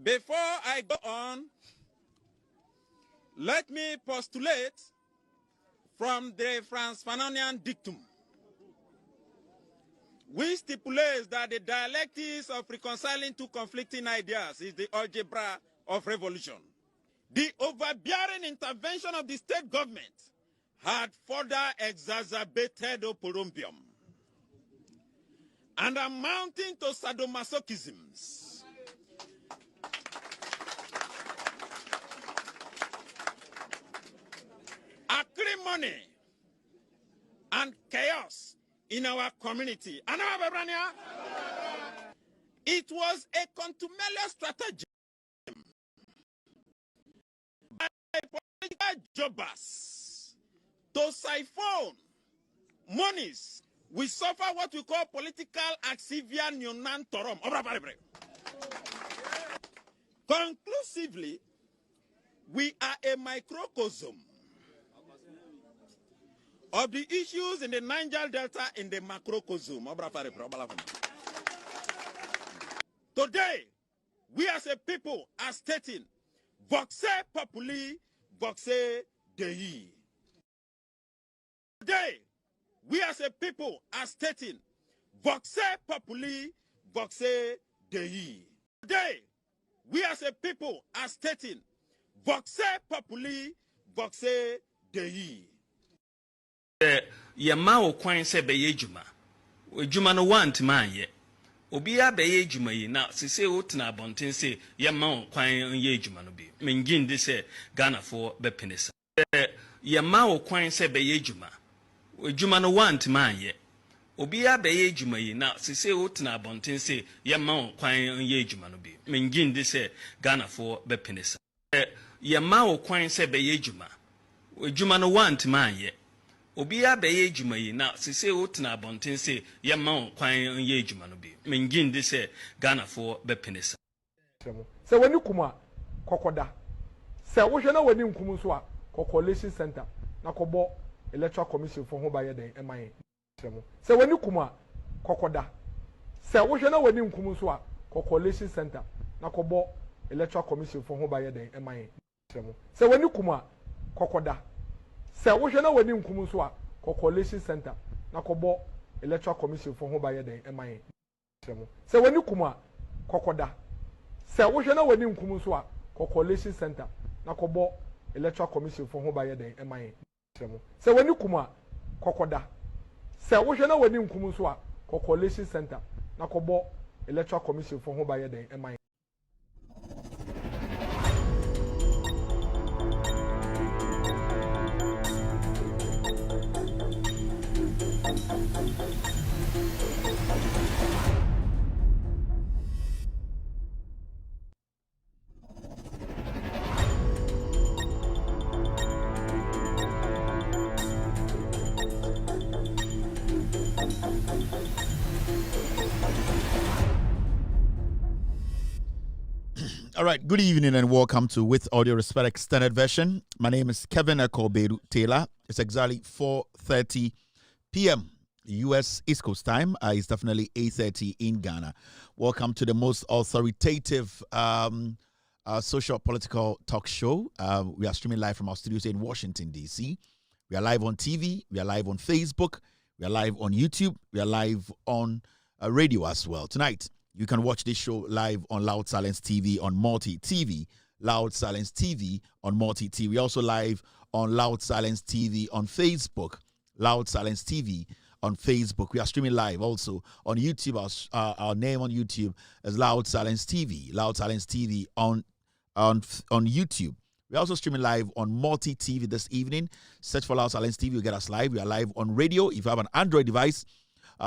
Before I go on, let me postulate from the Franz Fanonian dictum, which stipulates that the dialectics of reconciling two conflicting ideas is the algebra of revolution. The overbearing intervention of the state government had further exacerbated oporombium and amounting to sadomasochisms. Acrimony and chaos in our community. It was a contumelious strategy by political jobbers to siphon monies. We suffer what we call political axivia neonantorum. Conclusively, we are a microcosm of the issues in the Niger Delta in the macrocosm. Today, we as a people are stating, voxe populi, voxe Dei. Today, we as a people are stating, voxe populi, voxe Dei. Today, we as a people are stating, voxe populi, voxe Dei. Yama o kwan se beye juma. Juma no want man ye. Obia beye juma yi na sese o tena abonten se yama o kwan ye juma no bi. Mengin de se Ghana for be penesa. Yama o kwan se beye juma. Juma no want man ye. Obia beye juma yi na sese o tena abonten se yama o kwan ye juma no bi. Mengin de se Ghana for be penesa. Yama o kwan se beye juma. Juma no want man ye. Obia beye juma yi na sese o tena abonten se yama o kwan ye juma no bi. Mengin de se Ghana for be penesa. Se wani kuma kokoda. Se wo hwe na wani nkum so a coalition center na kobo electoral commission for ho baye den eman. Se wani kuma kokoda. Se wo hwe na wani nkum so a coalition center na kobo electoral commission for ho baye den eman. Se wani kuma kokoda. Se wo hwe na wani nkum so a coalition center na kobo electoral commission for ho baye den eman. Se wani kuma kokoda. Se wo hwe na wani nkum so a coalition center na kobo electoral commission for ho baye den eman. Se wani kuma kokoda. Se wo hwe na wani nkum so a coalition center na kobo electoral commission for ho baye den eman. All right, good evening and welcome to With Audio Respect Extended Version. My name is Kevin Ekobedu Taylor. It's exactly 4:30 p.m. U.S. East Coast time. It's definitely 8:30 in Ghana. Welcome to the most authoritative social political talk show. We are streaming live from our studios in Washington, D.C. We are live on TV. We are live on Facebook. We are live on YouTube. We are live on radio as well. Tonight, you can watch this show live on Loud Silence TV on Multi TV. Loud Silence TV on Multi TV. We also live on Loud Silence TV on Facebook. Loud Silence TV on Facebook. We are streaming live also on YouTube. Our name on YouTube is Loud Silence TV. Loud Silence TV on YouTube. We're also streaming live on Multi TV this evening. Search for Loud Silence TV. You'll get us live. We are live on radio. If you have an Android device,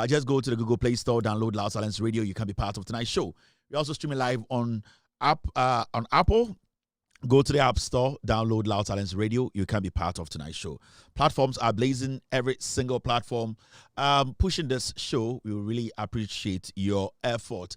just go to the Google Play Store, download Loud Silence Radio. You can be part of tonight's show. We're also streaming live on Apple. Go to the App Store, download Loud Silence Radio. You can be part of tonight's show. Platforms are blazing, every single platform pushing this show. We will really appreciate your effort.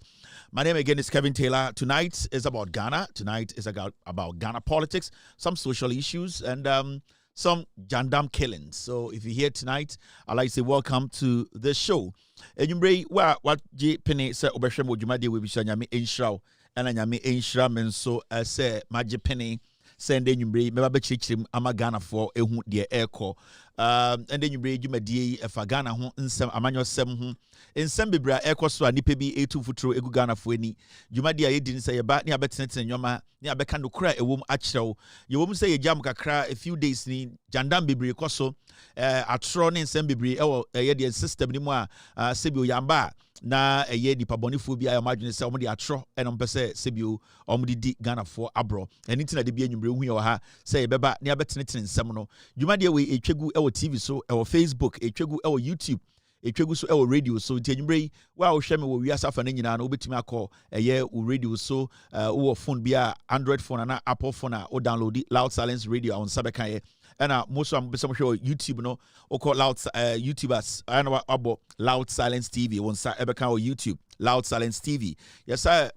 My name again is Kevin Taylor. Tonight is about Ghana. Tonight is about Ghana politics, some social issues, and some jandam killings. So if you're here tonight, I'd like to say welcome to the show. And you bring what J Penny said, Obeshem Wojumadi will be Shanyami Inshaw ɛna nyame ɛnhyira me nso sɛ magye pene sɛ ndɛ nwummerɛ mɛba bɛkyerɛkyerɛm ama Ghanafoɔ ɛhu deɛ ɛrekɔ ndɛ nwummerɛ dwumadie yi ɛfa Ghana ho nsɛm amanyɔsɛm ho nsɛm bebree a ɛrekɔ so a nnipa bi ɛtu fotoro ɛgu Ghanafoɔ ani dwumadie a yɛdi ne sɛ yɛba ne abɛtenetene nnwɔma ne abɛka nokora a ɛwɔ mu akyerɛw yɛwɔ mu sɛ yɛgya mu kakra a few days ni gyandam bebree kɔ so atorɔ ne nsɛm bebree ɛwɔ ɛyɛ deɛ system ne mu a sɛbi oyamba a na ɛyɛ nipa bɔnefoɔ bi a ɔmo adwene sɛ ɔmo de atorɔ ɛna ɔmo pɛ sɛ sɛbio ɔmo de di Ghanafoɔ aborɔ ɛne ntina de bi anwummerɛ hu yɛ wɔ ha sɛ yɛbɛba ne abɛtenetene nsɛm no dwumadeɛ wei ɛtwagu ɛwɔ TV so ɛwɔ Facebook ɛtwagu ɛwɔ YouTube ɛtwagu so ɛwɔ radio so nti anwummerɛ yi wo a wohwɛ me wɔ wiase afa no nyinaa no wobɛtumi akɔ ɛyɛ wo radio so wowɔ phone bi a Android phone ana Apple phone a wo download Loud Silence Radio a wo nsa bɛka yɛ ɛna most of them mohwɛ YouTube no wokɔ Loud YouTubers ɛna wabɔ Loud Silence TV wo nsa ɛbɛka wɔ YouTube Loud Silence TV yɛsa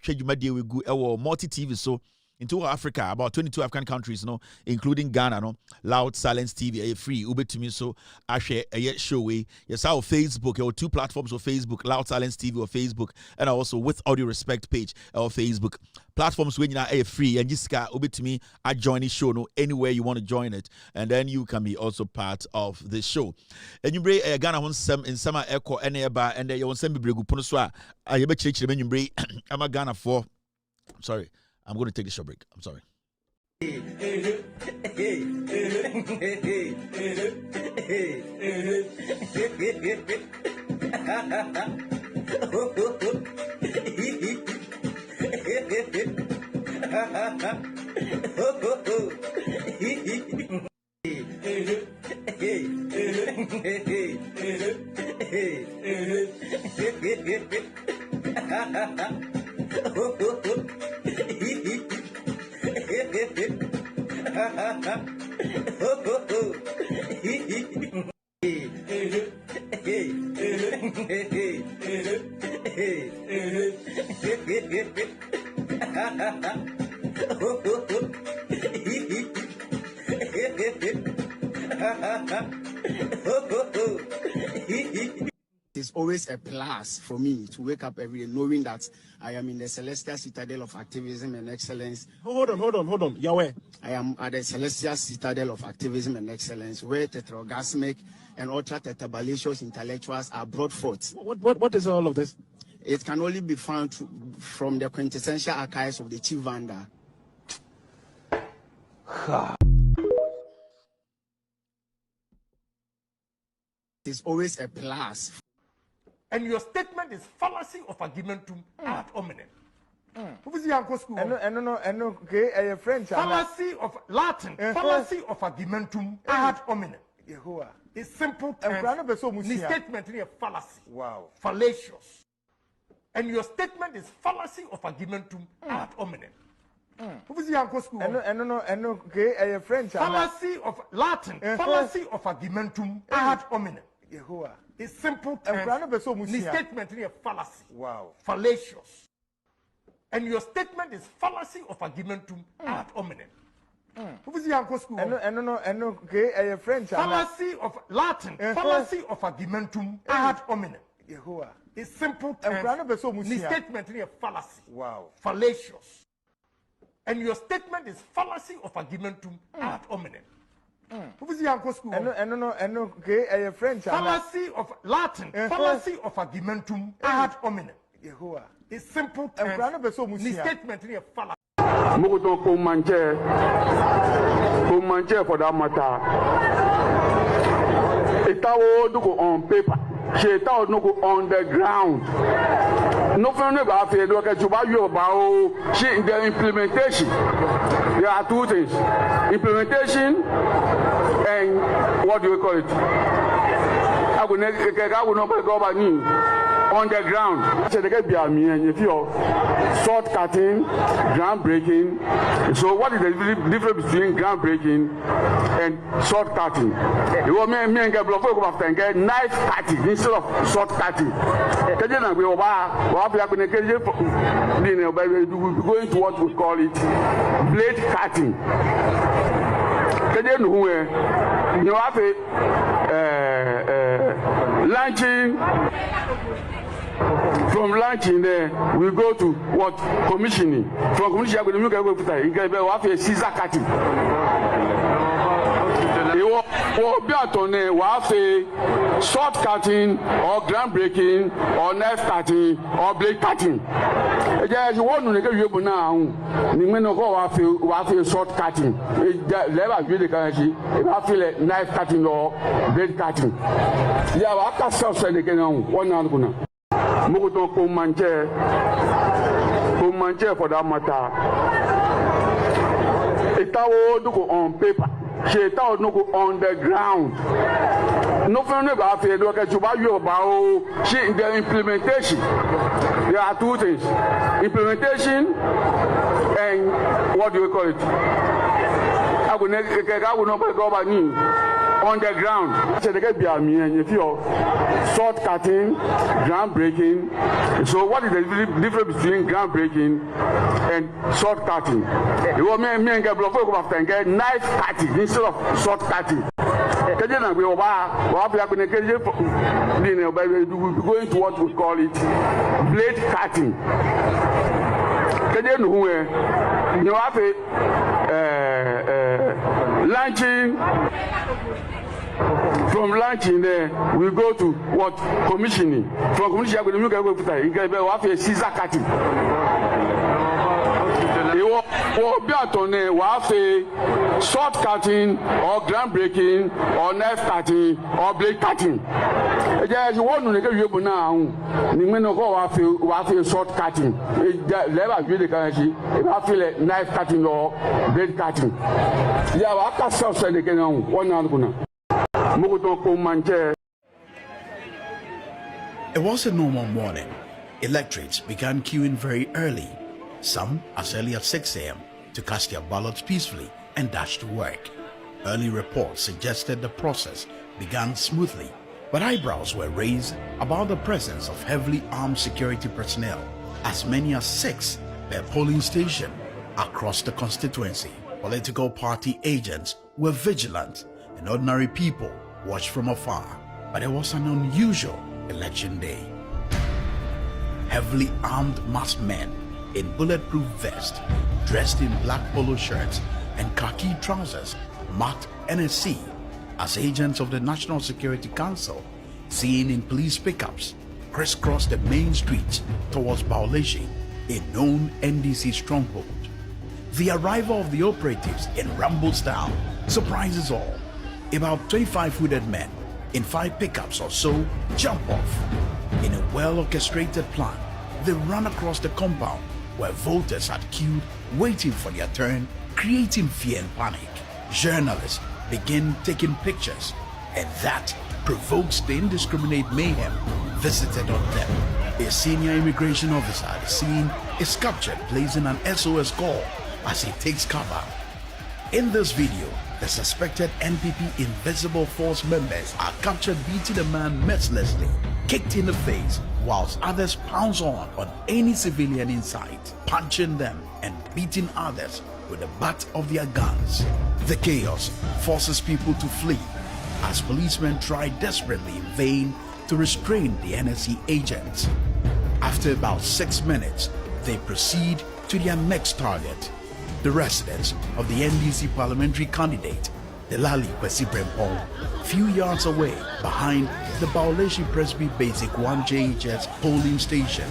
twa dwumadie we gu ɛwɔ multi TV so into Africa, about 22 African countries, including Ghana, Loud Silence TV, free, ubetumi so share a show way. Yes, our Facebook, our 2 platforms of Facebook, Loud Silence TV or Facebook, and also With Audio Respect page or Facebook. Platforms when you are free and just ubetumi I join the show anywhere you want to join it, and then you can be also part of the show. And you bring Ghana on some in summer echo and and you want some bregu punoswa. I have a church when you bring I'm a Ghana for sorry. I'm going to take a short break. I'm sorry. It's always a plus for me to wake up every day knowing that I am in the celestial citadel of activism and excellence. Hold on. Yahweh. I am at the celestial citadel of activism and excellence where tetraorgasmic and ultra-tetrabalicious intellectuals are brought forth. What is all of this? It can only be found from the quintessential archives of the Chief Vanda. It's always a plus. And your statement is fallacy of argumentum ad hominem. Who is the uncle school? Okay, French. Fallacy of Latin. Fallacy of argumentum ad hominem. Yehovah. It's simple terms. The statement is a fallacy. Wow. Fallacious. And your statement is fallacy of argumentum ad hominem. Who is the uncle school? Okay, French. Fallacy of Latin. Fallacy of argumentum ad hominem. Yehovah. It's simple terms. The statement is a fallacy. Wow. Fallacious. And your statement is fallacy of argumentum ad hominem. Who is the uncle school? Okay, French. Fallacy of Latin. Fallacy of argumentum ad hominem. Yehovah. It's simple terms. The statement is a fallacy. Wow. Fallacious. And your statement is fallacy of argumentum ad hominem. Who is the uncle school? Okay, French. Fallacy of Latin. Fallacy of argumentum ad hominem. Yehovah. It's simple terms. The statement is a fallacy. Mokoton Komanje for that matter. Itawo no go on paper. Shetawo no go on the ground. No friend about it. Look at you about the implementation. There are 2 things: implementation and what do we call it? I will not go back on the ground. So they get if you're short cutting, ground breaking. So what is the difference between ground breaking and short cutting? You want me and get block and get knife cutting instead of short cutting. We're going to what we call it blade cutting. You have a launching From launching there, we go to what? Commissioning. From commissioning, we go to Caesar cutting. Be attorney, we have a short cutting or groundbreaking or knife cutting or blade cutting. You want to get you now. You may not go we have a short cutting. Never really can have knife cutting or blade cutting. Yeah, after self-study again, one hour. Mogoton Komanje for that matter. Itawo do go on paper. Itawo no go on the ground. No friend about it. Look at you about the implementation. There are two things: implementation and what do you call it? I will not go back on the ground. So they get if you're short cutting, groundbreaking. So what is the difference between groundbreaking and short cutting? You want me and get block after and get knife cutting instead of short cutting. We're going to what we call it blade cutting. You have a launching. From launching there, we go to what? Commissioning. From commissioning, we go to a Caesar cutting. Be attorney, we have a short cutting or groundbreaking or knife cutting or blade cutting. You want to get you now. You may not go we have a short cutting. Never really can have a knife cutting or blade cutting. Yeah, after self-study again, one hour. It was a normal morning. Electorates began queuing very early, some as early as 6 a.m. to cast their ballots peacefully and dash to work. Early reports suggested the process began smoothly, but eyebrows were raised about the presence of heavily armed security personnel, as many as 6 per polling station across the constituency. Political party agents were vigilant and ordinary people watched from afar, but it was an unusual election day. Heavily armed masked men in bulletproof vests, dressed in black polo shirts and khaki trousers, marked NSC as agents of the National Security Council, seen in police pickups, crisscrossed the main streets towards Bauleshi, a known NDC stronghold. The arrival of the operatives in Rambo style surprises all. About 25 hooded men in 5 pickups or so jump off. In a well-orchestrated plan, they run across the compound where voters had queued waiting for their turn, creating fear and panic. Journalists begin taking pictures, and that provokes the indiscriminate mayhem visited on them. A senior immigration officer at the scene is captured placing an SOS call as he takes cover. In this video, the suspected NPP Invisible Force members are captured beating a man mercilessly, kicked in the face, whilst others pounce on any civilian in sight, punching them and beating others with the butt of their guns. The chaos forces people to flee as policemen try desperately in vain to restrain the NSC agents. After about 6 minutes, they proceed to their next target, the residence of the NDC parliamentary candidate, Delali Kwesi Brempong, few yards away behind the Bauleshi Presby Basic 1 JHS polling station.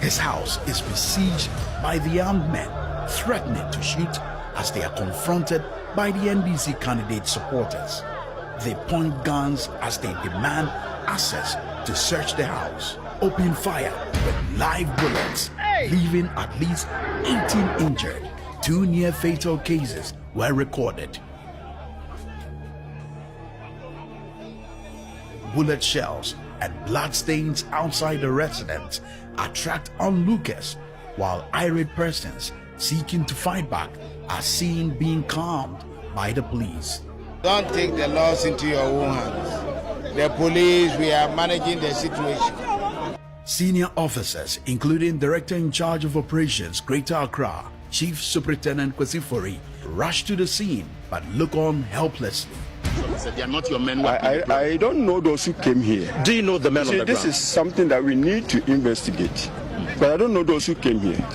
His house is besieged by the armed men, threatening to shoot as they are confronted by the NDC candidate supporters. They point guns as they demand access to search the house, open fire with live bullets, leaving at least 18 injured. 2 near-fatal cases were recorded. Bullet shells and bloodstains outside the residence attract onlookers, while irate persons seeking to fight back are seen being calmed by the police. Don't take the laws into your own hands. The police, we are managing the situation. Senior officers, including Director in charge of Operations Greater Accra, Chief Superintendent Kwesi Fori, rush to the scene but look on helplessly. He said they are not your men. I don't know those who came here. Do you know the men on the this ground? Is something that we need to investigate. But I don't know those who came here.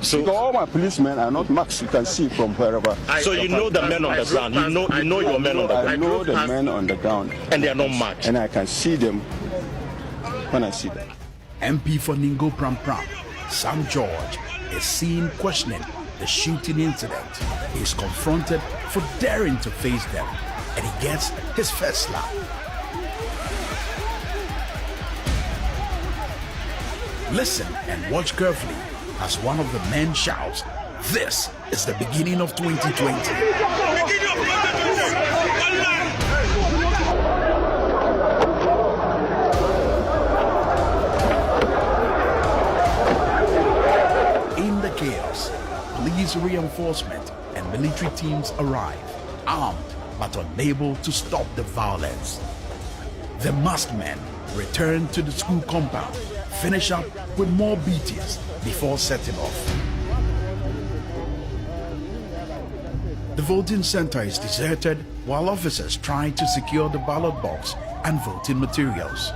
So because all my policemen are not marks. You can see from wherever. So you know the men on the ground. You know your men on the ground. I know the men on the ground. And they are not marked. And I can see them when I see them. MP for Ningo Pram Pram, Sam George, is seen questioning the shooting incident. He is confronted for daring to face them, and he gets his first slap. Listen and watch carefully as one of the men shouts, "This is the beginning of 2020." In the chaos, police reinforcement and military teams arrive, armed but unable to stop the violence. The masked men return to the school compound, finish up with more beatings before setting off. The voting center is deserted while officers try to secure the ballot box and voting materials.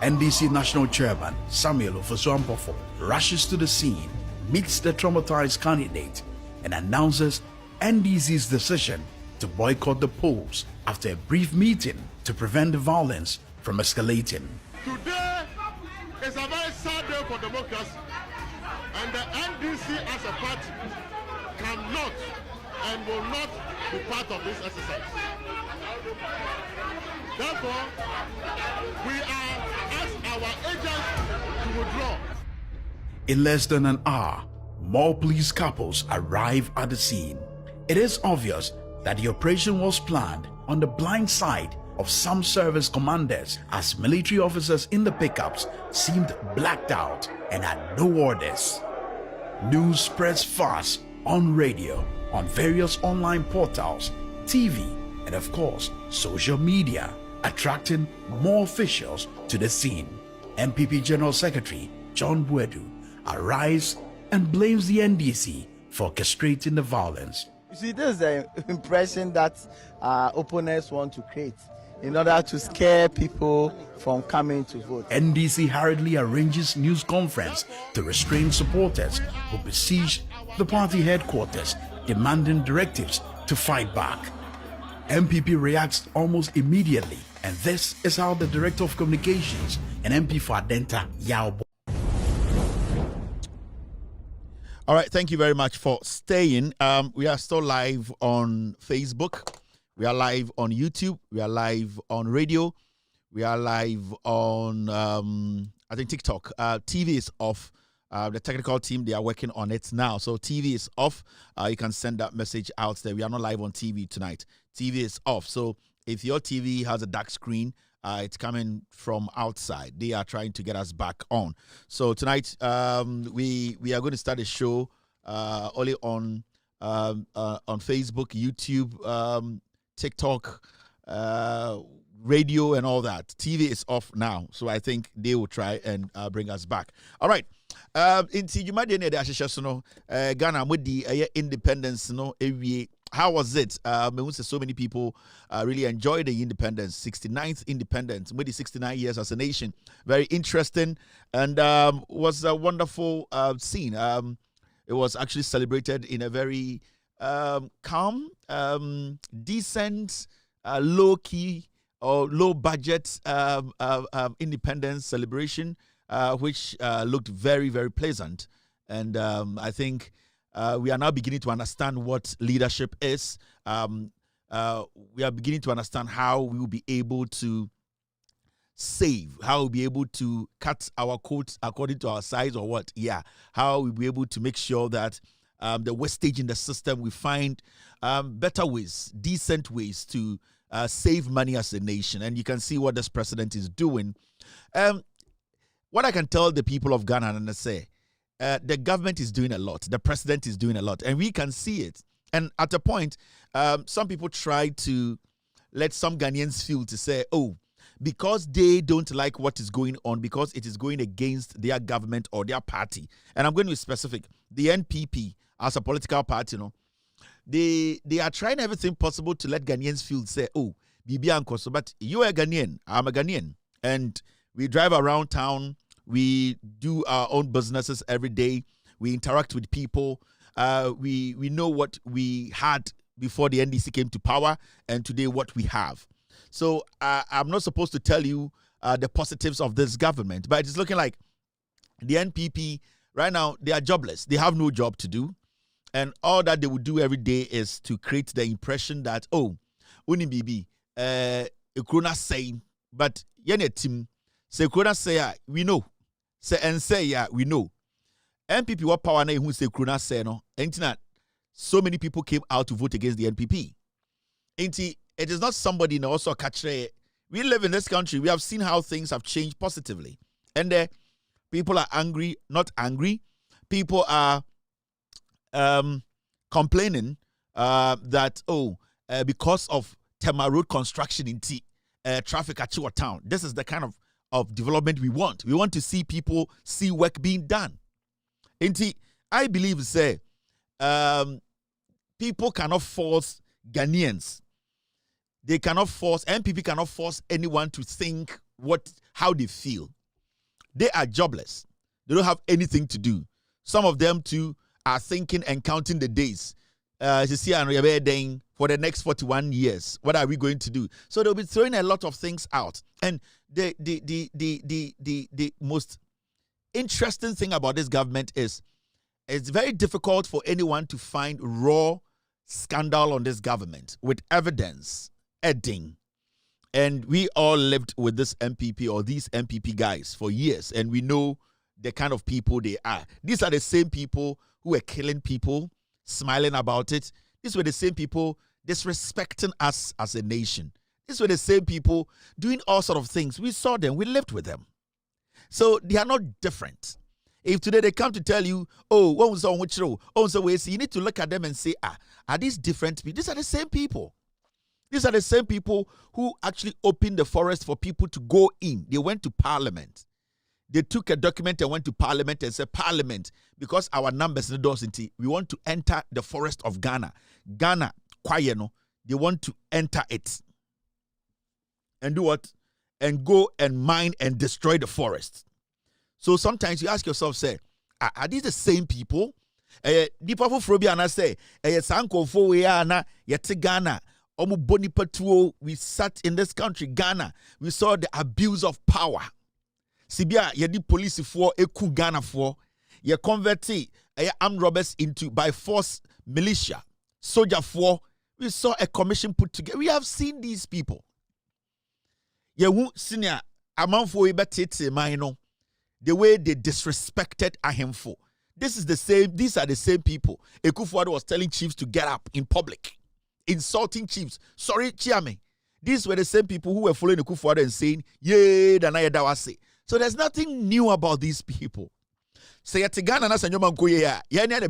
NDC National Chairman Samuel Ofosu-Ampofo rushes to the scene, meets the traumatized candidate, and announces NDC's decision to boycott the polls after a brief meeting to prevent the violence from escalating. Today is a very sad day for democracy, and the NDC as a party cannot and will not be part of this exercise. Therefore, we are asked our agents to withdraw. In less than an hour, more police couples arrive at the scene. It is obvious that the operation was planned on the blind side of some service commanders, as military officers in the pickups seemed blacked out and had no orders. News spreads fast on radio, on various online portals, TV, and of course, social media, attracting more officials to the scene. MPP General Secretary John Buedu arrives and blames the NDC for orchestrating the violence. You see, this is the impression that opponents want to create in order to scare people from coming to vote. NDC hurriedly arranges news conference to restrain supporters who besieged the party headquarters, demanding directives to fight back. MPP reacts almost immediately, and this is how the Director of Communications and MP for Adenta, Yao. All right, thank you very much for staying. We are still live on Facebook. We are live on YouTube. We are live on radio. We are live on, I think, TikTok. TV is off. The technical team, they are working on it now. So TV is off. You can send that message out there. We are not live on TV tonight. TV is off. So if your TV has a dark screen, it's coming from outside. They are trying to get us back on. So tonight, we are going to start a show only on Facebook, YouTube, TikTok, radio, and all that. TV is off now, so I think they will try and bring us back. All right. Inti you might need to Ghana with the independence, how was it? So many people really enjoyed the independence, 69th independence, with the 69 years as a nation. Very interesting, and was a wonderful scene. It was actually celebrated in a very calm, decent, low-key or low-budget independence celebration, which looked very, very pleasant. And I think we are now beginning to understand what leadership is. We are beginning to understand how we will be able to save, how we'll be able to cut our coats according to our size or what. Yeah, how we'll be able to make sure that the wastage in the system, we find better ways, decent ways to save money as a nation. And you can see what this president is doing. What I can tell the people of Ghana and say, the government is doing a lot. The president is doing a lot. And we can see it. And at a point, some people try to let some Ghanaians feel to say, oh, because they don't like what is going on, because it is going against their government or their party. And I'm going to be specific. The NPP, as a political party, they are trying everything possible to let Ghanaians feel, say, oh, Bibi Ankoso, but you are a Ghanaian, I'm a Ghanaian. And we drive around town, we do our own businesses every day, we interact with people, we know what we had before the NDC came to power, and today what we have. So I'm not supposed to tell you the positives of this government, but it's looking like the NPP, right now, they are jobless. They have no job to do. And all that they would do every day is to create the impression that, oh, Uni Bibi, Ekrona say, but Yene Tim, say Ekrona say, we know. Say and say, yeah, we know. NPP, what power na who say Ekrona say, no? And so many people came out to vote against the NPP. It is not somebody in also catch. We live in this country. We have seen how things have changed positively. And people are angry, not angry. People are complaining that, because of Tema Road construction in traffic at Chiwa Town, this is the kind of development we want. We want to see people see work being done. I believe, say, people cannot force Ghanaians. They cannot force, NPP cannot force anyone to think how they feel. They are jobless. They don't have anything to do. Some of them too are thinking and counting the days. For the next 41 years, what are we going to do? So they'll be throwing a lot of things out. And the most interesting thing about this government is it's very difficult for anyone to find raw scandal on this government with evidence, edding. And we all lived with this MPP or these MPP guys for years, and we know the kind of people they are. These are the same people who were killing people, smiling about it. These were the same people disrespecting us as a nation. These were the same people doing all sort of things. We saw them. We lived with them. So they are not different. If today they come to tell you, you need to look at them and say, are these different people? These are the same people. These are the same people who actually opened the forest for people to go in. They went to parliament. They took a document and went to parliament and said, Parliament, because our numbers in the doors, we want to enter the forest of Ghana. Ghana, Kwayeno, they want to enter it. And do what? And go and mine and destroy the forest. So sometimes you ask yourself, say, are these the same people? We sat in this country, Ghana. We saw the abuse of power. Sibia, yedi police for eku Ghana for ye converted armed robbers into by force militia, soldier for. We saw a commission put together. We have seen these people. Ye wu senior amount for the way they disrespected Ahemfo. This is the same. These are the same people. Ekufuado was telling chiefs to get up in public, insulting chiefs. Sorry, Chiame. These were the same people who were following Ekufuado and saying, "Yay, Danaya Dawase." So there's nothing new about these people. Say Ghana na Sanyoman Koye ya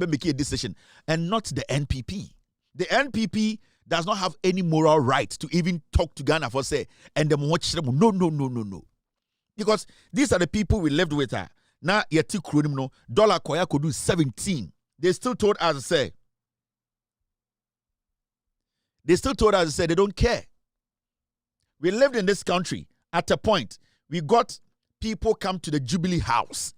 make a decision, and not the NPP. The NPP does not have any moral right to even talk to Ghana for say and them watch them. No. Because these are the people we lived with. Now yeti kronim no dollar koya could do 17. They still told us say they don't care. We lived in this country at a point. We got people come to the Jubilee House.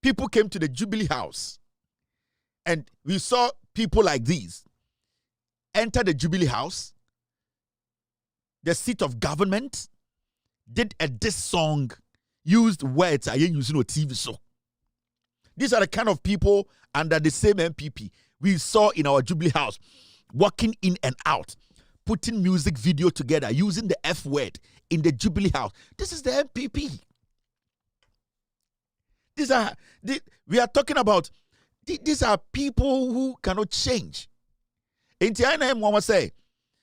People came to the Jubilee House. And we saw people like these enter the Jubilee House, the seat of government, did a diss song, used words I ain't using no TV show. These are the kind of people under the same MPP we saw in our Jubilee House, walking in and out, putting music video together, using the F word in the Jubilee House. This is the MPP. We are talking about, these are people who cannot change.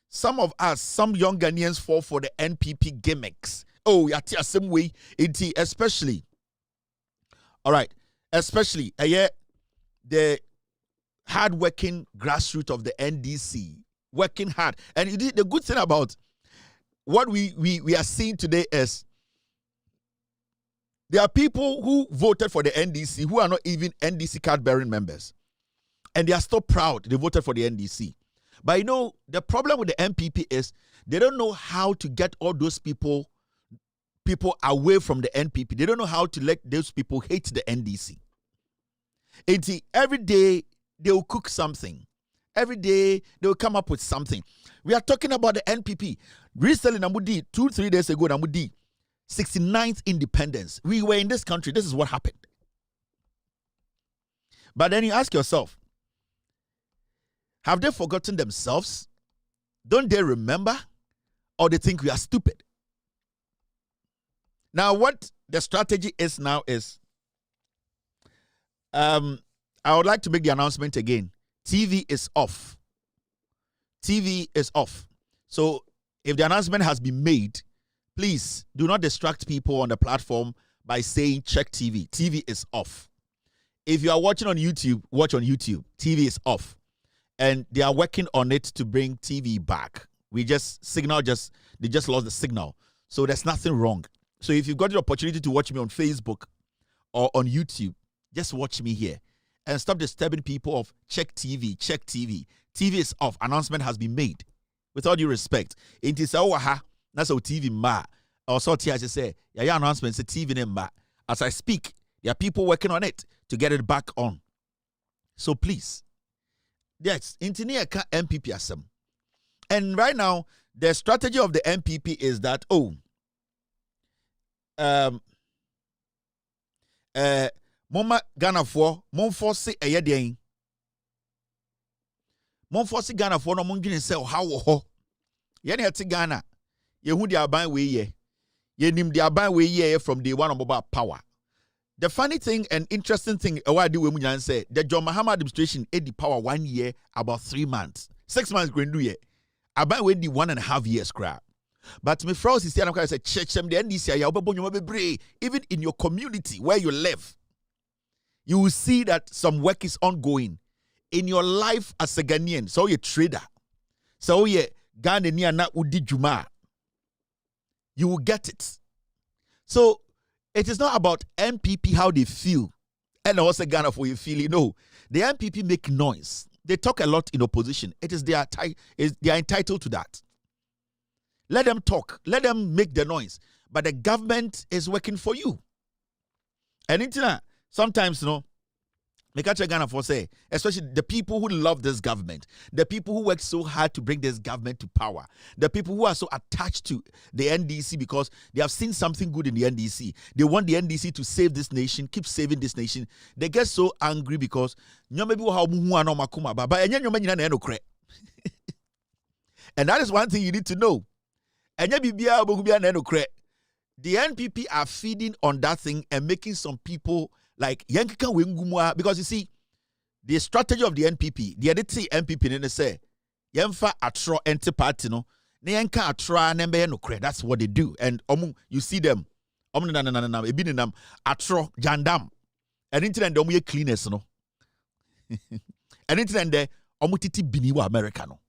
Some of us, some young Ghanaians fall for the NPP gimmicks. Oh, yati same way. Especially, all right, especially the hard-working grassroots of the NDC, working hard. And the good thing about what we are seeing today is there are people who voted for the NDC who are not even NDC card-bearing members. And they are still proud they voted for the NDC. But you know, the problem with the MPP is they don't know how to get all those people away from the NPP. They don't know how to let those people hate the NDC. Every day they will cook something. Every day they will come up with something. We are talking about the NPP. Recently, Namudi, 2-3 days ago, Namudi, 69th independence. We were in this country. This is what happened. But then you ask yourself, have they forgotten themselves? Don't they remember? Or they think we are stupid? Now, what the strategy is now is, I would like to make the announcement again. TV is off. TV is off. So if the announcement has been made, please do not distract people on the platform by saying check TV. TV is off. If you are watching on YouTube, watch on YouTube. TV is off. And they are working on it to bring TV back. They just lost the signal. So there's nothing wrong. So if you've got the opportunity to watch me on Facebook or on YouTube, just watch me here. And stop disturbing people of check TV, check TV. TV is off. Announcement has been made. With all due respect. It is our that's how TV ma. Also, I say, yeah, announcement say TV ma. As I speak, there are people working on it to get it back on. So please, yes, Intinia MPP asem. And right now, the strategy of the MPP is that Moma Ghana for Monforce Ayadien. Monforce Ghana for no Mungin say how ho. Yen at Ghana. Yehu dia ban we ye. Yenim dia ban we ye from day one about power. The funny thing and interesting thing I do we munyan say the John Mahama administration had the power 1 year, about 3 months. 6 months going do ye. About we the 1.5 years crap. But my friends is saying I say church them the NDC even in your community where you live. You will see that some work is ongoing in your life as a Ghanaian. So you're a trader. So you're Ghanaian na udi juma. You will get it. So it is not about MPP how they feel. And also Ghana for you feel. No, the MPP make noise. They talk a lot in opposition. They are entitled to that. Let them talk. Let them make the noise. But the government is working for you. And sometimes, make a Ghana for say, especially the people who love this government, the people who work so hard to bring this government to power, the people who are so attached to the NDC because they have seen something good in the NDC. They want the NDC to save this nation, keep saving this nation. They get so angry because and that is one thing you need to know. The NPP are feeding on that thing and making some people like because you see, the strategy of the NPP, the edit NPP and they say, Yemfa atro ente party no, Nyanka atra nembe no cre. That's what they do. And you see them, atro jandam, and internet omu cleaners no, and internet de omutiti biniwa Americano,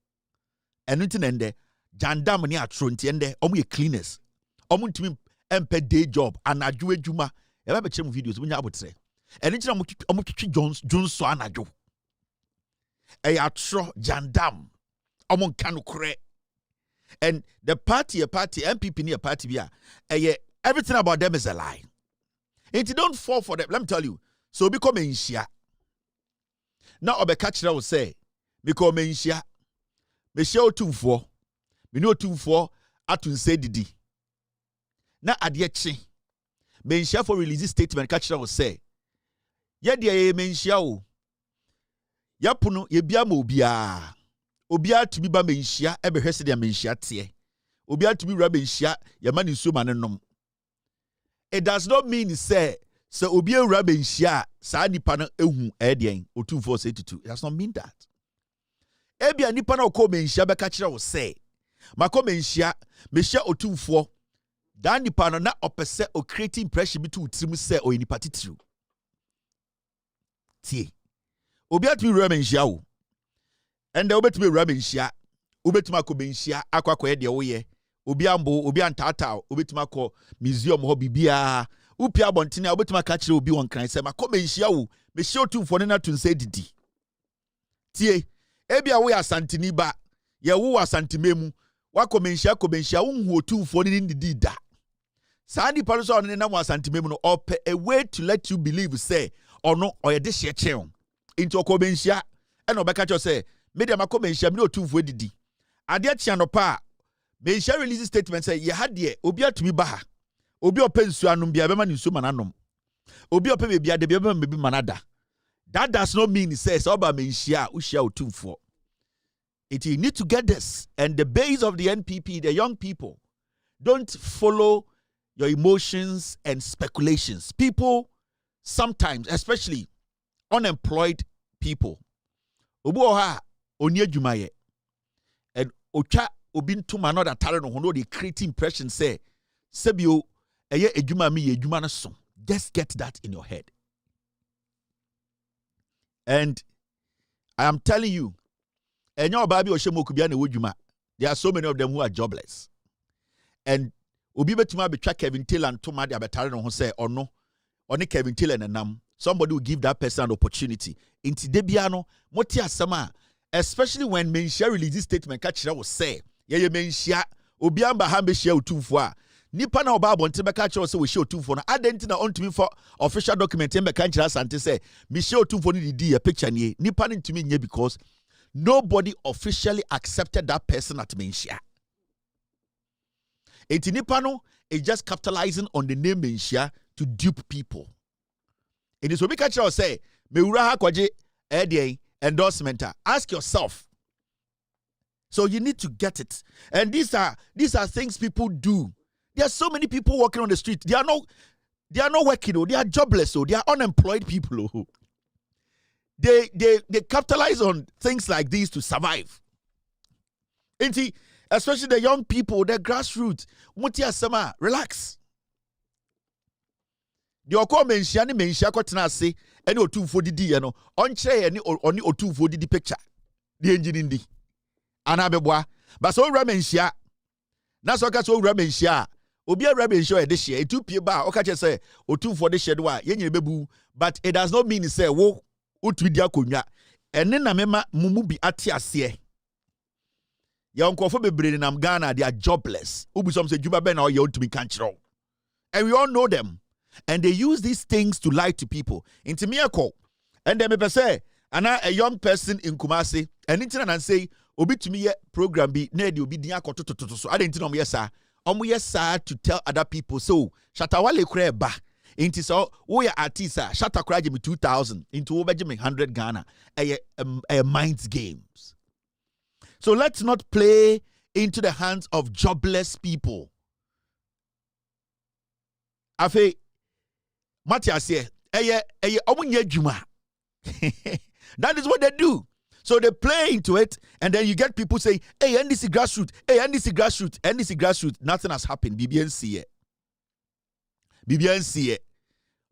and internet jandam ni atro ntiende omu cleaners, omu MP day job and adwe juma. Eba be chem videos we nya abotre. Eni kira omutwitwi Jones so anajo. Atro jandam. Omon kanu kre. And the party MPP ni a party bia. Everything about them is a lie. And you don't fall for them. Let me tell you. So become enhia. Now obekachira will say, become enhia. Me share otumfo. Me no otumfo atunse didi. Na adiechi menshia for release statement catch will say ye de menshia o yapono ye bia ma obia to be ba menshia e be hwese de menshia te obia to be ra menshia ye ma ni so ma nenom. It does not mean say obia ra menshia sa nipa na ehu edien o2482. It does not mean that. Ebia nipa na ko menshia be catch will say makọ menshia mehia o24 Dan nipa no na opese o creating pressure bitu utirim se o nipa titiru. Tie. Obi atumi wura menhia wo. Ende obetumi wura menhia. Obetumi akobenhia akwakoye de wo ye. Obi ambo, obi antata, obetumi akọ museum ho bibia. Upi abontene obetumi aka kire obi won kan se makobenhia wo. Mehia otumfo ne na tunse didi. tie ebia wo ya santini ba ye wo asantimemu wa komenhia wo hu otumfo ni ndidi da saa nipa no so on ne nam asantimemu no ope a way to let you believe say ono oyede hye kyen into okomenhia e no beka cho say media makomenhia me otumfo didi ade akya no pa menhia release statement say ye hade obi atumi ba ha obi opensu anum bia bema ni nsu mananom obi ope bia de bia bema mebi manada. That does not mean it says oba menhia uhia otumfo. You need to get this. And the base of the NPP, the young people, don't follow your emotions and speculations. People, sometimes, especially unemployed people, obuoha onye jumaye and ocha obintuma another talent no they create impression say sebio eye ejuma mi ejuma na so. Just get that in your head. And I am telling you, there are so many of them who are jobless. And obi betuma betwa Kevin Taylor and Toma de abetare no ho say ono Kevin Taylor nanam. Somebody will give that person an opportunity. Inti debiano moti asama, especially when menhia release this statement ka kire wo say ye menhia obi amba ha be share otumfo a nipa na oba abonte be ka kire wo say we share otumfo na adenti na ontumi for official document be ka kire asante say me share otumfo ni di a picture ni nipa ni ntumi nye because nobody officially accepted that person at menhia. Eti nipa no is just capitalizing on the name menhia to dupe people. It is what we catch us say, Meura ha kwaje endorsement. Ask yourself. So you need to get it. And these are things people do. There are so many people walking on the street. They are not working, they are jobless, they are unemployed people. They capitalize on things like these to survive. Especially the young people, the grassroots. Mutia sama, relax. The oko menhia kwatena ase ene otumfo didi ye no onkyere ye ne oni otumfo didi picture the engine ndi ana beboa ba so wura menhia na so ka so wura menhia obi awura menhia e de hye etupie ba o ka che say otumfo de hye do a ye nyere bebu but it does not mean say wo otudi akonwa ene na mema mumu bi ate ase ye onkofo bebre nam Ghana they are jobless obu some say juba be na o ye otumi kan kire and we all know them. And they use these things to lie to people. Into miracle. And then me say, a young person in Kumasi, and internet and say, obi to me program be near the obi diako to so I didn't know yes sir. Yes sir to tell other people. So Shatawale kre ba. Into so we are artista Shatta kra me 2,000 into over 100 Ghana. A minds games. So let's not play into the hands of jobless people. Afe Matthias here, that is what they do. So they play into it, and then you get people say, hey, NDC grassroots, hey, NDC grassroots, NDC grassroots. Nothing has happened. BBNC.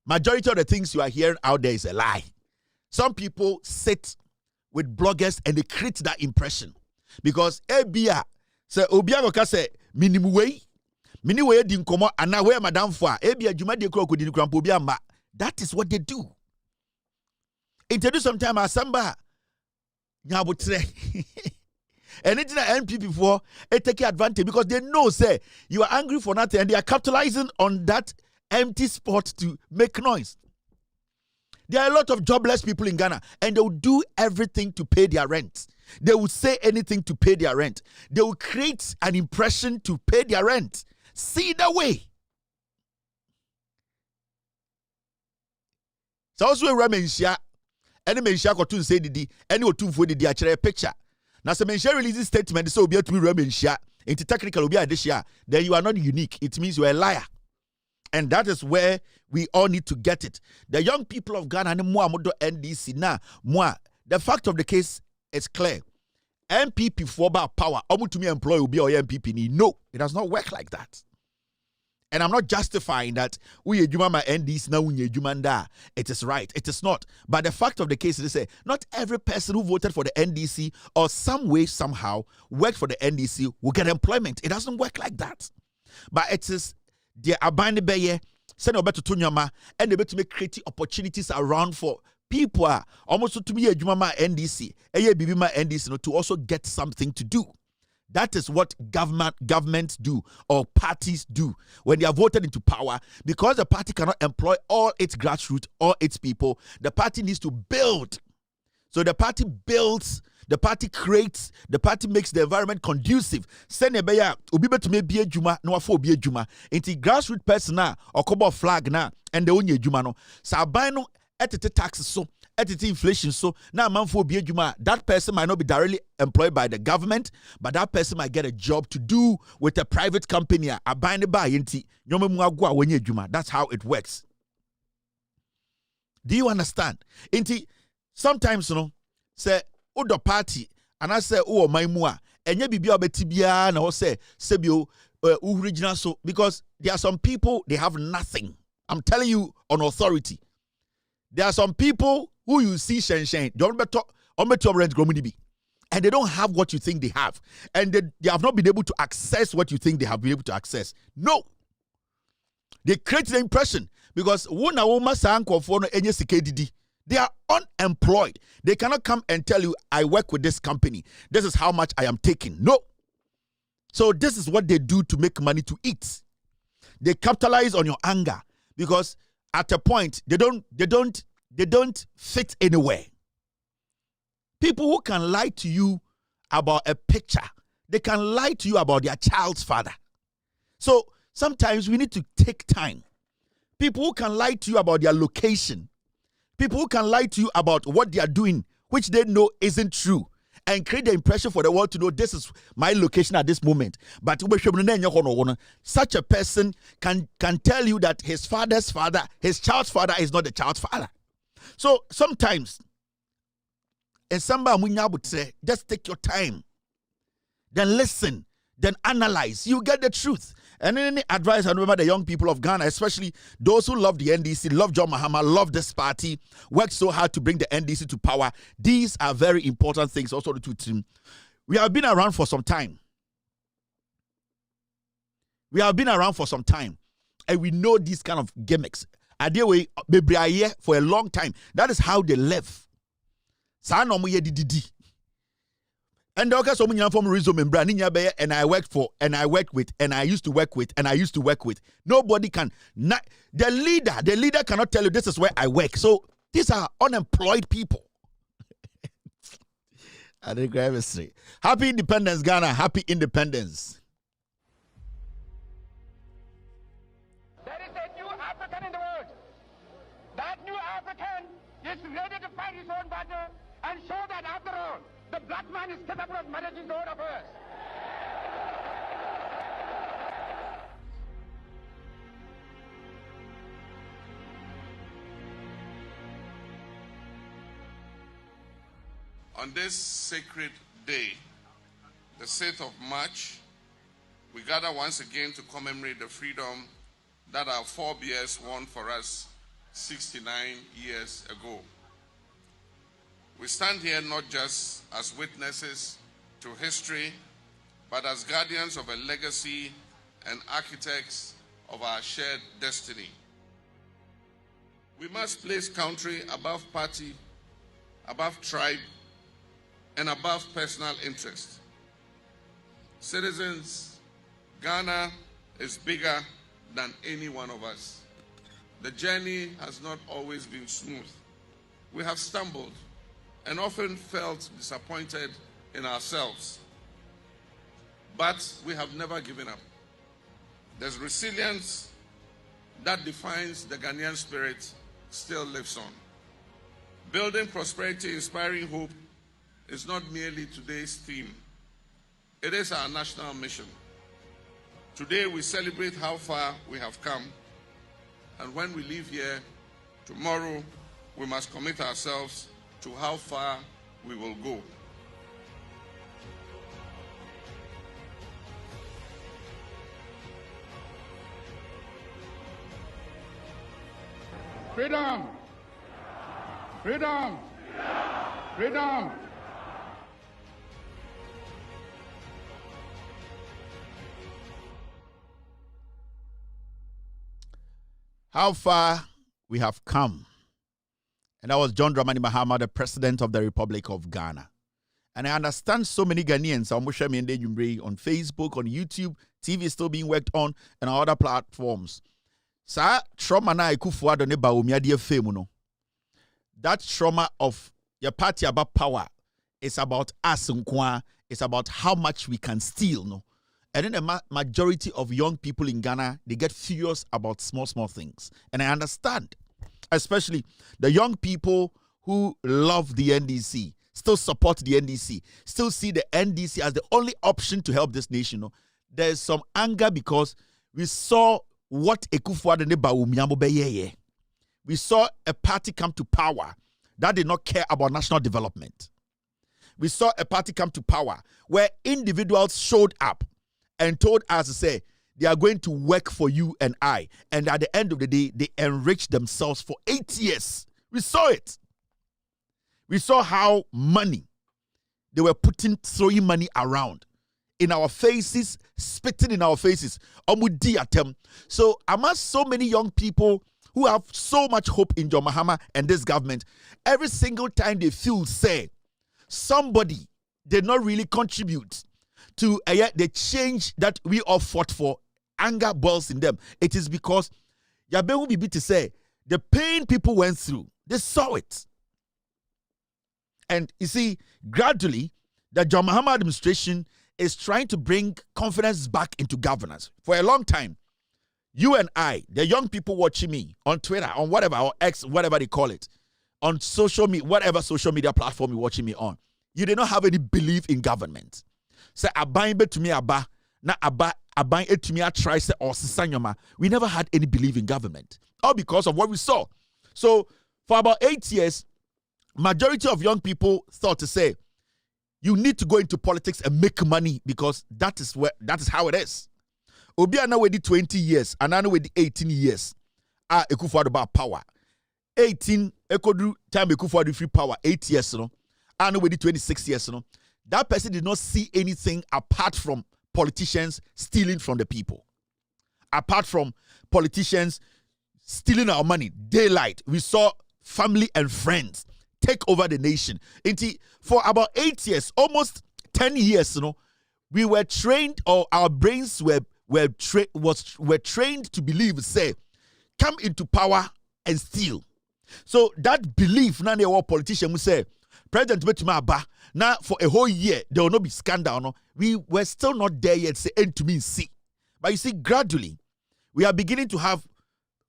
Majority of the things you are hearing out there is a lie. Some people sit with bloggers and they create that impression. Because Ebia say Obiago say minimum way. Mini din komo ana we madam fo a ebia djuma de kro kodin krampo bi amba. That is what they do. Introduce sometime asamba nyabotre. And it's the NPP for take advantage because they know say you are angry for nothing and they are capitalizing on that empty spot to make noise. There are a lot of jobless people in Ghana and they will do everything to pay their rent. They will say anything to pay their rent. They will create an impression to pay their rent. See the way. So also menhia any menhia kotun say didi any otumfo didi a kire picture. Now some menhia release statement so obi atumi menhia into technical obi adehia then you are not unique. It means you are a liar. And that is where we all need to get it. The young people of Ghana and more NDC now the fact of the case is clear. MPP for power. To me employ will be or MPP. No, it does not work like that. And I'm not justifying that we my NDC now it is right. It is not. But the fact of the case is not every person who voted for the NDC or some way, somehow worked for the NDC will get employment. It doesn't work like that. But it is the abandoned baye, send over to Tunyama, and they to make creative opportunities around for people are almost to be a Jumama NDC, a Bibima NDC, to also get something to do. That is what governments do or parties do when they are voted into power. Because the party cannot employ all its grassroots, all its people, the party needs to build. So the party builds, the party creates, the party makes the environment conducive. Send a beya, ubibe to me be a juma, no afo be a juma. Inti grassroots person na, or kobo flag na, and the onye juma no. Sa no etete taxes so, etete inflation so, na man for be a juma. That person might not be directly employed by the government, but that person might get a job to do with a private company. A bind by inti, nyome muagwa wenye juma. That's how it works. Do you understand? Inti, sometimes, you know, say, the party, and I say, oh, my mua, and you be betibia, and I say, Sebio, original so, because there are some people, they have nothing. I'm telling you on authority. There are some people who you see, Shen, don't better, and they don't have what you think they have. And they have not been able to access what you think they have been able to access. No. They create the impression, because one woman sang for any CKDD. They are unemployed. They cannot come and tell you, I work with this company. This is how much I am taking. No. So this is what they do to make money to eat. They capitalize on your anger because at a point they don't fit anywhere. People who can lie to you about a picture, they can lie to you about their child's father. So sometimes we need to take time. People who can lie to you about their location, people who can lie to you about what they are doing, which they know isn't true, and create the impression for the world to know this is my location at this moment. But such a person can tell you that his father's father, his child's father is not the child's father. So sometimes, and somebody would say, just take your time, then listen, then analyze. You get the truth. And any advice I remember the young people of Ghana, especially those who love the NDC, love John Mahama, love this party, work so hard to bring the NDC to power. These are very important things also to team. We have been around for some time. And we know these kind of gimmicks. Adewe bebraye for a long time. That is how they live. And okay, so many from resume and I worked for, and I worked with, and I used to work with, and I used to work with. Nobody can. The leader cannot tell you this is where I work. So these are unemployed people. I think I have say, happy independence, Ghana. Happy independence. There is a new African in the world. That new African is ready to fight his own battle and show that after all, the black man is capable of managing the own affairs. On this sacred day, the 6th of March, we gather once again to commemorate the freedom that our forebears won for us 69 years ago. We stand here not just as witnesses to history, but as guardians of a legacy and architects of our shared destiny. We must place country above party, above tribe, and above personal interest. Citizens, Ghana is bigger than any one of us. The journey has not always been smooth. We have stumbled and often felt disappointed in ourselves. But we have never given up. There's resilience that defines the Ghanaian spirit still lives on. Building prosperity, inspiring hope is not merely today's theme. It is our national mission. Today we celebrate how far we have come, and when we leave here, tomorrow we must commit ourselves to how far we will go. Freedom! Freedom! Freedom! How far we have come, And that was John Dramani Mahama, the President of the Republic of Ghana. And I understand so many Ghanaians on Facebook, on YouTube, TV is still being worked on, and other platforms. Sa trauma na ekufuado ne ba omiade afemu no. That trauma of your party about power is about us nkwa. It's about how much we can steal, no. And then the majority of young people in Ghana, they get furious about small things. And I understand, especially the young people who love the NDC, still support the NDC, still see the NDC as the only option to help this nation. No? There's some anger because we saw what Ekufuado ne Bawumia beye. We saw a party come to power that did not care about national development. We saw a party come to power where individuals showed up and told us to say they are going to work for you and I. And at the end of the day, they enriched themselves for 8 years. We saw it. We saw how they were throwing money around in our faces, spitting in our faces. So amongst so many young people who have so much hope in John Mahama and this government, every single time they feel say somebody did not really contribute to the change that we all fought for, anger boils in them. It is because Yabewu Bibi to say the pain people went through, they saw it. And you see, gradually, the John Mahama administration is trying to bring confidence back into governance. For a long time, you and I, the young people watching me on Twitter, on whatever, or X, whatever they call it, on social media, whatever social media platform you're watching me on, you did not have any belief in government. Say aban to me aba na aban to me try say or sisanyoma. We never had any belief in government, all because of what we saw. So for about 8 years, majority of young people thought to say, you need to go into politics and make money because that is how it is. Obi ana wedi 20 years, anana wedi 18 years. Ekufuado about power. 18 ekodu time Ekufuado free power 8 years no. Ana wedi 26 years no. That person did not see anything apart from politicians stealing from the people. Apart from politicians stealing our money, daylight. We saw family and friends take over the nation. For about 8 years, almost 10 years, we were trained, or our brains were trained to believe, say, come into power and steal. So that belief, now the politician will say, President Betumaba, now for a whole year, there will not be scandal. No? We were still not there yet, say, end to me, see. But you see, gradually, we are beginning to have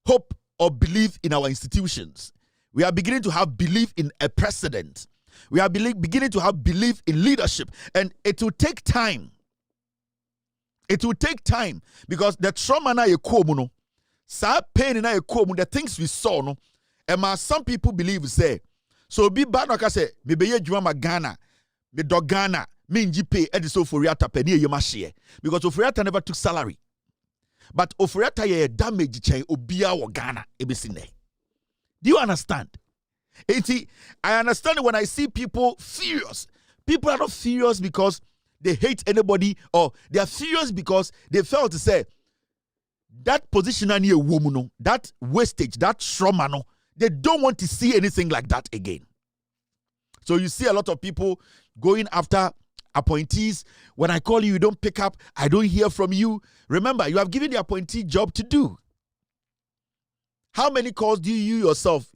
hope or belief in our institutions. We are beginning to have belief in a president. We are beginning to have belief in leadership. And it will take time. It will take time because the trauma na yekomu sa pain na yekomu, the things we saw no, and some people believe say, so be bad like I say, me be ye juma Ghana, me do Ghana, me nji pay ediso Oforiatta penny ye share because Oforiatta never took salary, but Oforiatta ye damage chain obia wa Ghana ebisine. Do you understand? I understand when I see people furious. People are not furious because they hate anybody, or they are furious because they felt to say that position near a woman, that wastage, that trauma, no, they don't want to see anything like that again. So you see a lot of people going after appointees. When I call you, you don't pick up. I don't hear from you. Remember, you have given the appointee job to do. How many calls do you yourself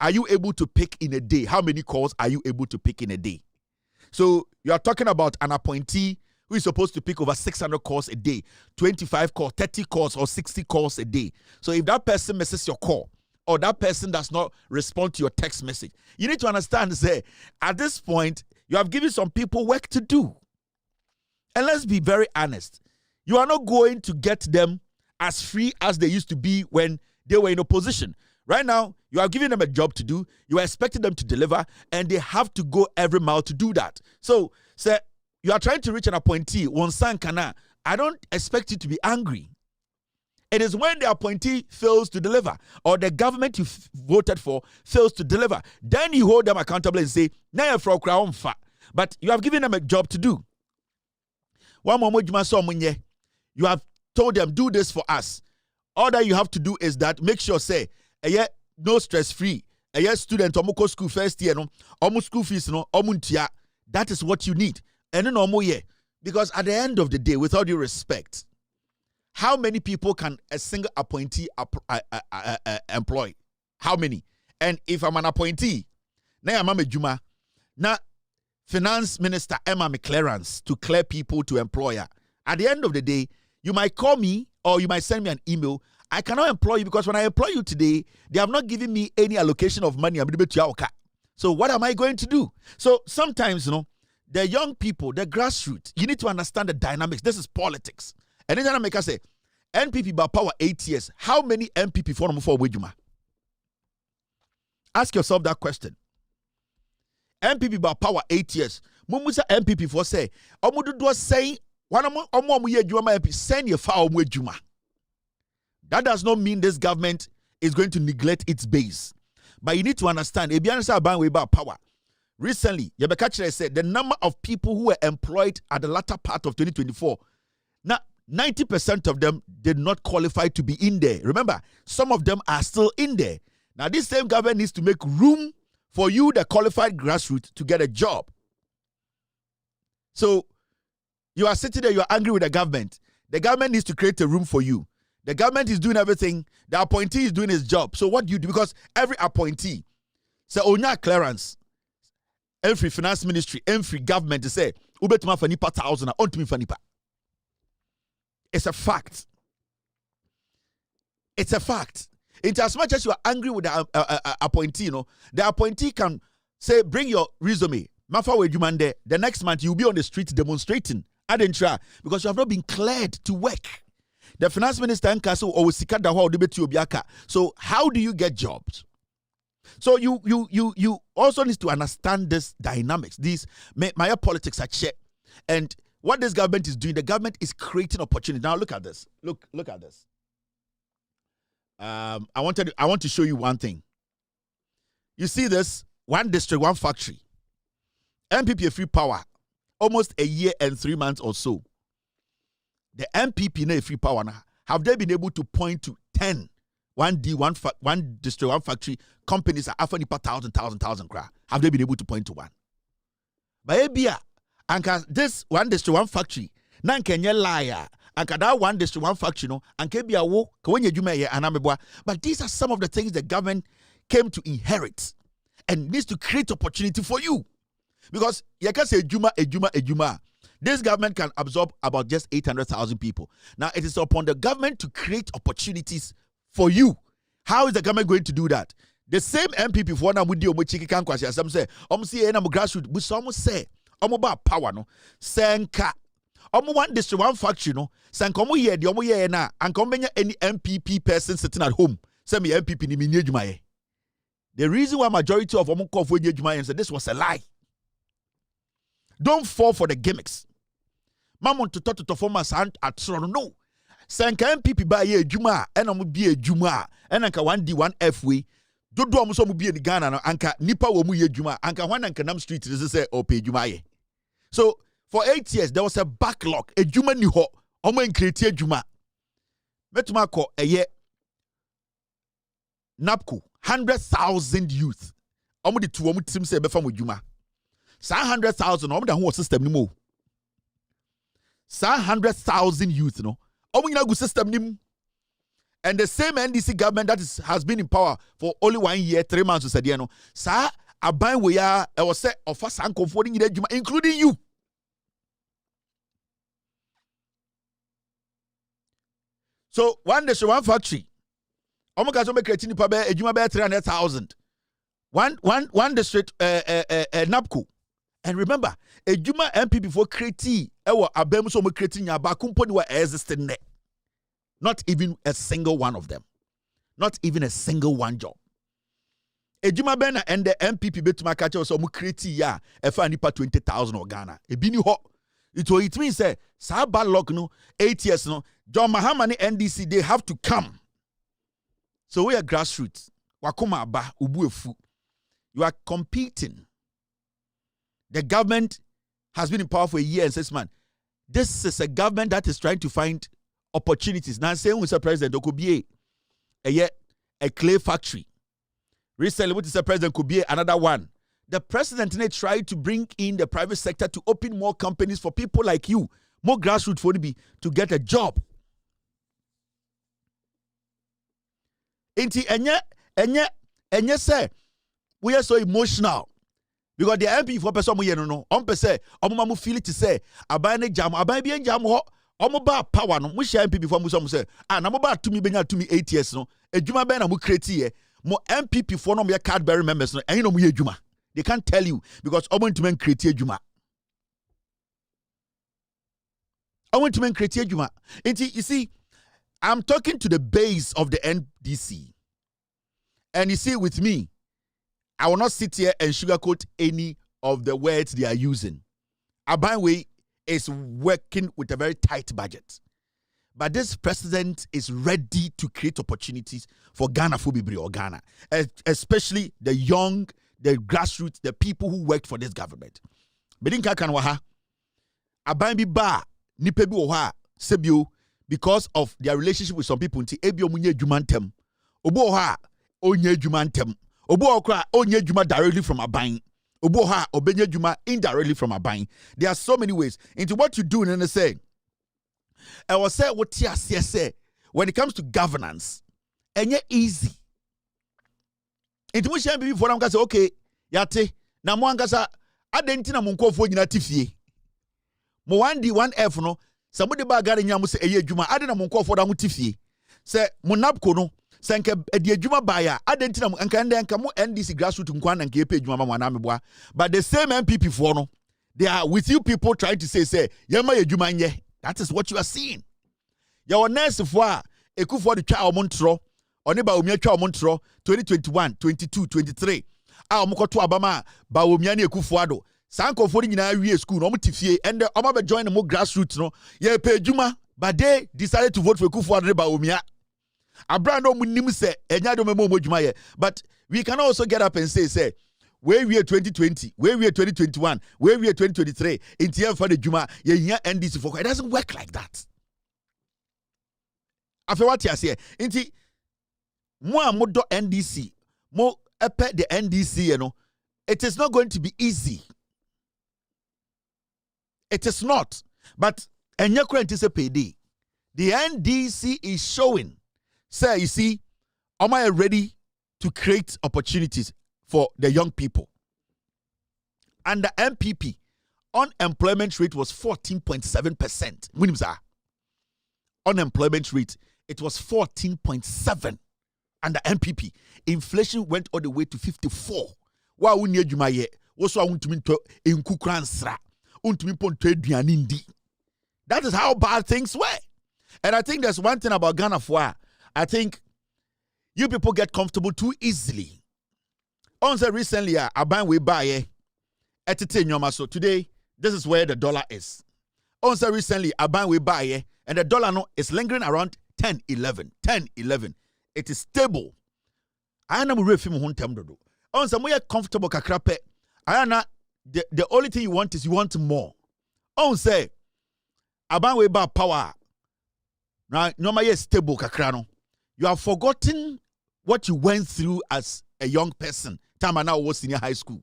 are you able to pick in a day? How many calls are you able to pick in a day? So you are talking about an appointee who is supposed to pick over 600 calls a day, 25 calls, 30 calls, or 60 calls a day. So if that person misses your call, or that person does not respond to your text message, you need to understand, say, at this point, you have given some people work to do. And let's be very honest. You are not going to get them as free as they used to be when they were in opposition. Right now, you are giving them a job to do. You are expecting them to deliver, and they have to go every mile to do that. So, say, you are trying to reach an appointee, I don't expect you to be angry. It is when the appointee fails to deliver, or the government you voted for fails to deliver, then you hold them accountable and say, but you have given them a job to do. You have told them, do this for us. All that you have to do is that make sure, say, no stress free. a year student omo school first year no omo school fees no omo ntia. That is what you need. And then omo ye, because at the end of the day, with all due respect, how many people can a single appointee employ? How many? And if I'm an appointee, now I'm a juma, now finance minister Emma McClarence to clear people to employer. At the end of the day, you might call me or you might send me an email. I cannot employ you because when I employ you today, they have not given me any allocation of money. So what am I going to do? So sometimes, the young people, the grassroots, you need to understand the dynamics. This is politics. And then I make us say, NPP by power 8 years. How many NPP for Wejuma? Ask yourself that question. NPP by power 8 years. Mumusa NPP for say, Omudu do say, send your file Wejuma. That does not mean this government is going to neglect its base. But you need to understand, about power. Recently, Yabekachire said the number of people who were employed at the latter part of 2024, now 90% of them did not qualify to be in there. Remember, some of them are still in there. Now, this same government needs to make room for you, the qualified grassroots, to get a job. So, you are sitting there, you are angry with the government. The government needs to create a room for you. The government is doing everything. The appointee is doing his job. So what do you do? Because every appointee, say, onya clearance, every finance ministry, every government, they say, ubetuma for nipa 1,000, ontumi for nipa. It's a fact. It's a fact. It's as much as you are angry with the appointee, the appointee can say, bring your resume. The next month, you'll be on the street demonstrating. Because you have not been cleared to work. The finance minister and Castle always sikada ho debate obiaka. So how do you get jobs? So you also need to understand this dynamics. These my politics are check. And what this government is doing, the government is creating opportunity. Now look at this. Look at this. I want to show you one thing. You see this? One district, one factory. MPP free power. Almost a year and 3 months or so. The MPP na free power now. Have they been able to point to 10 one district, one factory companies are offering 1,000 cra? Have they been able to point to one? But anka this one district, one factory, nan kenye liar. Anka that one district, one factory, no, anke bia wo kwenye jume ye anamebwa. But these are some of the things the government came to inherit and needs to create opportunity for you. Because you can say ejuma. This government can absorb about just 800,000 people. Now, it is upon the government to create opportunities for you. How is the government going to do that? The same MPP for one with the some say, say, grassroots, but some say, about power, no, senka, one district, one factory, no, sankomo ye, the omo ye na, and come any MPP person sitting at home, send me MPP ni minye. The reason why majority of omo call for Jumaye said this was a lie. Don't fall for the gimmicks. Mamon to talk to performance and at no. Sanka MPP by ye Juma, and I would be a Juma, and anka 1D, 1F way. Do almost be in Ghana, anka Nipa wo mu ye Juma, anka one and Kanam Street is say or pay Jumaye. So for 8 years there was a backlog, a Juma ni ho, omo en create Juma. Metuma ko a year Napku, 100,000 youth. Omo di two omo team say befa mo Juma. 100,000 omo da ho system ni mo. 100,000 youth, omo system nim. And the same NDC government that has been in power for only 1 year, 3 months, said, sa aban we are, I was say, of us including you. So one day, one factory, omo kazo me creating pa be ejuma be 300,000. One district, NAPCO. And remember, a Juma MPP for creating abem so creating ba company were existing there. Not even a single one of them. Not even a single one job. A Juma Bena and the MPP betuma catch so creating ya e fa nipa 20,000 or Ghana. E bini ho. It means say sa bad luck no 8 years no John Mahama NDC they have to come. So we are grassroots. Wakoma ba ubu efu. You are competing. The government has been in power for a year and 6 months. This is a government that is trying to find opportunities. Now, saying Mr. President, there could be a clay factory. Recently, what is the president could be another one. The president tried to bring in the private sector to open more companies for people like you, more grassroots for to get a job. Inti enye say we are so emotional because the MP for person mo no on pe say omo ma feel it say aban ne jam aban bi jam ho omo ba power no mo share MP before mo say na mo ba tumi benya tumi 8 years no adwuma ben na mo create ye mo MPP for no mo Cadbury members no enyi no mo ye adwuma. They can't tell you because I want to make create adwuma. I want to make create adwuma. You see, I'm talking to the base of the NDC. And you see, with me, I will not sit here and sugarcoat any of the words they are using. Abanwe is working with a very tight budget. But this president is ready to create opportunities for Ghana Fubibri or Ghana, especially the young, the grassroots, the people who worked for this government. Bedinka kanwaha, Abanbi ba, nipebi oha, sebio, because of their relationship with some people, nti ebio munye jumantem, obo oha, onye jumantem, obo okra, onye juma directly from Aban, obo oha, obenye juma indirectly from Aban. There are so many ways. Into what you do, and say, I was say what say when it comes to governance, and yet easy. Into which I before I'm gonna say, okay, yate, na mo angasa, adentina munko fo nyina tifie. Mo 1D 1F no, somebody ba gari nyamu se eye adwuma, adena munko fo da mu tifie. Se mo napko no, se nke edi adwuma ba ya, adentina mo anka ende anka mo NDC grassroots nkwa na nke epe adwuma ma mo na meboa. But the same MPP for no, they are with you people trying to say yema adwuma nye. That is what you are seeing. Your nurse for Ekufuor the twa omontro, Oniba Omia twa omontro 2021, 22, 23. Omokoto abama ba Omia ne Ekufuor Sanko for nyina wie school no motifie and omo be join mo grassroots no ye pe adwuma but they decided to vote for Ekufuor ba Omia. Abra no munim se enya do memo adwuma ye, but we can also get up and say where we are 2020, where we are 2021, where we are 2023, in TM for the Juma, ye NDC for it doesn't work like that. After what you say, inti mo modo NDC, mo epe the NDC, you know, it is not going to be easy. It is not. But enya kura anticipate the NDC is showing, say you see, am I ready to create opportunities for the young people? And the MPP, unemployment rate was 14.7%. Unemployment rate, it was 14.7%. And the MPP, inflation went all the way to 54. Wa unye jumaye, woso untuminto inkukuransra, untuminto eduanindi. That is how bad things were. And I think there's one thing about Ghana for, I think you people get comfortable too easily. Also recently, Aban we buy etete nyoma. So today, this is where the dollar is. Also recently, Aban we buy and the dollar no is lingering around 10-11. 10-11. It is stable. I am refi mo hontem dodo. Also, we are comfortable kakrape. The only thing you want is you want more. Also, Aban we buy power. Now, nyoma is stable kakrano. You have forgotten what you went through as a young person. Time I now was senior high school.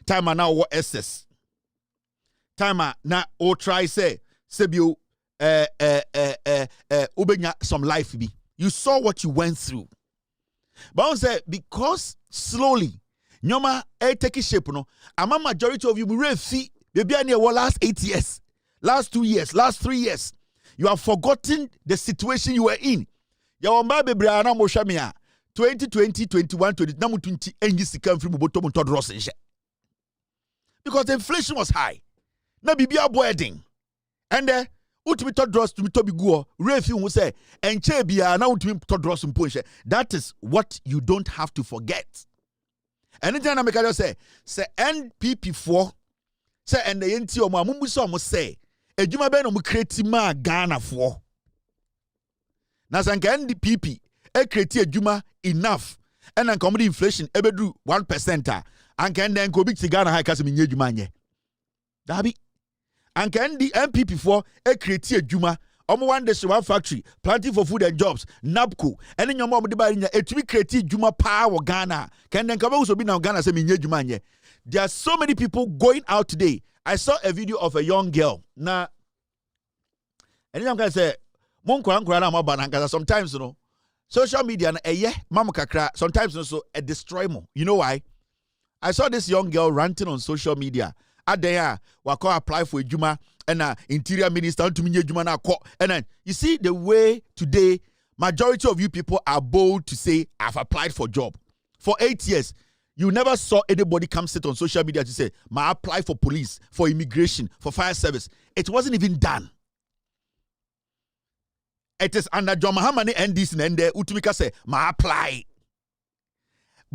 Time I now was SS. Time I now or try say sebio ubenya some life be. You saw what you went through. But I say because slowly nyoma take shape no. Ama majority of you be refi baby near last 8 years, last 2 years, last 3 years. You have forgotten the situation you were in. Yawamba bebre ana mo hwamia 2020, 21, 20, namu 20, and you see come from bottom to dross because the inflation was high. Na bibia boarding. And ultimate to dross to be go, refi will say, and chebia now to dross and push. That is what you don't have to forget. Anytime I make a say NPP4, say, and the NT or Mamuso must say, a Juma Ben create ma Ghana for. Nasanka NPP. Create Juma enough and then comedy inflation ebedu 1% and can then go big Ghana high case Juma nye. Dabi and can the MPP for create Juma one day one factory planting for food and jobs NABCO and then your mom it will create juma power Ghana can then come also be now Ghana say juma. There are so many people going out today. I saw a video of a young girl now and then I'm gonna say sometimes social media mama kakra sometimes also a destroy mo. You know why? I saw this young girl ranting on social media. Adaya wako apply for a juma and interior minister to me juma na ko. And then you see the way today majority of you people are bold to say I've applied for job. For 8 years, you never saw anybody come sit on social media to say I apply for police, for immigration, for fire service. It wasn't even done. It is under John Mahamani and this and the Utumika say ma apply.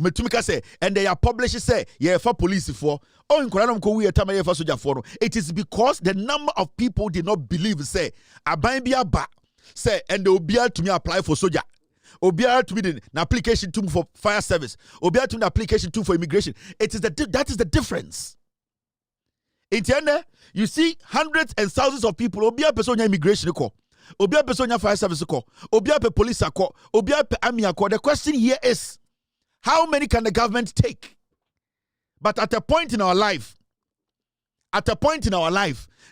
Metumika say and they are published say yeah for police for in Koranam ko we etama for soldier for. It is because the number of people did not believe say aban bia ba say and they will be able to me apply for soldier. Obia to be an application tool for fire service. Obia to an application tool for immigration. That is the difference. In Tienda, you see hundreds and thousands of people. Obia person immigration ko. Obia person fire service ko. Obia pe police ko. Obia pe army ko. The question here is, how many can the government take? But at a point in our life,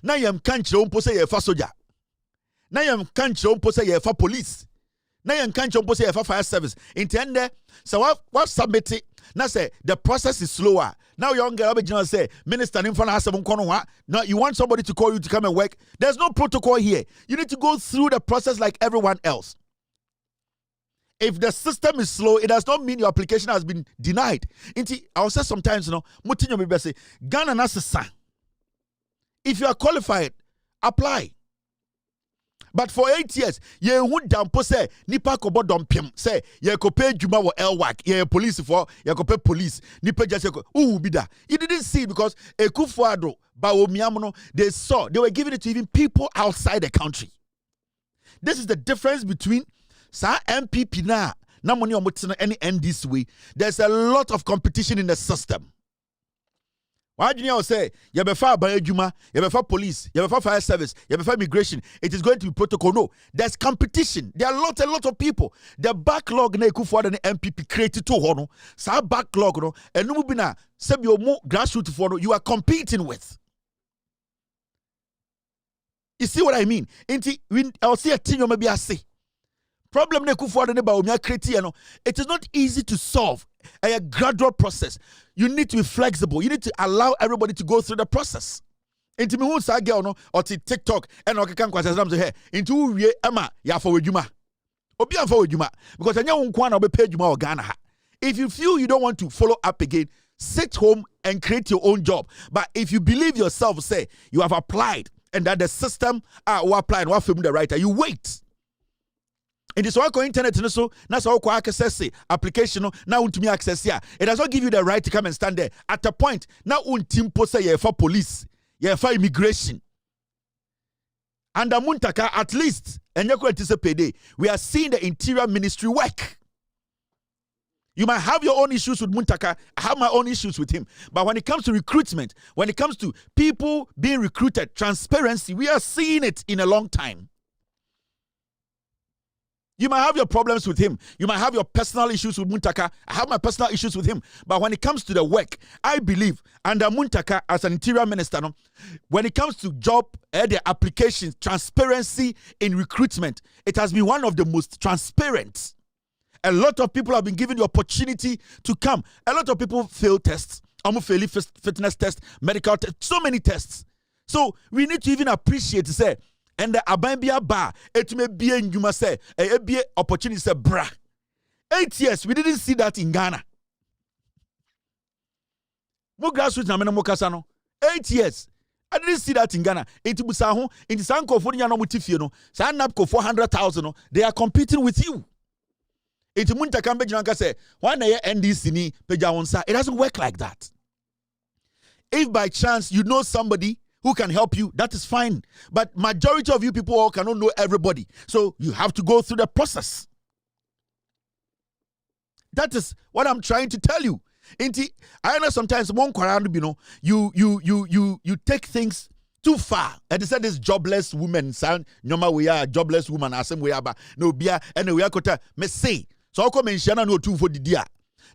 now you can't show say you're for soldier. Now you can't show say you're for police. Now you can't show say you're for fire service. Intend so what submit it? Now say the process is slower. Now young girl say minister in front of us. Now you want somebody to call you to come and work. There's no protocol here. You need to go through the process like everyone else. If the system is slow, it does not mean your application has been denied. I'll say sometimes, Mutinho say, Ghana Nasa. If you are qualified, apply. But for 8 years, you would dampo say, Nipa kobo dompim, say, you could pay Juma or Elwak, you police for, you could pay police, Nipa just bida. You didn't see it because Ekufuado, Bawo Miamono, they were giving it to even people outside the country. This is the difference between Sa MPP na money on any end this way. There's a lot of competition in the system. Why do you say you be far by Juma, you be for police, you be for fire service, you be for immigration? It is going to be protocol. No, there's competition. There are a lot of people. The backlog na eku for the MPP created to hono. Sa backlog no, and no bina sebi omo grassroots for no. You are competing with. You see what I mean? I'll see a thing you maybe I say. Problem ne kufu ade ne ba omia kreti no. It is not easy to solve. A gradual process. You need to be flexible. You need to allow everybody to go through the process. Inti me hu sa girl no or TikTok and o keka nkwasa say hey inti wie ama ya for wadwuma. Obi am for wadwuma because anya wo nkwa na obepay dwuma o Ghana ha. If you feel you don't want to follow up again, sit home and create your own job. But if you believe yourself, say you have applied and that the system will apply and will film the writer, you wait. It is all internet so that's all access application now to me access here. It does not give you the right to come and stand there. At a point, now untimpo say you're for police, you're for immigration. Under Muntaka, at least, and you're going to say payday, we are seeing the interior ministry work. You might have your own issues with Muntaka. I have my own issues with him. But when it comes to recruitment, when it comes to people being recruited, transparency, we are seeing it in a long time. You might have your problems with him. You might have your personal issues with Muntaka. I have my personal issues with him. But when it comes to the work, I believe under Muntaka as an interior minister, when it comes to job, the applications, transparency in recruitment, it has been one of the most transparent. A lot of people have been given the opportunity to come. A lot of people fail tests. Fail fitness tests, medical tests, so many tests. So we need to even appreciate, say, and the Abambia bar, it may be in Juma say, a be opportunity say, bra. 8 years, we didn't see that in Ghana. Mo grassroots na mena mo kasano. 8 years. I didn't see that in Ghana. Enti busaho, enti sanko for nya no mutifie no. Sa napko 400,000 no. They are competing with you. Enti munta kambe jinanka say, why na ye NDC ni peja wonsa? It doesn't work like that. If by chance you know somebody who can help you, that is fine. But majority of you people all cannot know everybody. So you have to go through the process. That is what I'm trying to tell you. I know sometimes you take things Too far. And they said this jobless woman, son, nyoma we are jobless woman, asem we are no bia, and we are kota, me say. So I come and shana no 2 for the dia.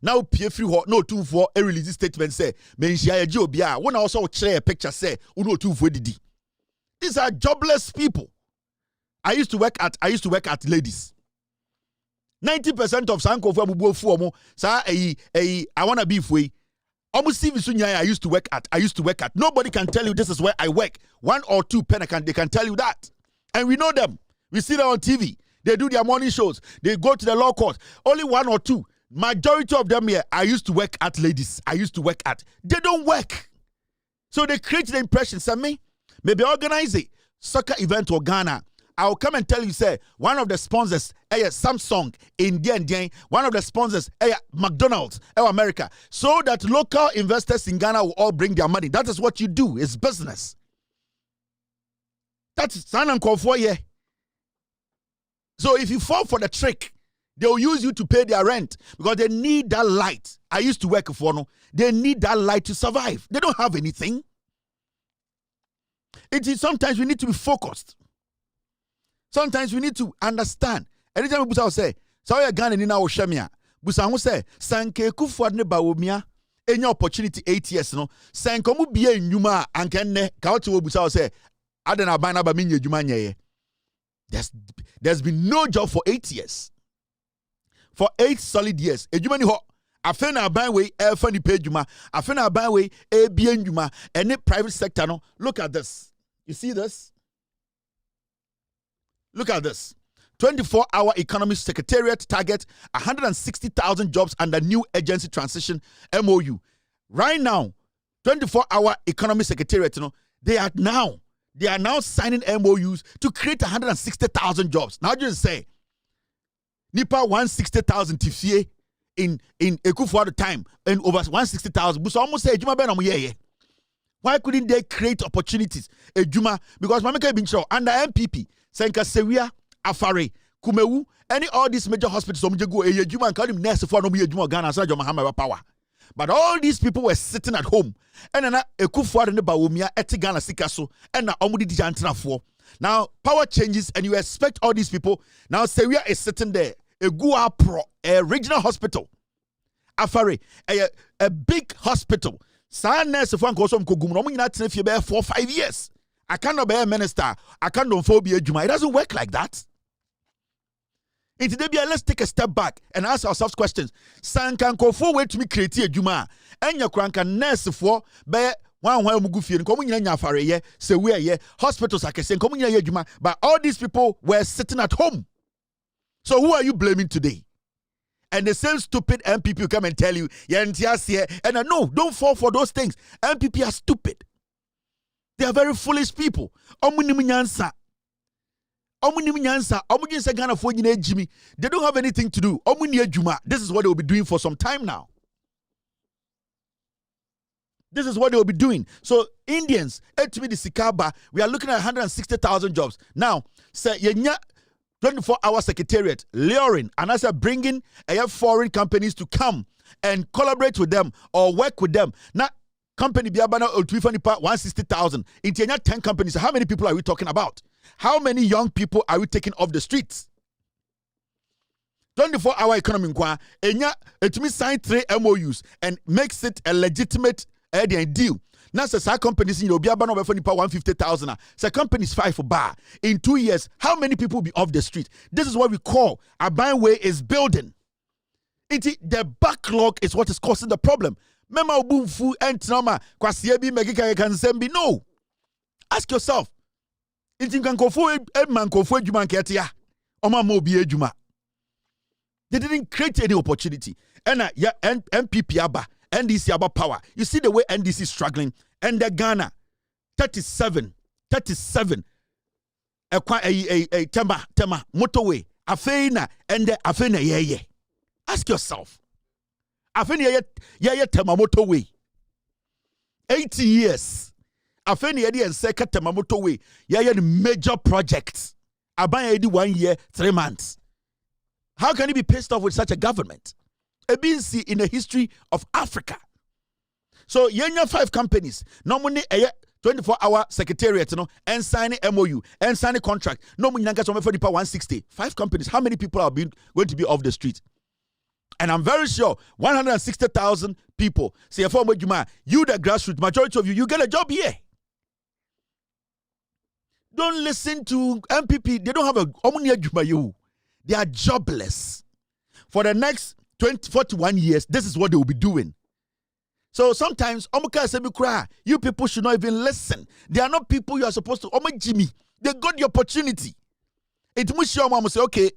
Now pay free no 2 for a release statement say, menshia jobia. When I also share a picture say, uno 2 for the D. These are jobless people. I used to work at ladies. 90% of sanko for bubu fuomo sa I wanna be free. Almost I used to work at. Nobody can tell you this is where I work. 1 or 2 pen they can tell you that. And we know them. We see them on TV. They do their morning shows. They go to the law court. Only 1 or 2. Majority of them here, I used to work at ladies. They don't work. So they create the impression, me, maybe organize a soccer event or Ghana. I'll come and tell you, say, one of the sponsors, Samsung, Indian, one of the sponsors, McDonald's, America, so that local investors in Ghana will all bring their money. That is what you do. It's business. That's San and Kofoye. So if you fall for the trick, they'll use you to pay their rent because they need that light. I used to work for no. They need that light to survive. They don't have anything. It is sometimes we need to be focused. Sometimes we need to understand. Anytime we say, so you're Ghana in our Shamia, Busango say, Sanke Kufuad ne Bawomia, any opportunity 8 years, no, Sankomu be a Numa, and can ne, Kautu Busao say, Adana Bana Baminye Jumanye. There's been no job for 8 years. For 8 solid years. A Jumani ho, Afena Banway, Funny pay Juma, Afena Banway, ABN Juma, and the private sector. No, look at this. You see this? Look at this. 24-hour economy secretariat target 160,000 jobs under new agency transition MOU. Right now, 24-hour economy secretariat, they are now signing MOUs to create 160,000 jobs. Now just say, Nipa 160,000 tifie in Ekufu at the time and over 160,000. But almost say Juma Ben yeah. Why couldn't they create opportunities? Juma because Mamika been show under MPP. Senka Sewia, Afare, Kumewu, all these major hospitals, Juma and call him nurse for no Juma Ghana, so Joma power. But all these people were sitting at home. And then Ekufu and the Bawumia, Etigana Sikaso, and Omudi Jantina for. Now, power changes, and you expect all these people. Now, Sewia is sitting there, a Gua Pro, a regional hospital. Afare, a big hospital. Sa nurse for Kosom Kogum, not 4 or 5 years. I cannot be a minister. I cannot phobia Juma. It doesn't work like that. In today, let's take a step back and ask ourselves questions. San can go forward to me create a Juma. And your crank and nurse for be one mugufi and coming in your fare ye, say we are ye, hospitals I can say coming in Juma. But all these people were sitting at home. So who are you blaming today? And the same stupid MPP will come and tell you, and no, don't fall for those things. MPP are stupid. They are very foolish people. They don't have anything to do. This is what they will be doing for some time now. This is what they will be doing. So Indians, to me the Sikaba, we are looking at 160,000 jobs. Now, say 24-hour secretariat, luring, and as bringing foreign companies to come and collaborate with them or work with them. Now, company Biabana or 160,000. In 10 companies, how many people are we talking about? How many young people are we taking off the streets? 24-hour economy, it means sign 3 MOUs and makes it a legitimate deal. Now, say companies in Biabana over 150,000. Say companies 5 for bar. In 2 years, how many people will be off the street? This is what we call a byway is building. The backlog is what is causing the problem. Mema ubumfu entrama kwa siebi megika kansembi. No. Ask yourself. They didn't create any opportunity. And MPP aba, NDC aba power. You see the way NDC is struggling. And the Ghana 37 tema motorway afeina and the afena ye. Ask yourself. Afeni ye temamoto way. 80 years. Afeni ye and second temamoto way. Ye major projects. Abaya 1 year, 3 months. How can you be pissed off with such a government? A BNC in the history of Africa. So yenya 5 companies. Normally 24-hour secretariat, and signing MOU, and signing contract. No money for 160. 5 companies. How many people are going to be off the street? And I'm very sure 160,000 people say, you the grassroots, majority of you get a job here. Don't listen to MPP. They don't have a they are jobless. For the next 41 years, this is what they will be doing. So sometimes, you people should not even listen. They are not people you are supposed to. Jimmy, they got the opportunity. It must show mama say, okay,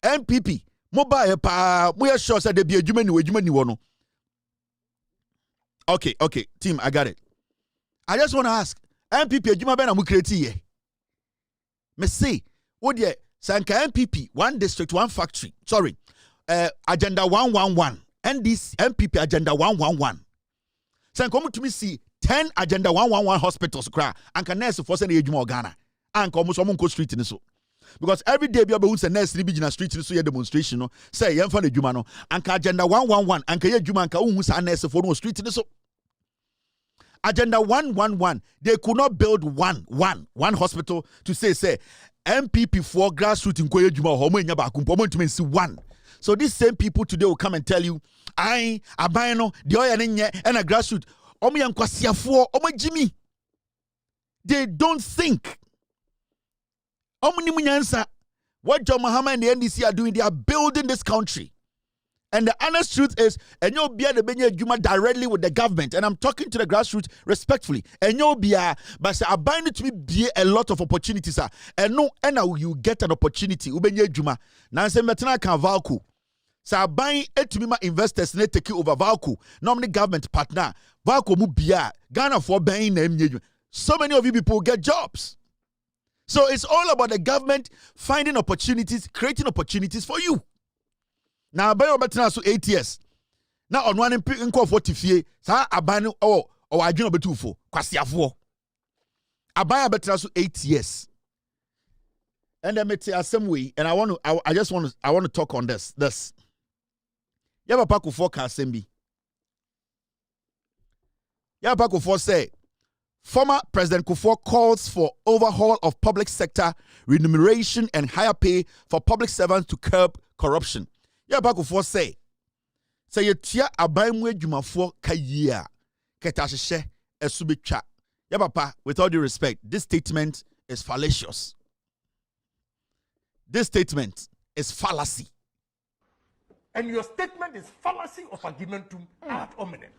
MPP, mobile pa, we are sure that they be a Jumani. Okay, team, I got it. I just want to ask, MPP, Juma Ben Amukreti. Me say, what the Sanka MPP, 1 district, 1 factory. Sorry, agenda 111, and this MPP agenda 111. Sen come to me see 10 agenda 111 hospitals cry and can nurse for send ejuma Ghana and come so monko street in so because every day be able to nurse be in street so demonstration no say yem fa ejuma no and agenda 111 and ka ejuma and ka hu sa nurse for no street in so agenda 111 they could not build one hospital to say MPP for grassroots in koye ejuma ho mo nya ba kumpo to see one. So these same people today will come and tell you, I no the oil and a grassroots. Jimmy. They don't think. What John Mahama and the NDC are doing, they are building this country. And the honest truth is, and you'll be the Benye Juma directly with the government. And I'm talking to the grassroots respectfully. And you'll be but I bind it to be a lot of opportunities. And no, and now you get an opportunity. Ubenye Juma. Now say metana kan valku. So buying to me investors need take over Valco. Normally government partner. Valco mubia. Ghana for buying them. So many of you people get jobs. So it's all about the government finding opportunities, creating opportunities for you. Now buy your better so 8 years. Now on one in call for tifie. Sa abanu or adwino betufo. Kwasiafo. Abaya better so 8 years. And then me tell some way, and I want to talk on this. Yaba Pako ka Sembi. Yaba Pako say, former President Kufuor calls for overhaul of public sector remuneration and higher pay for public servants to curb corruption. Yaba Pako say you tia abaimwe jumafo kayia ketasheshe esubicha. Yaba, with all due respect, this statement is fallacious. This statement is fallacy. And your statement is fallacy of argumentum ad hominem.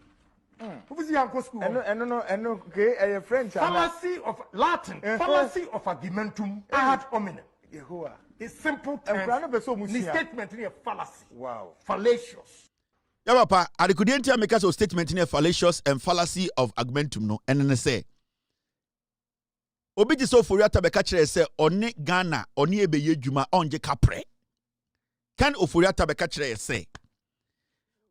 French. Fallacy of Latin. Fallacy of argumentum ad hominem. It's simple terms. The statement is a fallacy. Wow. Fallacious. Yeah, Papa, I couldn't make us a statement in a fallacious and fallacy of argumentum, no, and then say. Obi so for yata beka kire say oni Ghana oni ebeye djuma onje kapre. Kan oforiata beka kire say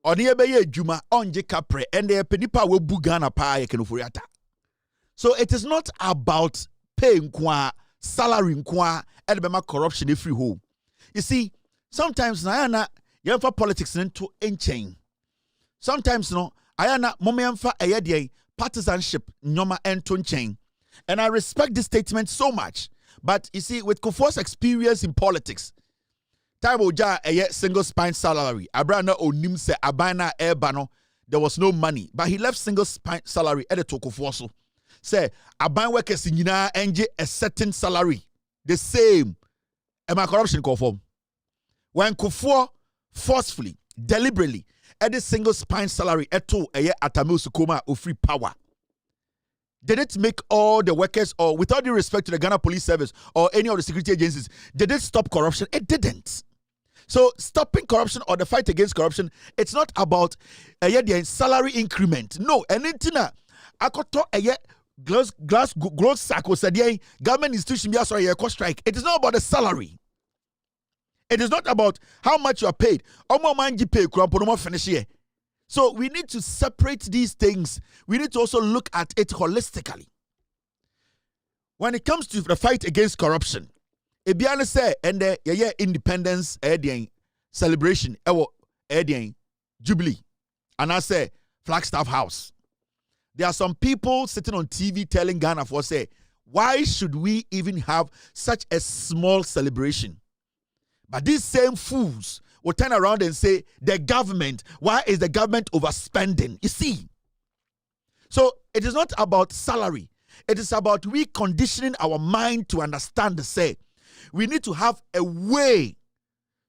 oni ebeye djuma onje kapre and the penipa we bu Ghana pa ye ken oforiata. So it is not about pay nkwa, salary nkwa, and bema corruption every home. You see, sometimes na yemfa politics into enchain. Sometimes no ayana momemfa eyede partisanship nyoma ento chain. And I respect this statement so much. But you see, with Kufuor's experience in politics, time oja a single spine salary. Abrana onim se abana airbano, there was no money. But he left single spine salary at the Kufuor so. Say, aban workers in Yina NJ a certain salary. The same. And my corruption conform. When Kufuor forcefully, deliberately, at the single spine salary at all a year at Sukuma of free power. Did it make all the workers, or with all due respect to the Ghana Police Service or any of the security agencies, did it stop corruption? It didn't. So stopping corruption or the fight against corruption, it's not about a salary increment. No, and intina akoto growth cycle said government institution be sorry strike. It is not about the salary. It is not about how much you are paid. So we need to separate these things. We need to also look at it holistically. When it comes to the fight against corruption, Ebiane say and the independence celebration Jubilee, and I say Flagstaff House. There are some people sitting on TV telling Ghana for say, why should we even have such a small celebration? But these same fools will turn around and say, the government, why is the government overspending? You see? So it is not about salary. It is about we conditioning our mind to understand the say. We need to have a way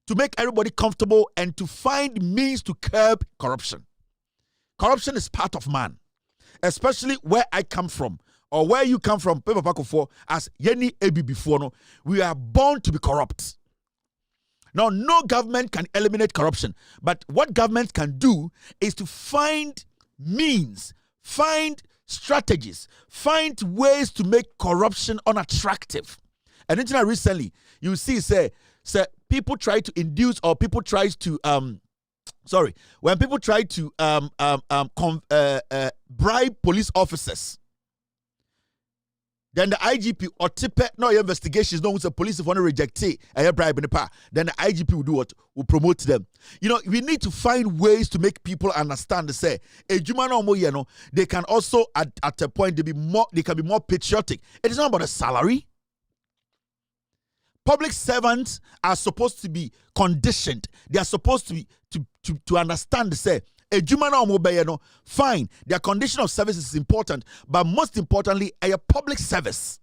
to make everybody comfortable and to find means to curb corruption. Corruption is part of man, especially where I come from or where you come from. As Yeni Ebi before, no, we are born to be corrupt. Now, no government can eliminate corruption, but what government can do is to find means, find strategies, find ways to make corruption unattractive. And until recently, you see, say people try to induce or people try to when people try to bribe police officers, then the IGP or tipe no investigations no the police if want to reject a bribe in the power, then the IGP will do what? Will promote them. You know, we need to find ways to make people understand the say they can also at a point they can be more patriotic. It is not about a salary. Public servants are supposed to be conditioned. They are supposed to be to understand the say. Fine, their condition of service is important, but most importantly, a public service.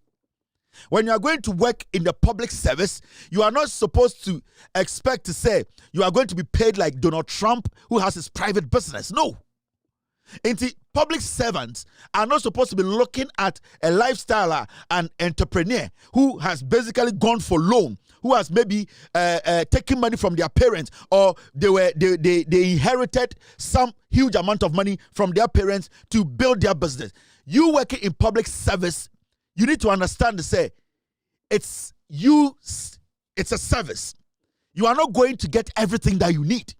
When you are going to work in the public service, you are not supposed to expect to say you are going to be paid like Donald Trump, who has his private business. No. Public servants are not supposed to be looking at a lifestyle, an entrepreneur who has basically gone for loan, who has maybe taken money from their parents, or they inherited some huge amount of money from their parents to build their business. You working in public service, you need to understand to say it's a service. You are not going to get everything that you need.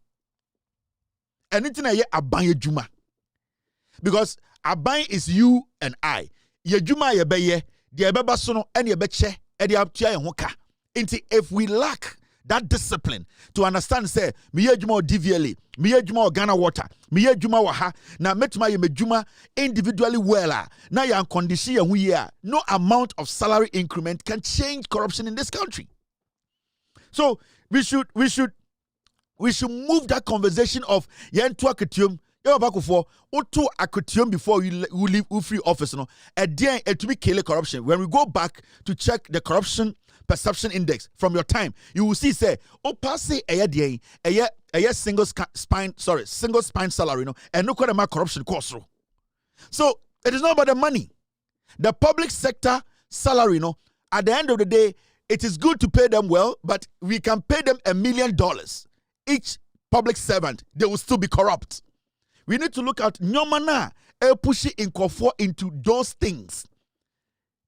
Anything I abanye juma. Because aban is you and I. Ye juma ye beye, the ebeba sono and ye beche, and the abtia ye hoka. If we lack that discipline to understand, say, me ye juma DVLA, me ye juma Ghana water, me ye juma waha, na metuma ye me juma individually wella, na ya condition ye hu ye, no amount of salary increment can change corruption in this country. So we should move that conversation of yen to aketium. Before you leave free office, no, to be kill corruption. When we go back to check the corruption perception index from your time, you will see say pass a single spine salary, no, and no corruption cost. So it is not about the money. The public sector salary, no, at the end of the day, it is good to pay them well, but we can pay them $1 million each public servant, they will still be corrupt. We need to look at nyomana pushing into those things.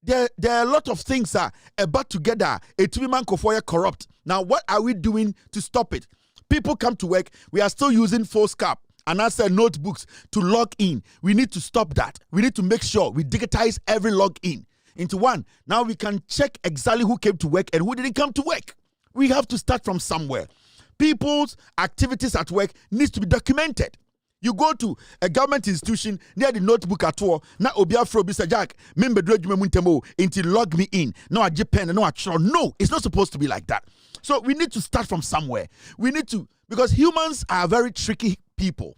There are a lot of things about together. A two-man kofoya corrupt. Now, what are we doing to stop it? People come to work. We are still using FOSCAP and answer notebooks to log in. We need to stop that. We need to make sure we digitize every login into one. Now we can check exactly who came to work and who didn't come to work. We have to start from somewhere. People's activities at work needs to be documented. You go to a government institution near the notebook at all. Now Obiafro Bisa Jack, member until log me in. No, I Japan, no, I no, it's not supposed to be like that. So we need to start from somewhere. We need to, because humans are very tricky people.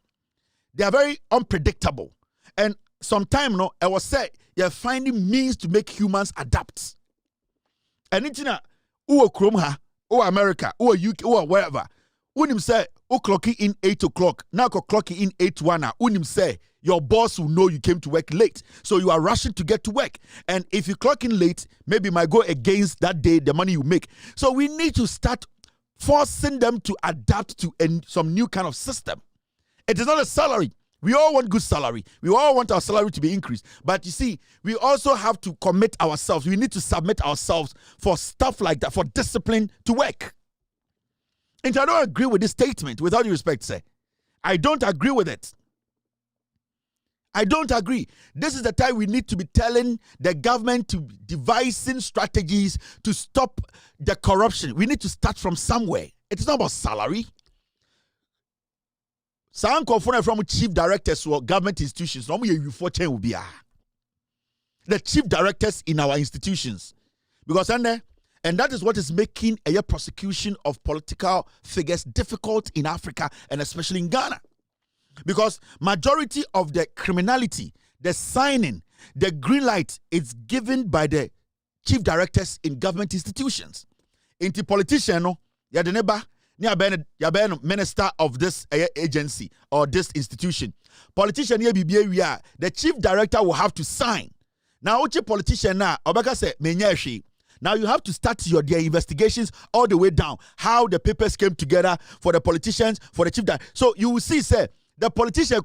They are very unpredictable. And sometimes, no, I was say you're finding means to make humans adapt. And it's not Chrome or America or UK or wherever. Unim say clocking in 8 o'clock. Now clocking in 8:01. Unim say your boss will know you came to work late. So you are rushing to get to work. And if you clock in late, maybe it might go against that day, the money you make. So we need to start forcing them to adapt to some new kind of system. It is not a salary. We all want good salary. We all want our salary to be increased. But you see, we also have to commit ourselves. We need to submit ourselves for stuff like that, for discipline to work. And I don't agree with this statement, with all due respect, sir. I don't agree with it. I don't agree. This is the time we need to be telling the government to devising strategies to stop the corruption. We need to start from somewhere. It is not about salary. Some from chief directors or government institutions. No the chief directors in our institutions, because and that is what is making a prosecution of political figures difficult in Africa and especially in Ghana, because majority of the criminality, the signing, the green light is given by the chief directors in government institutions. Into politician no, ya the neighbor. You're minister of this agency or this institution. Politician here be the chief director will have to sign. Now, what politician now? Obaka say menyashi. Now you have to start their investigations all the way down. How the papers came together for the politicians, for the chief director. So you will see, say the politician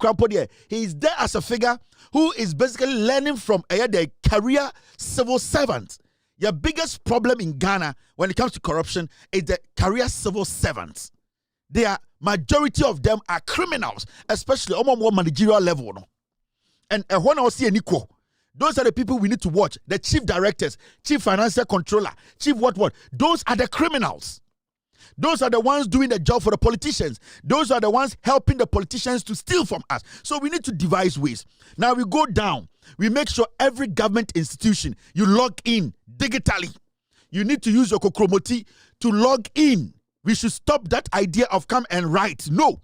he is there as a figure who is basically learning from the career civil servant. Your biggest problem in Ghana when it comes to corruption is the career civil servants. Majority of them are criminals, especially on more managerial level. No? And when I see an equal, those are the people we need to watch. The chief directors, chief financial controller, chief what. Those are the criminals. Those are the ones doing the job for the politicians. Those are the ones helping the politicians to steal from us. So we need to devise ways. Now we go down. We make sure every government institution, you log in digitally. You need to use your kokromoti to log in. We should stop that idea of come and write. No.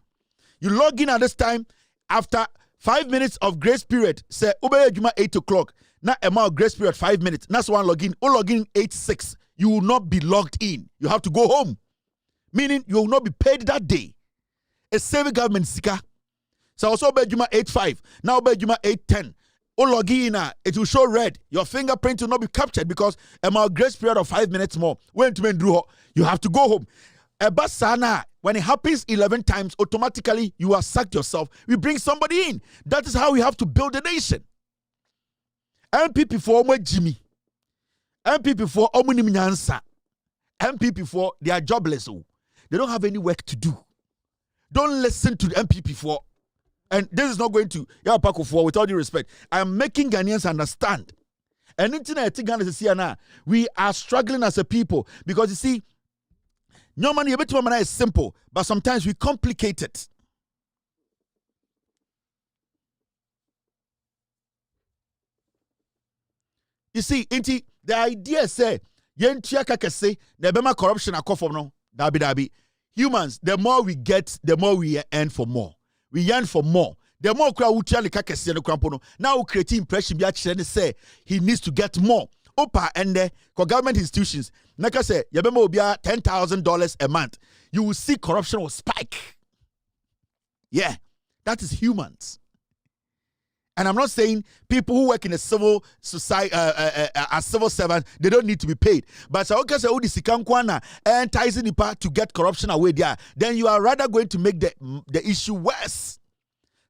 You log in at this time. After 5 minutes of grace period, say, 8 o'clock. Now, amount grace period 5 minutes. That's one login. O login 8-6. You will not be logged in. You have to go home. Meaning you will not be paid that day. A saving government sika. So also Bejuma 8-5. Now Bejuma 8-10. O login, it will show red. Your fingerprint will not be captured because a grace period of 5 minutes more. When to you have to go home. Basana, when it happens 11 times, automatically you are sacked yourself. We bring somebody in. That is how we have to build a nation. MPP for Jimmy. MPP for Omunim Nyansa. MPP for they are jobless. They don't have any work to do. Don't listen to the MPP for. And this is not going to for with all due respect. I am making Ghanaians understand. And we are struggling as a people because you see, normally is simple, but sometimes we complicate it. You see, the idea say corruption dabi. Humans, the more we get, the more we earn for more. We yearn for more. The more now we create impression say he needs to get more. Opa and the government institutions, like I say, $10,000 a month. You will see corruption will spike. Yeah, that is humans. And I'm not saying people who work in a civil society, as civil servants, they don't need to be paid. But so okay, so enticing the part to get corruption away there, then you are rather going to make the issue worse.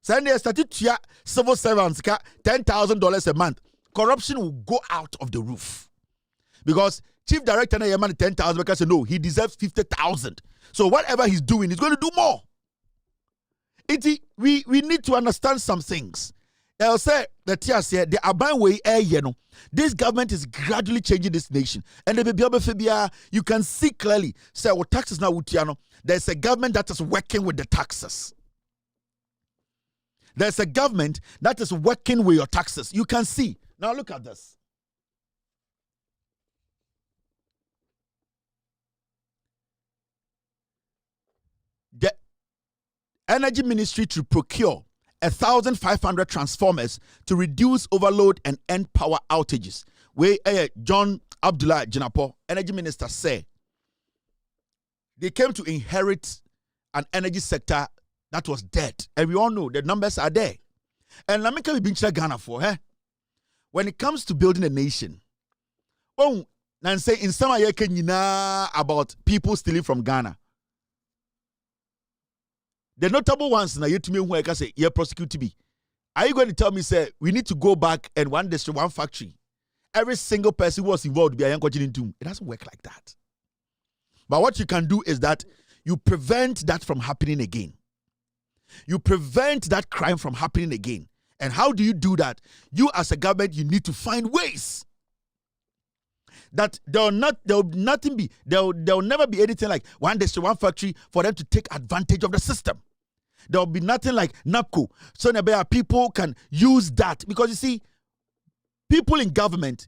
So they started to civil servants $10,000 a month. Corruption will go out of the roof because chief director na money 10,000 because no, he deserves 50,000. So whatever he's doing, he's going to do more. We need to understand some things. I'll say the TSA, the Aban way this government is gradually changing this nation. And the you can see clearly, say what taxes now there's a government that is working with the taxes. There's a government that is working with your taxes. You can see. Now look at this. The Energy Ministry to procure 1,500 transformers to reduce overload and end power outages. Where John Abdullah Jinapo, Energy Minister, say they came to inherit an energy sector that was dead. And we all know the numbers are there. And let me come to Ghana for when it comes to building a nation. Oh, and say in some way about people stealing from Ghana. The notable ones now yet to me who I can say, yeah, prosecute to be. Are you going to tell me, say, we need to go back and one district, one factory? Every single person who was involved be a young into it doesn't work like that. But what you can do is that you prevent that from happening again. You prevent that crime from happening again. And how do you do that? You as a government, you need to find ways that there will never be anything like one district, one factory for them to take advantage of the system. There will be nothing like NAPCO. So people can use that. Because you see, people in government,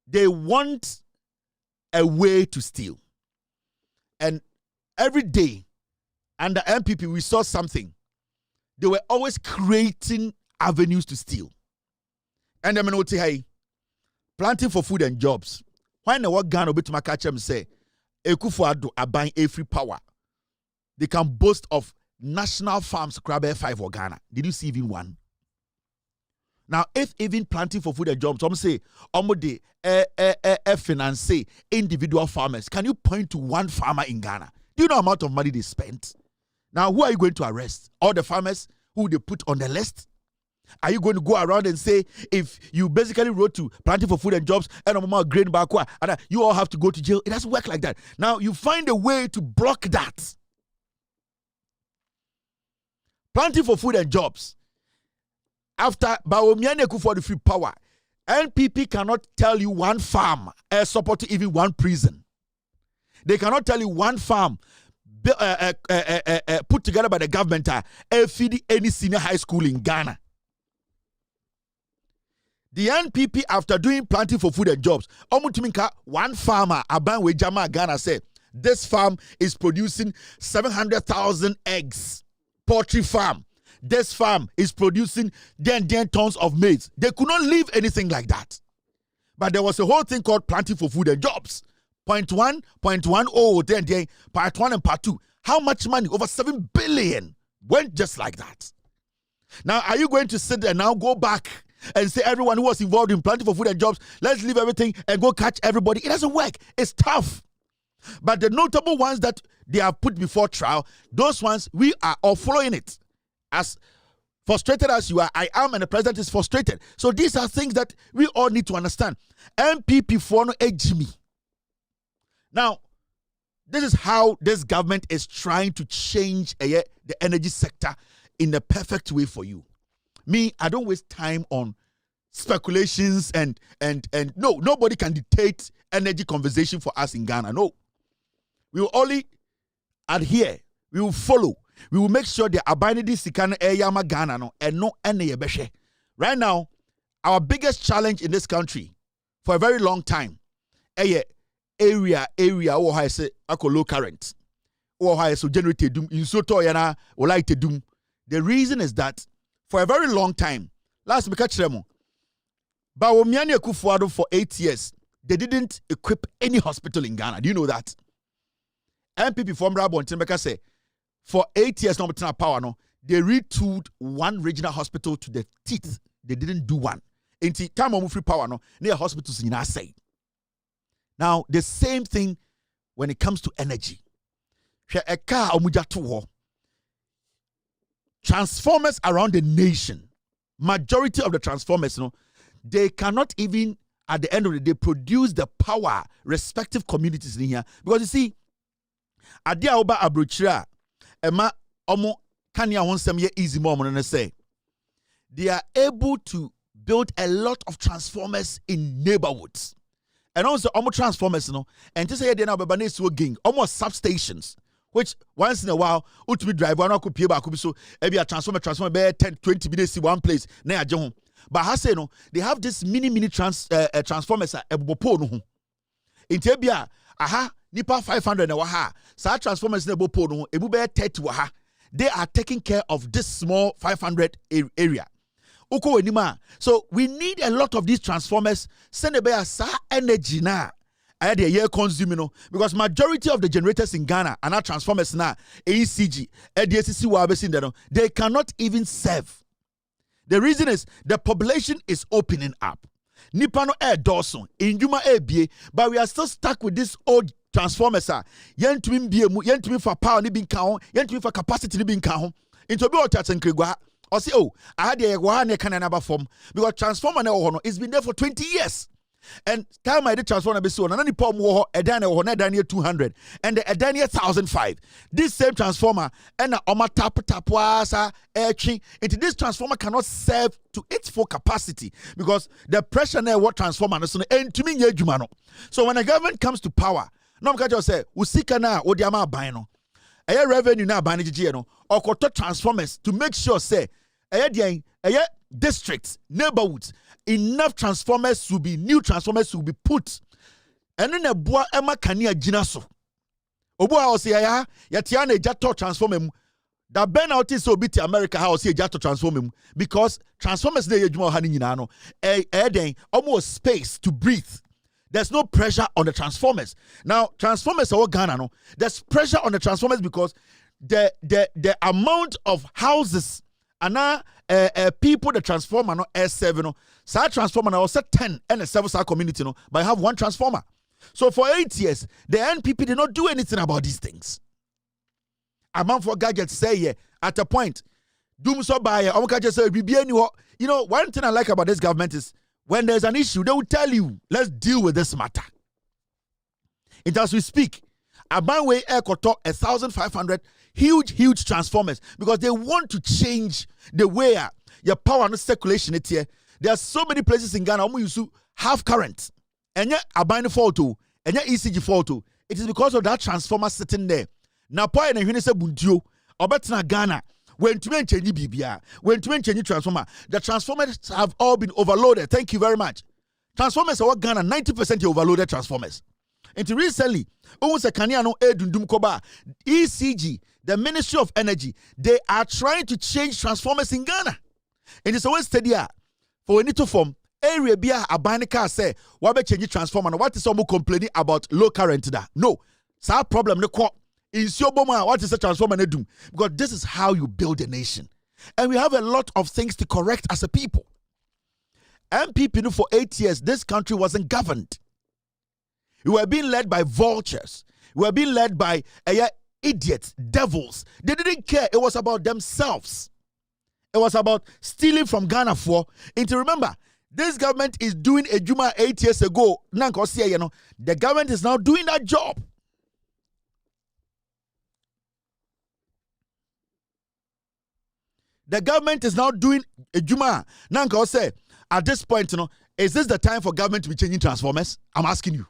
they want a way to steal. And every day, under MPP, we saw something. They were always creating avenues to steal. And I'm going to say, planting for food and jobs. When the work Ghana to my catch them say, Ekufuado are buying a free power. They can boast of national farms, crab 5 for Ghana. Did you see even one? Now, if even planting for food and jobs, some say, de finance individual farmers. Can you point to one farmer in Ghana? Do you know the amount of money they spent? Now, who are you going to arrest? All the farmers who they put on the list? Are you going to go around and say, if you basically wrote to planting for food and jobs and grain back, and you all have to go to jail? It doesn't work like that. Now, you find a way to block that. Planting for food and jobs. After Bawumia for the free power, NPP cannot tell you one farm supporting even one prison. They cannot tell you one farm put together by the government feed any senior high school in Ghana. The NPP, after doing planting for food and jobs, one farmer, Abanwe Jama Ghana, said, this farm is producing 700,000 eggs. Poultry farm. This farm is producing 10 tons of maize. They could not leave anything like that. But there was a whole thing called planting for food and jobs. Point 1, point 1, then part 1 and part 2. How much money? Over 7 billion went just like that. Now, are you going to sit there now, go back and say everyone who was involved in planting for food and jobs, let's leave everything and go catch everybody? It doesn't work. It's tough. But the notable ones that they have put before trial, those ones, we are all following it. As frustrated as you are, I am, and the president is frustrated. So these are things that we all need to understand. MPP for no Jimmy. Now, this is how this government is trying to change the energy sector in the perfect way for you. Me, I don't waste time on speculations and no, nobody can dictate energy conversation for us in Ghana. No. We will only adhere. We will follow. We will make sure the abiding sikan eyama Ghana no and no any beshe. Right now, our biggest challenge in this country for a very long time, area or how I say low current or how I so generated doom in so to yana or like to doom. The reason is that for a very long time, last week but Kufuado for 8 years, they didn't equip any hospital in Ghana. Do you know that? MPP from Rabon Timbeka say for 8 years, no power, no, they retooled one regional hospital to the teeth. They didn't do one. Until time of free power, no, near hospitals in our say. Now, the same thing when it comes to energy. Transformers around the nation, majority of the transformers, you know, they cannot even, at the end of the day, produce the power respective communities in here. Because you see, Adia Oba Abrochira, Emma Omo Kanya Wonsem ye easy more than say. They are able to build a lot of transformers in neighborhoods. And also Omo transformers, you know, and just say they now bebanes will gain almost substations. Which once in a while, ultimate driver no could pay back so maybe a transformer be 10, 20 minutes in one place. Na home. But I say no, they have this mini transformers at Ebopo no. In Tebia, aha, nipa 500 na waha. Sa transformers na Ebopo no, ebu be 30 waha. They are taking care of this small 500 area. Uko wenima. So we need a lot of these transformers. Send a sa energy na. I had a year consuming, because majority of the generators in Ghana are not transformers now. AECG, ADSC, they cannot even serve. The reason is the population is opening up. Nipano air Dawson, Injuma air BA, but we are still stuck with this old transformers. Yen to me for power, ni bin count, yen to me for capacity, ni bin count. Into be all chats and Krigwa. Or say, oh, I had a one can another form because transformer it's been there for 20 years. And time I did transform be so and any pom war a Daniel 200 and the Daniel 1005. This same transformer and a oma tap wasa etching into this transformer cannot serve to its full capacity because the pressure there what transformer and to me jumano. So when a government comes to power, no just say usika na odiama bino. eye revenue na ban gigi no okoto transformers to make sure say eye districts, neighborhoods, enough transformers will be new transformers will be put. And then a boa ema kania jinaso. Obo ha osi ya tiana ejato transformer mu. Da ben out is so bit America ha osi ejato transformer mu because transformers dey ejuma ha ni nyina no. Den almost space to breathe. There's no pressure on the transformers. Now transformers are Ghana no. There's pressure on the transformers because the amount of houses and people the transformer no S7 no. So transformer now set 10 and a 7 community no, but I have one transformer. So for 8 years, the NPP did not do anything about these things. A man for gadgets say yeah, at a point, doom so by you know, one thing I like about this government is when there's an issue, they will tell you, let's deal with this matter. And as we speak, a man way air could talk 1,500 huge transformers because they want to change the way your power and circulation it here. There are so many places in Ghana who used to have current. And yet a bind fault too, and yet ECG fault too. It is because of that transformer sitting there. Now, point and when say bundio, or better Ghana, when to change BBR, when to change transformer, the transformers have all been overloaded. Thank you very much. Transformers are Ghana, 90% overloaded transformers. And recently, almost a Kaniano Edundum Koba, ECG, the Ministry of Energy, they are trying to change transformers in Ghana. And it's always steady. For we need to form area bia abanika say wabe change transformer. What is someone complaining about low current da? No. Sa problem ne ko insio boma what is a transformer ne do? Because this is how you build a nation. And we have a lot of things to correct as a people. MPP for 8 years this country wasn't governed. We were being led by vultures. We were being led by idiots, devils. They didn't care. It was about themselves. It was about stealing from Ghana for. And to remember, this government is doing a Juma 8 years ago. The government is now doing that job. The government is now doing a Juma. At this point, is this the time for government to be changing transformers? I'm asking you.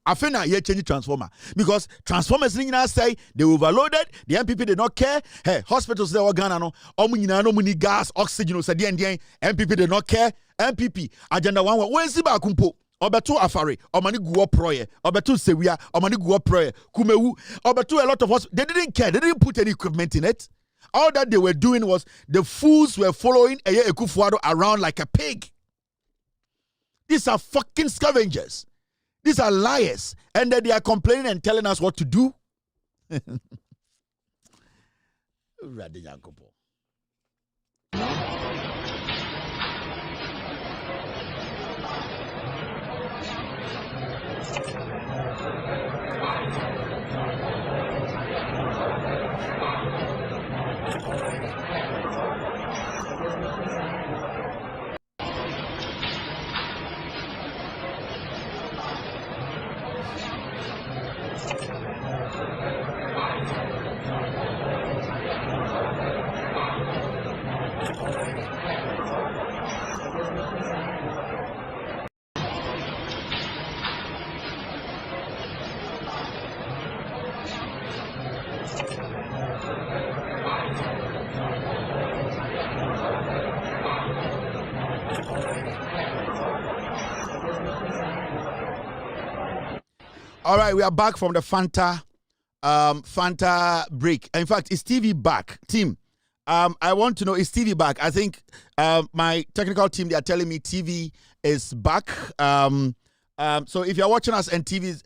I feel now you're changing transformer because transformers say they overloaded. The MPP did not care. Hey, hospitals they were Ghana no. No money gas, oxygen. So MPP did not care. MPP agenda one. When si ba kumpo. Obeto afare. Omani guo proye. Obeto sewia. Omani guo proye. Kumewu. Obeto a lot of us. They didn't care. They didn't put any equipment in it. All that they were doing was the fools were following Eye Ekufuado around like a pig. These are fucking scavengers. These are liars. And then they are complaining and telling us what to do. All right, we are back from the Fanta break. In fact, is TV back? Team, I want to know, is TV back? I think my technical team, they are telling me TV is back. So if you're watching us and TV,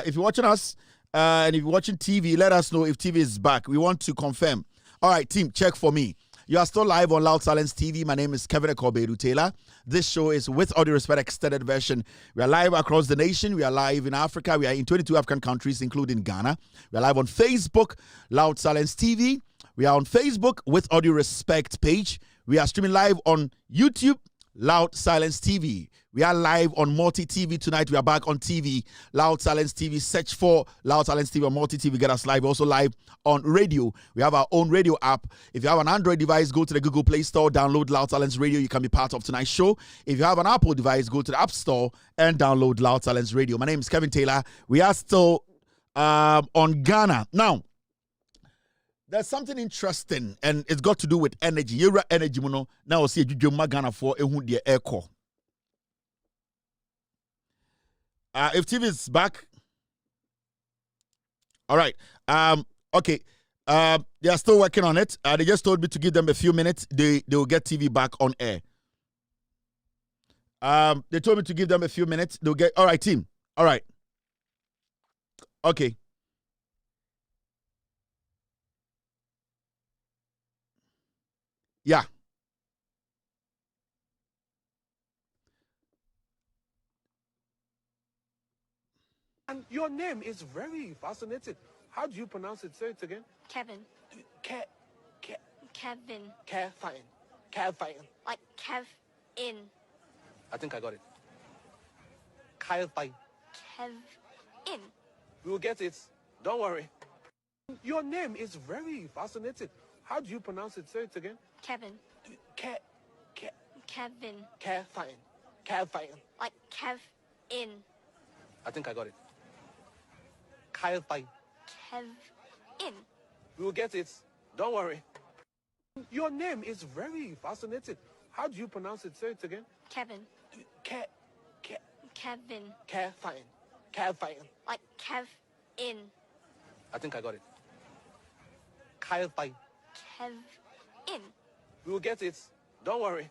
if you're watching us and if you're watching TV, let us know if TV is back. We want to confirm. All right, team, check for me. You are still live on Loud Silence TV. My name is Kevin Akobedu Taylor. This show is With Audio Respect Extended Version. We are live across the nation. We are live in Africa. We are in 22 African countries, including Ghana. We are live on Facebook, Loud Silence TV. We are on Facebook, With Audio Respect page. We are streaming live on YouTube, Loud Silence TV. We are live on Multi TV tonight. We are back on TV, Loud Silence TV. Search for Loud Silence TV on Multi TV. Get us live. Also live on radio. We have our own radio app. If you have an Android device, go to the Google Play Store, download Loud Silence Radio. You can be part of tonight's show. If you have an Apple device, go to the App Store and download Loud Silence Radio. My name is Kevin Taylor. We are still on Ghana. Now, there's something interesting, and it's got to do with energy. You're energy, mono. Now see you Magana for a hood air core. If TV is back, all right. Okay. They are still working on it. They just told me to give them a few minutes. They will get TV back on air. They told me to give them a few minutes. They'll get. All right, team. All right. Okay. Yeah. And your name is very fascinating. How do you pronounce it? Say it again. Kevin. Kevin. Kevin. Like Kev in. I think I got it. Kevin. Kev in. We will get it. Don't worry. Your name is very fascinating. How do you pronounce it? Say it again. Kevin. Kevin. Kevin. Like Kev in. I think I got it. Kevin. Kev in. We will get it. Don't worry. Your name is very fascinating. How do you pronounce it? Say it again. Kevin. Kevin. Kevin. Like Kev in. I think I got it. Kevin. Kev in. We will get it. Don't worry.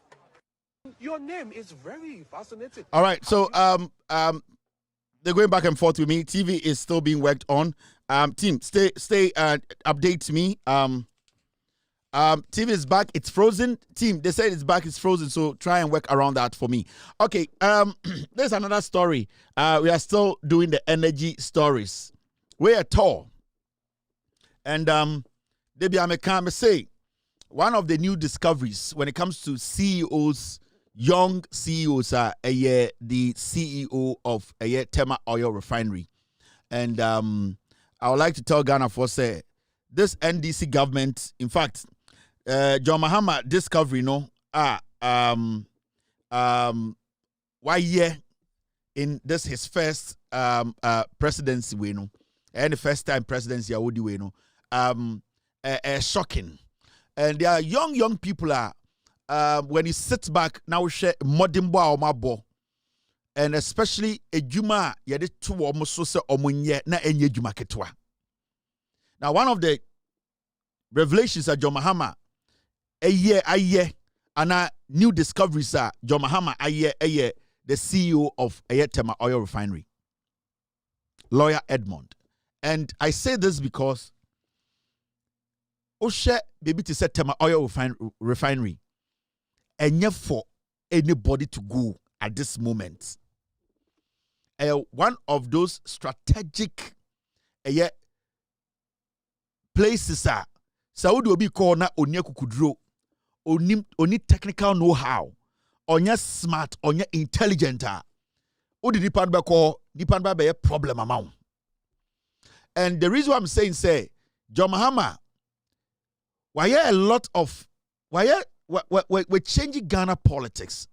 Your name is very fascinating. All right. So they're going back and forth with me. TV is still being worked on. Team, stay update me. TV is back. It's frozen. Team, they said it's back. It's frozen. So try and work around that for me. Okay. There's another story. We are still doing the energy stories. We're at all. And Debbie Amekame say one of the new discoveries when it comes to CEOs, young CEOs are the CEO of Tema Oil Refinery. And I would like to tell Ghana for say this NDC government, in fact, John Mahama discovery, why year in this his first presidency, and the first time presidency, shocking. And there are young people when you sit back now share modern boy and especially a juma yede to almost so say omunye na enye juma ketwa. Now one of the revelations at John Mahama a year and new discoveries are John Mahama a year the CEO of Tema Oil Refinery, lawyer Edmond. And I say this because Oshe baby to set Tema Oil Refinery and yet for anybody to go at this moment. One of those strategic places are Saudi will be called na onye kukudro oni technical know-how onye smart onye intelligent odi dipan ba call dipan ba be problem amount. And the reason why I'm saying say John Mahama why a lot of we're changing Ghana politics.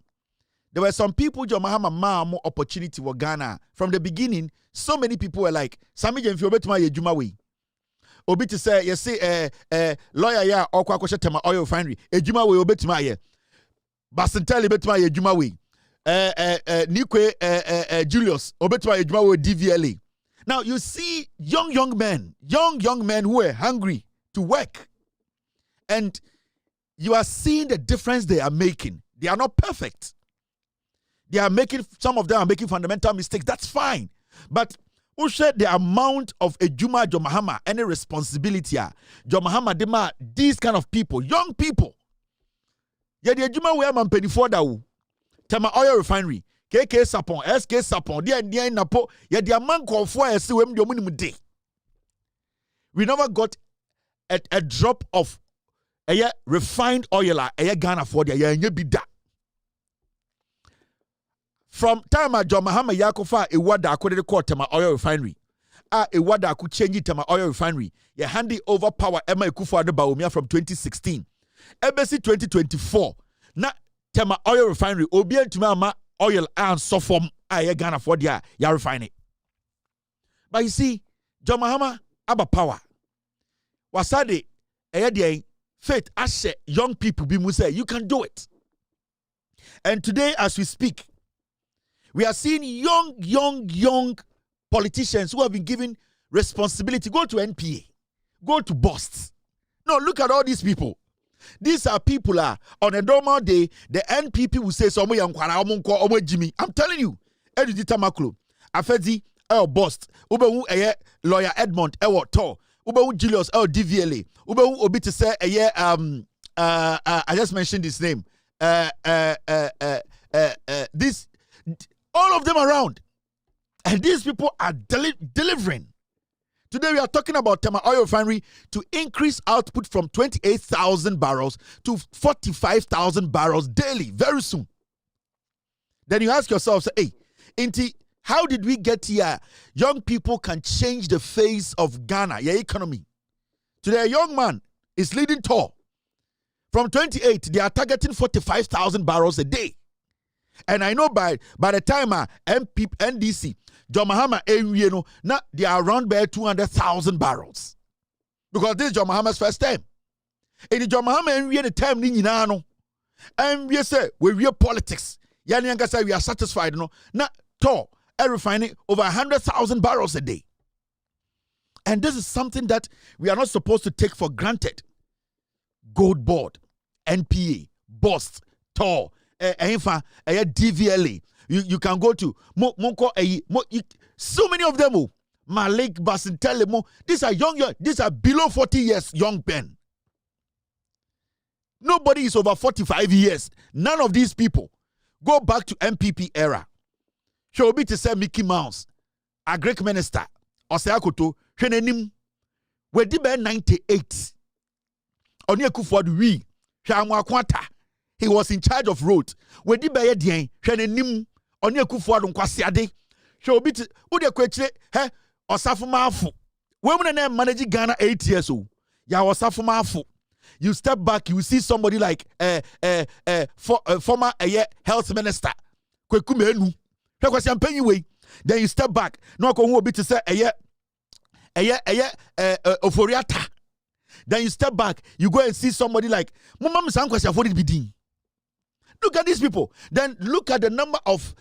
There were some people John Mahama more opportunity for Ghana from the beginning. So many people were like Sami Jemfi obetuma ye juma we obi to say you say lawyer ya okwa kwahye Tema Oil Refinery ejuma we obetuma ye Basentali betuma ye juma we Nikwe Julius obetuma ye juma we DVLA. Now you see young men who are hungry to work, and you are seeing the difference they are making. They are not perfect. Some of them are making fundamental mistakes. That's fine. But Ushe, the amount of a Juma John Mahama, any responsibility, John Mahama, Dema, these kind of people, young people. Yeah, the Juma we am penny for that. Tema Oil Refinery, KK Sapon, SK Sapon, the Napo, yeah, the man called for a CM Dominum Day. We never got a drop of refined oil, Ghana for the bida. From time John Mahama Yakofa, a wada according to Tema Oil Refinery. A wada could change Tema Oil Refinery. You handy over power Emma Kufa de Baumia from 2016. Embassy 2024. Na Tema Oil Refinery, Obian to Mama oil and so from Ghana for the ya refine it. But you see, John Mahama, Abba power. Wasade, faith ashe young people be mu say you can do it. And today as we speak, we are seeing young politicians who have been given responsibility. Go to NPA, go to BOST. No, look at all these people. These are people on a normal day, the NPP will say, Jimmy. I'm telling you, Edudi Tamaklo, Afedi, BOST, Ubewu lawyer Edmond, Tor, Ubewu Julius, DVLA, Ubewu Obiti say, I just mentioned his name. This, all of them around. And these people are delivering. Today we are talking about Tema Oil Refinery to increase output from 28,000 barrels to 45,000 barrels daily very soon. Then you ask yourself, say, hey, Inti, how did we get here? Young people can change the face of Ghana, your economy. Today a young man is leading tour. From 28, they are targeting 45,000 barrels a day. And I know by the time NDC, John Mahama now they are around by 200,000 barrels. Because this is John Mahama's first time. In the John Mahama the time and we say we real politics. Yani say we are satisfied, no. Now refining over 100,000 barrels a day. And this is something that we are not supposed to take for granted. Gold Board, NPA, BOST, TOR, DVLA. You can go to so many of them. Malik Basintele. These are young. These are below 40 years young men. Nobody is over 45 years. None of these people. Go back to MPP era. Show me to say Mickey Mouse, a Greek minister, Oseakoto, Shenenim, we did 98. Oni Akufo-Addo we Hwamwa Kwata. He was in charge of road. We did be dien Shenenim Oni Akufo-Addo nkwasiade. Show me to wo de kwechire he Osafo Maafo. We na manage Ghana 8 years old. Ya Osafo Maafo. You step back, you see somebody like former health minister Kweku Menu. Then you step back. No ko be to say Oforiata. Then you step back, you go and see somebody like look at these people. Then look at the number of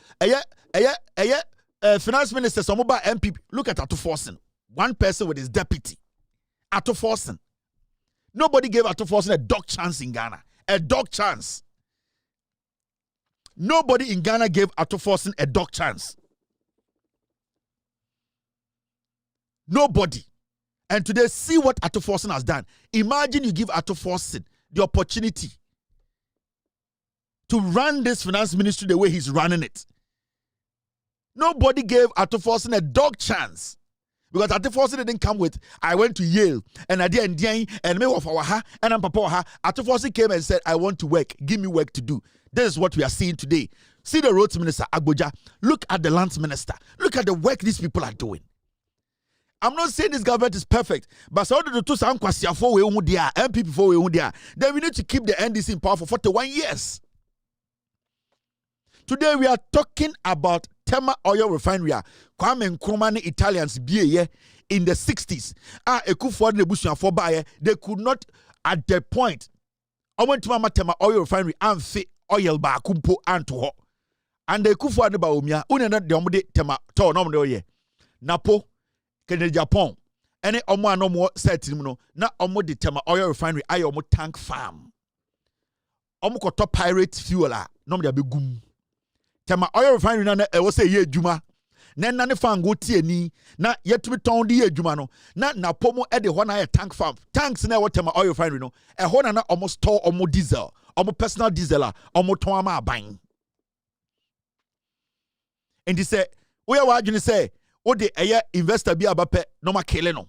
finance ministers, some about MPP. Look at Ato Forson. One person with his deputy. Ato Forson. Nobody gave Ato Forson a dog chance in Ghana. A dog chance. Nobody in Ghana gave Ato Forson a dog chance. Nobody. And today, see what Ato Forson has done. Imagine you give Ato Forson the opportunity to run this finance ministry the way he's running it. Nobody gave Ato Forson a dog chance. Because Ato Forson didn't come with, I went to Yale, and I did and me of our ha, and I'm papa ha. Ato Forson came and said, I want to work. Give me work to do. This is what we are seeing today. See the roads minister, Agboja. Look at the lands minister. Look at the work these people are doing. I'm not saying this government is perfect, but so the two MPP for then we need to keep the NDC in power for 41 years. Today we are talking about Tema Oil Refinery. Kwame Nkrumah Italians be in the 60s. They could not at the point. I went to Mama Tema Oil Refinery and fit oil ba kumpo anto. And the Akufo-Addo ba omia. Unena de omde Tema to no mde oye. Napo Kennedy Japan. Ene omo anomo set no na omo de Tema Oil Refinery aye omo tank farm. Omo ko top pirate fuel a no mde abegum. Tema Oil Refinery na e wo say ye adwuma. Na ne fango tie ni na yetumi ton de ye adwuma no na pomo e de ho na tank farm. Tanks na e Tema Oil Refinery no e ho na omo store omo diesel, omo personal diesel a omo ton ama aban. And he say we are wadwene say o de investor bi abape no ma kele no.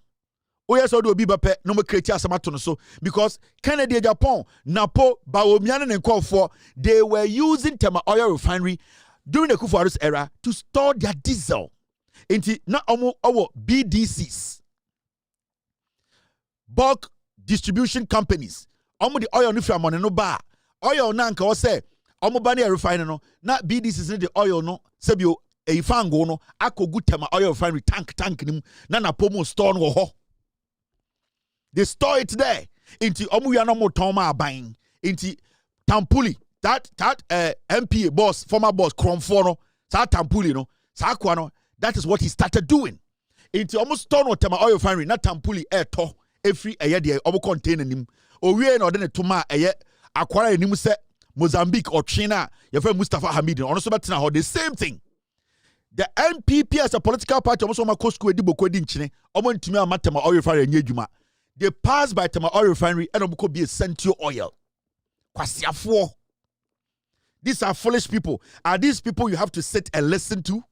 O yes o de obi bape no ma create asamato no so because Kennedy Japan napo baomiane ne nkofo they were using Tema Oil Refinery during the Akufo-Addo's era to store their diesel into na omo BDCs, bulk distribution companies. Omo the oil no from no bar oil na nka o say omo ba na refine no na BDCs ne the oil no sebio fango no akogu Tema Oil Refinery tank nim na pomo store no ho. They store it there Inti omu ya no mo toma aban. Inti Tampuli, that MPA boss, former boss, Kromfono, sa Tampuli no, sa Kwano, that is what he started doing. Inti almost turn on Tema oil refinery, not Tampuli to every a year the obo container nim. O we no den toma a akwara nim se Mozambique or China, your friend Mustafa Hamid, also better the same thing. The NPP as a political party almost on my coast in Chine, almost to me Matema oil refinery in Yejuma. They pass by Tema oil refinery and could be a Centio oil. Kwasiafo. These are foolish people. Are these people you have to sit and listen to?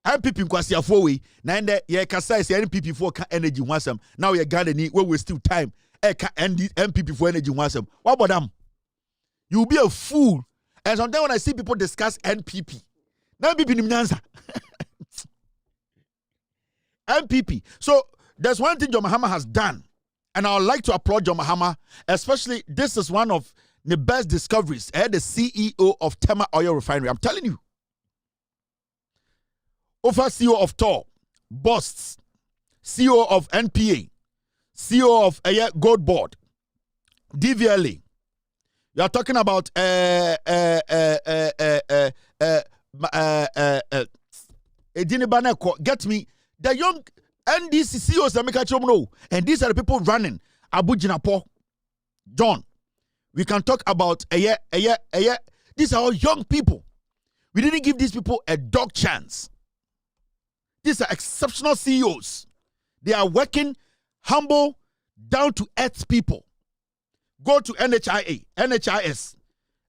NPP Kwasiafo we. Na ende ye kasa is NPP for energy wansam. Now you got any where we still time. NPP for energy wansam. What about them? You'll be a fool. And sometimes when I see people discuss NPP, now NPP nimnyanza. NPP. So there's one thing John Mahama has done, and I would like to applaud John Mahama, especially this is one of the best discoveries. The CEO of Tema Oil Refinery. I'm telling you. Over CEO of TOR, Busts, CEO of NPA, CEO of Gold Board, DVLA. You are talking about get me the young NDC CEOs that make a know, and these are the people running Abu Jinapo, John. We can talk about these are all young people. We didn't give these people a dog chance. These are exceptional CEOs. They are working humble, down to earth people. Go to NHIS.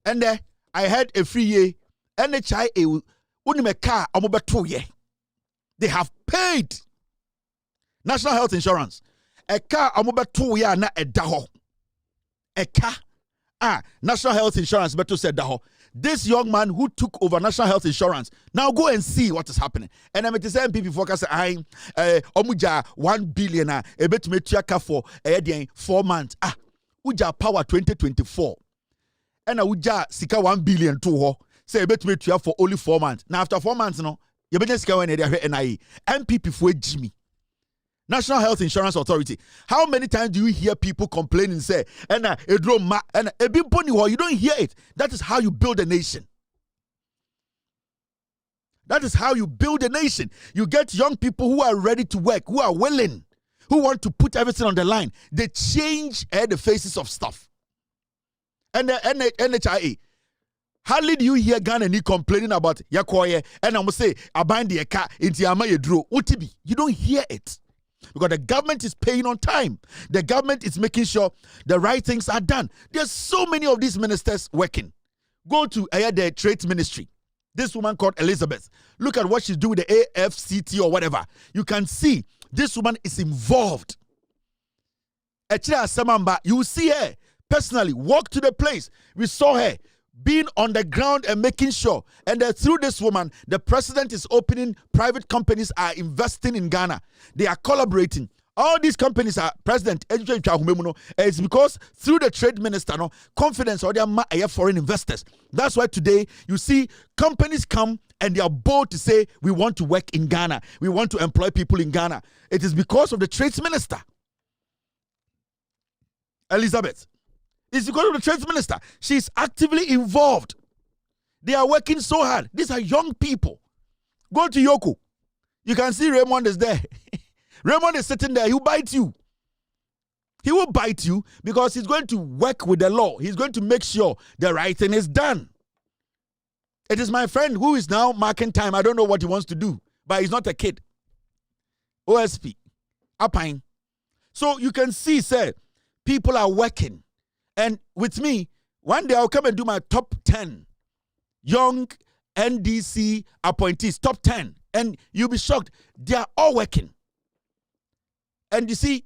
And I had a free year. NHIA, they have paid National Health Insurance. A car, na a daho. A car, National Health Insurance, better said daho. This young man who took over National Health Insurance, now go and see what is happening. And I'm at the same people focus omuja 1 billion a bit me for 4 months. Uja power 2024. And uja sika 1 billion to ho. Say a bit me for only 4 months. Now after 4 months, no, you better sika when they are NIE. MPP for Jimmy. National Health Insurance Authority. How many times do you hear people complaining, say, you don't hear it. That is how you build a nation. That is how you build a nation. You get young people who are ready to work, who are willing, who want to put everything on the line. They change the faces of stuff. And the NHIA. Hardly do you hear Ghana complaining about Yakoye and I'm say aband the car into Yama Drew. You don't hear it. Because the government is paying on time. The government is making sure the right things are done. There's so many of these ministers working. Go to the trade ministry. This woman called Elizabeth. Look at what she's doing with the AFCT or whatever. You can see this woman is involved. You will see her personally walk to the place. We saw her being on the ground and making sure. And through this woman, the president is opening, private companies are investing in Ghana. They are collaborating. All these companies are president. It's because through the trade minister, no confidence or their foreign investors. That's why today you see companies come and they are bold to say, we want to work in Ghana. We want to employ people in Ghana. It is because of the trade minister. Elizabeth. It's because of the trade minister. She's actively involved. They are working so hard. These are young people. Go to Yoko. You can see Raymond is there. Raymond is sitting there. He will bite you. He will bite you because he's going to work with the law. He's going to make sure the right thing is done. It is my friend who is now marking time. I don't know what he wants to do, but he's not a kid. OSP. Apine. So you can see, sir, people are working. And with me, one day I'll come and do my top 10 young NDC appointees, top 10. And you'll be shocked. They are all working. And you see,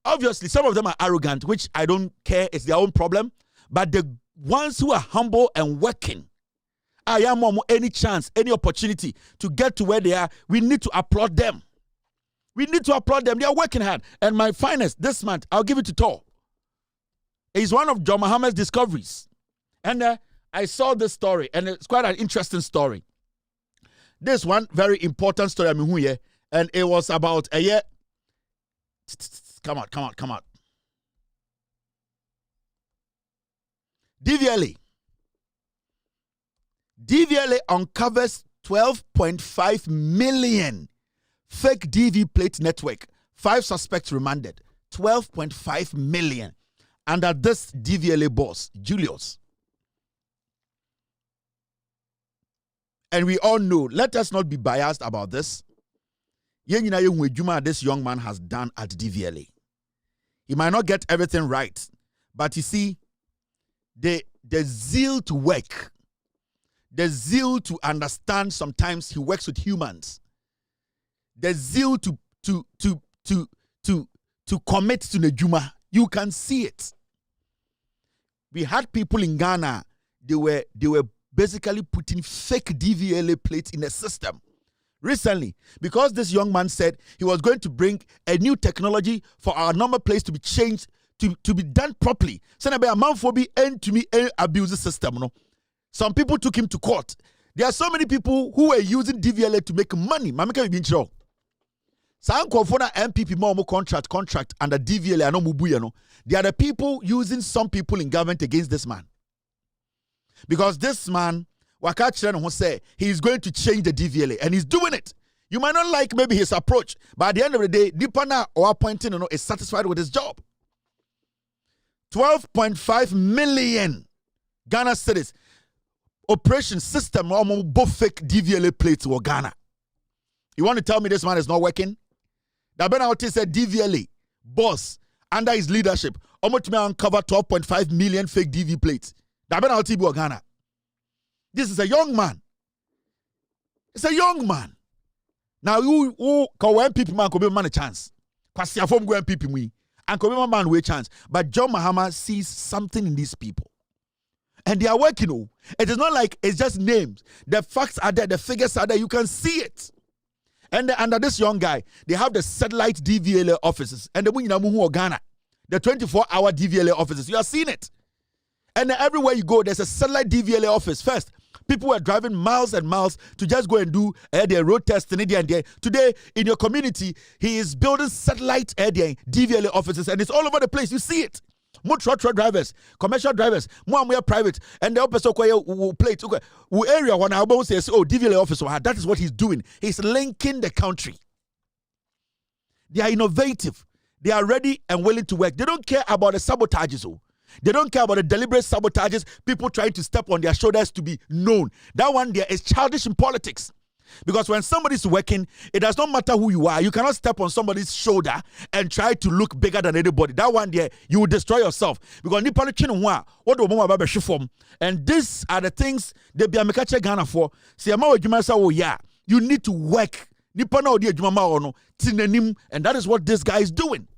obviously, some of them are arrogant, which I don't care. It's their own problem. But the ones who are humble and working, I am any chance, any opportunity to get to where they are, we need to applaud them. We need to applaud them. They are working hard. And my finest this month, I'll give it to Tor. It's one of John Mahama's discoveries. And I saw this story, and it's quite an interesting story. This one very important story, and it was about Come out. DVLA uncovers 12.5 million fake DV plate network. 5 suspects remanded. 12.5 million under this DVLA boss, Julius. And we all know, let us not be biased about this. This young man has done at DVLA. He might not get everything right, but you see, the zeal to work, the zeal to understand, sometimes he works with humans, the zeal to commit to the Juma, you can see it. We had people in Ghana, they were basically putting fake DVLA plates in the system recently, because this young man said he was going to bring a new technology for our number plates to be changed, to be done properly. So a man for be end to me abuse the system. No? Some people took him to court. There are so many people who were using DVLA to make money. Mamika be sure. Some confona MPP more contract under DVLA and no mubuya no. They are the people using some people in government against this man. Because this man, Wakachran who say he is going to change the DVLA and he's doing it. You might not like maybe his approach, but at the end of the day, Dipana or appointing is satisfied with his job. 12.5 million Ghana cedis operation system both fake DVLA plates for Ghana. You want to tell me this man is not working? That Ben Auti said DVLA boss under his leadership almost may uncover 12.5 million fake DV plates. That Ben Auti be Ghana. This is a young man. It's a young man. Now you can people man could be man a chance. Because you form go people me. And could be man with a chance. But John Mahama sees something in these people. And they are working. Oh. It is not like it's just names. The facts are there, the figures are there. You can see it. And under this young guy, they have the satellite DVLA offices. And the Munyinamu Ghana. The 24-hour DVLA offices. You are seeing it. And everywhere you go, there's a satellite DVLA office. First, people were driving miles and miles to just go and do their road testing. Today, in your community, he is building satellite DVLA offices, and it's all over the place. You see it. More truck drivers, commercial drivers, more private, and the opposite plate. Area one album says, "Oh, DVLA office." That is what he's doing. He's linking the country. They are innovative. They are ready and willing to work. They don't care about the sabotages. They don't care about the deliberate sabotages, people trying to step on their shoulders to be known. That one there is childish in politics. Because when somebody's working, it does not matter who you are. You cannot step on somebody's shoulder and try to look bigger than anybody. That one there, you will destroy yourself. Because and these are the things they be a Ghana for. You need to work. And that is what this guy is doing.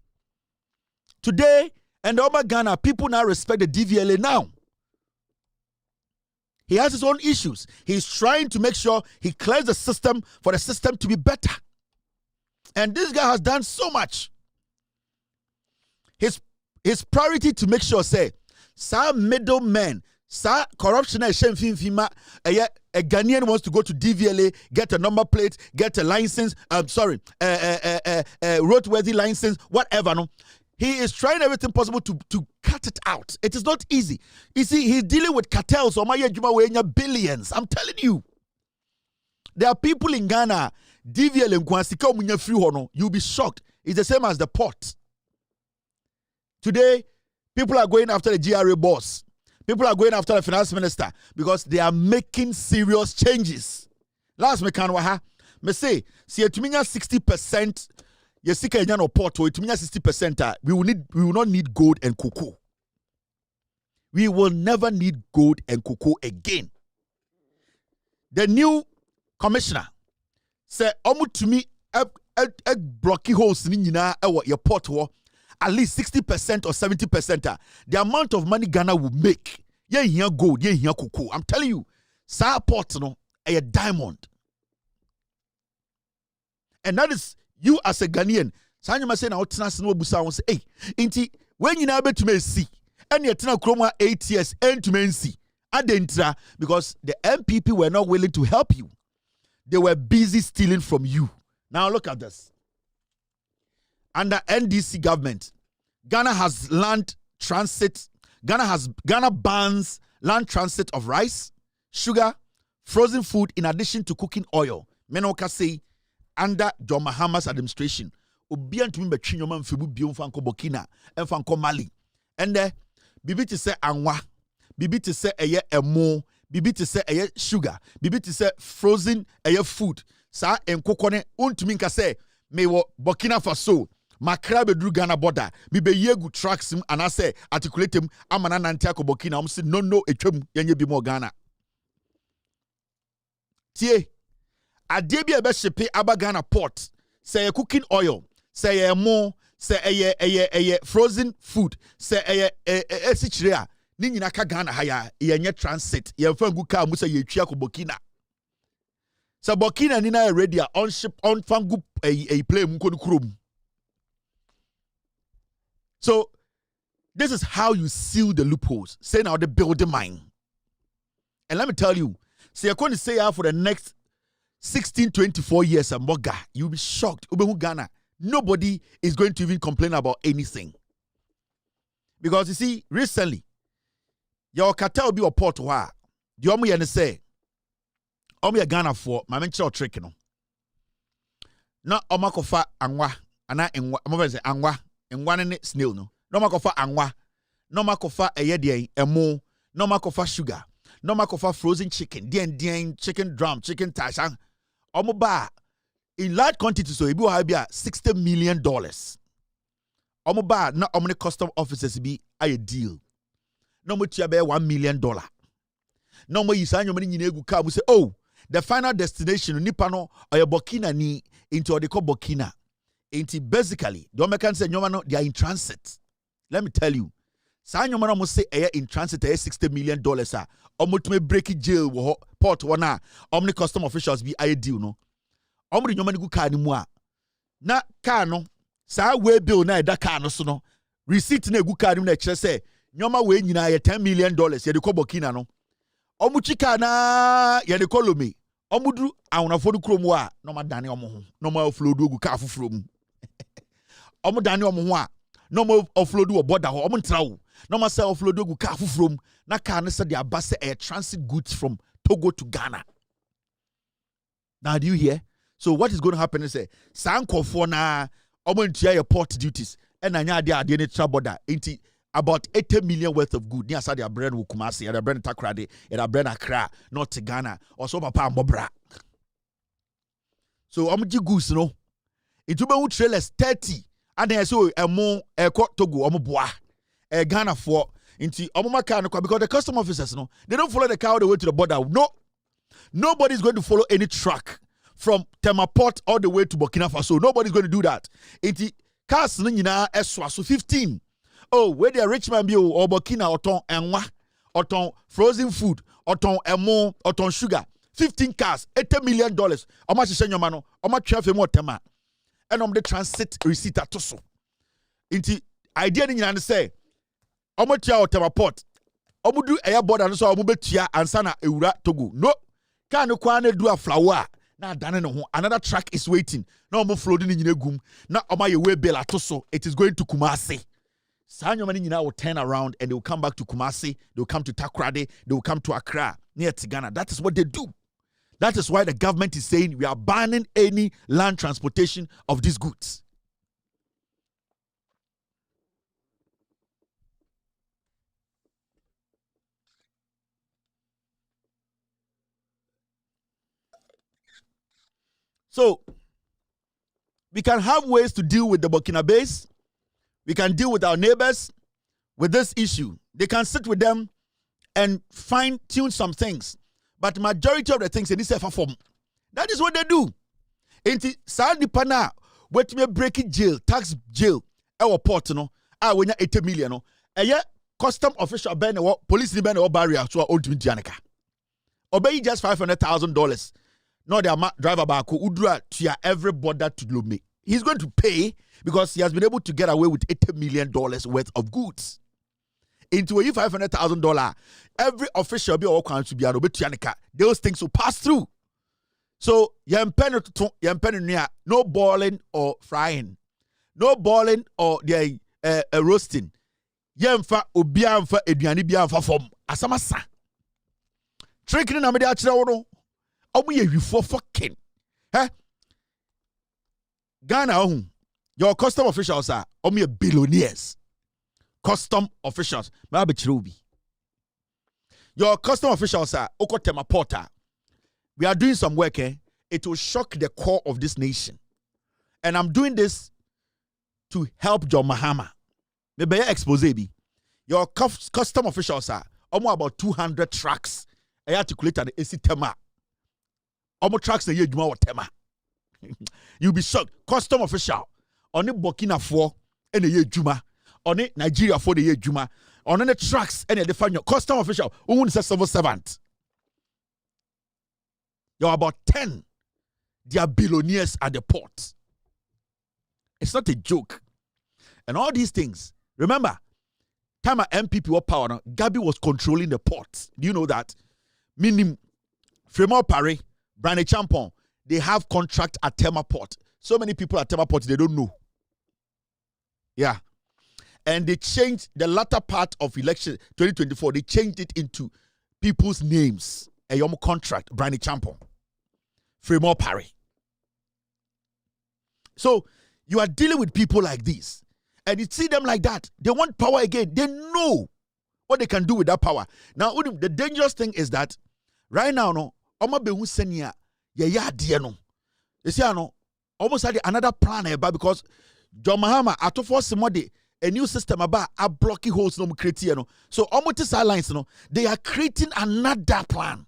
Today, and over Ghana, people now respect the DVLA now. He has his own issues. He's trying to make sure he clears the system for the system to be better. And this guy has done so much. His priority to make sure, say, some middlemen, some corruption, a Ghanaian wants to go to DVLA, get a number plate, get a license, roadworthy license, whatever, no. He is trying everything possible to cut it out. It is not easy. You see, he's dealing with cartels or billions. I'm telling you. There are people in Ghana, DVL, you'll be shocked. It's the same as the port. Today, people are going after the GRA boss. People are going after the finance minister because they are making serious changes. Last me say, see, 60%. Yes, it means 60%. We will not need gold and cocoa. We will never need gold and cocoa again. The new commissioner said, "Omu to me, blocky holes in your port at least 60% or 70%. The amount of money Ghana will make. Yeah, here gold, yeah, here cocoa. I'm telling you, sa port no a diamond, and that is." You as a Ghanaian, Sanya say na otena no busa won say, "Hey, inti when you na betume see, and you tena kroma 8 years end to men see." Adentra because the MPP were not willing to help you. They were busy stealing from you. Now look at this. under NDC government, Ghana has land transit. Ghana bans land transit of rice, sugar, frozen food in addition to cooking oil. Menoka say under John Mahama's administration, obian to me between your man fibu biom fanko Burkina and fanko Mali. And there, bibi to say anwa, bibi to say eye emo, bibi to say eye sugar, bibi to say frozen eye food. Sa enkokone untumi nka say me wo Burkina Faso. Makra bedru Ghana border. Mi be yegu tracks him and I say articulate him. Amana nantia ko Burkina. Say no etwem yenye bi mo Ghana. Tie. Ade bi ebe shepe aba Ghana port. Say cooking oil. Say mo. Say eye frozen food. Say esichire. Ni nyina ka Ghana haya yenye transit. Ye fangu ka mu say ye twia ko Burkina. Say Burkina ni na ready on ship on fangu play mu ko kurom. So, this is how you seal the loopholes. Say now the building mine. And let me tell you, say you're going to say for the next 16, 24 years and more, you'll be shocked. Ghana, nobody is going to even complain about anything. Because you see, recently, your cartel will be a port where the Omu Yen say, Omu Ghana for my mentor trick, no. Not Omakofa Angwa, Ana Angwa. And one in it snail no makofa angwa, no makofa eyedien emo, no makofa sugar, no makofa frozen chicken, dien chicken drum, chicken tasha, omoba in large quantities so ibu habia $60 million. Omoba na omni custom officers be a deal. No mo tia be $1 million. No mo yisa nyomani nyine egu ka say oh the final destination nipa no oyo Burkina ni into the Burkina. Basically, the Americans say they are in transit. Let me tell you, say no say in transit $60 million. Almost me break jail port one omni custom officials be a deal no. Omri nyoma go car ni mu a. Na car no sa we bill na da car no so no. Receipt na gu car ni na kire say nyoma we nyina ye $10 million ye de ko Burkina no. Omu chika na ye de ko Lome. Omudru awonafo du krom wa no ma dane omo ho. No ma offload gu car fufuro mu. Omo dani omo ho a no mo offload wo border ho omo ntra wo no ma say offload go car fufrom na car ne say the abase air transit goods from Togo to Ghana. Now do you hear? So what is going to happen is say sankofo na omo ntua your port duties and anya ade ne tra border enti about 80 million worth of good ni asa their brand wo Kumasi their brand Takrade their brand Accra not to Ghana also papa mbobra. So omo ji goods no itu be trailers 30 and then so emo Togo omoboa Ghana for into omomaka no because the custom officers no they don't follow the car all the way to the border. No, nobody is going to follow any truck from Tema Port all the way to Burkina Faso. Nobody's going to do that. Into cars no nyina eswa so 15. Oh, where the rich man be or Burkina oton enwa oton frozen food oton emo oton sugar 15 cars $80 million. How much is your no? How much traffic more tema? And the transit receipt at so. Inti idea ni nyina say omo tia o Tema Port omo do air border no so omo betua ansana ewura Togo. No, can no kwa na do a flower na dane no ho another truck is waiting. Na omo flooding ni nyina gum na omo ye way bill atoso. It is going to Kumasi. Sanyo mani nyina will turn around and they will come back to Kumasi, they will come to Takrade, they will come to Accra near Ghana. That is what they do. That is why the government is saying we are banning any land transportation of these goods. So, we can have ways to deal with the Burkinabés. We can deal with our neighbors with this issue. They can sit with them and fine-tune some things. But majority of the things in this form, that is what they do. Inti Sandi Pana, wait me breaking jail, tax jail, our port no, when you 80 million no, custom official ben or police ben or barrier so ultimate Janica. Obey just $500,000. No, the driver back who udra to every border to Lome. He's going to pay because he has been able to get away with $80 million worth of goods. Into a $500,000, every official be all kinds to be a those things will pass through. So no boiling or frying, no boiling or the roasting. Yemfa obiamfa eduani biamfa fom asamasa. Tricking na me de achire wo no. Omo ye hwifo fucking. Ghana your custom officials are omo ye billionaires. Custom officials. Ma be chire your custom officials are Okotema Porter. We are doing some work, It will shock the core of this nation. And I'm doing this to help John Mahama. Maybe expose be. Your custom officials are almost about 200 trucks. I articulate an AC tema. Almost trucks a year or tema. You'll be shocked. Custom official on the Burkina for and a year Juma. On it Nigeria for the year Juma. On the trucks and the final custom official who is a civil servant. You're about 10. They are billionaires at the port. It's not a joke. And all these things. Remember, time at MPP were power, Gabi was controlling the port. Do you know that? Meaning, Fremont Paris, Brane Champon, they have contract at Tema Port. So many people at Tema Port, they don't know. Yeah. And they changed the latter part of election 2024. They changed it into people's names. A yom contract, Brane Champon, Fremont Paris. So you are dealing with people like this, and you see them like that. They want power again. They know what they can do with that power. Now, the dangerous thing is that right now, no, you see, almost had another plan here, because John Mahama at force somebody. A new system about a blocking holes no create. So almost lines, they are creating another plan.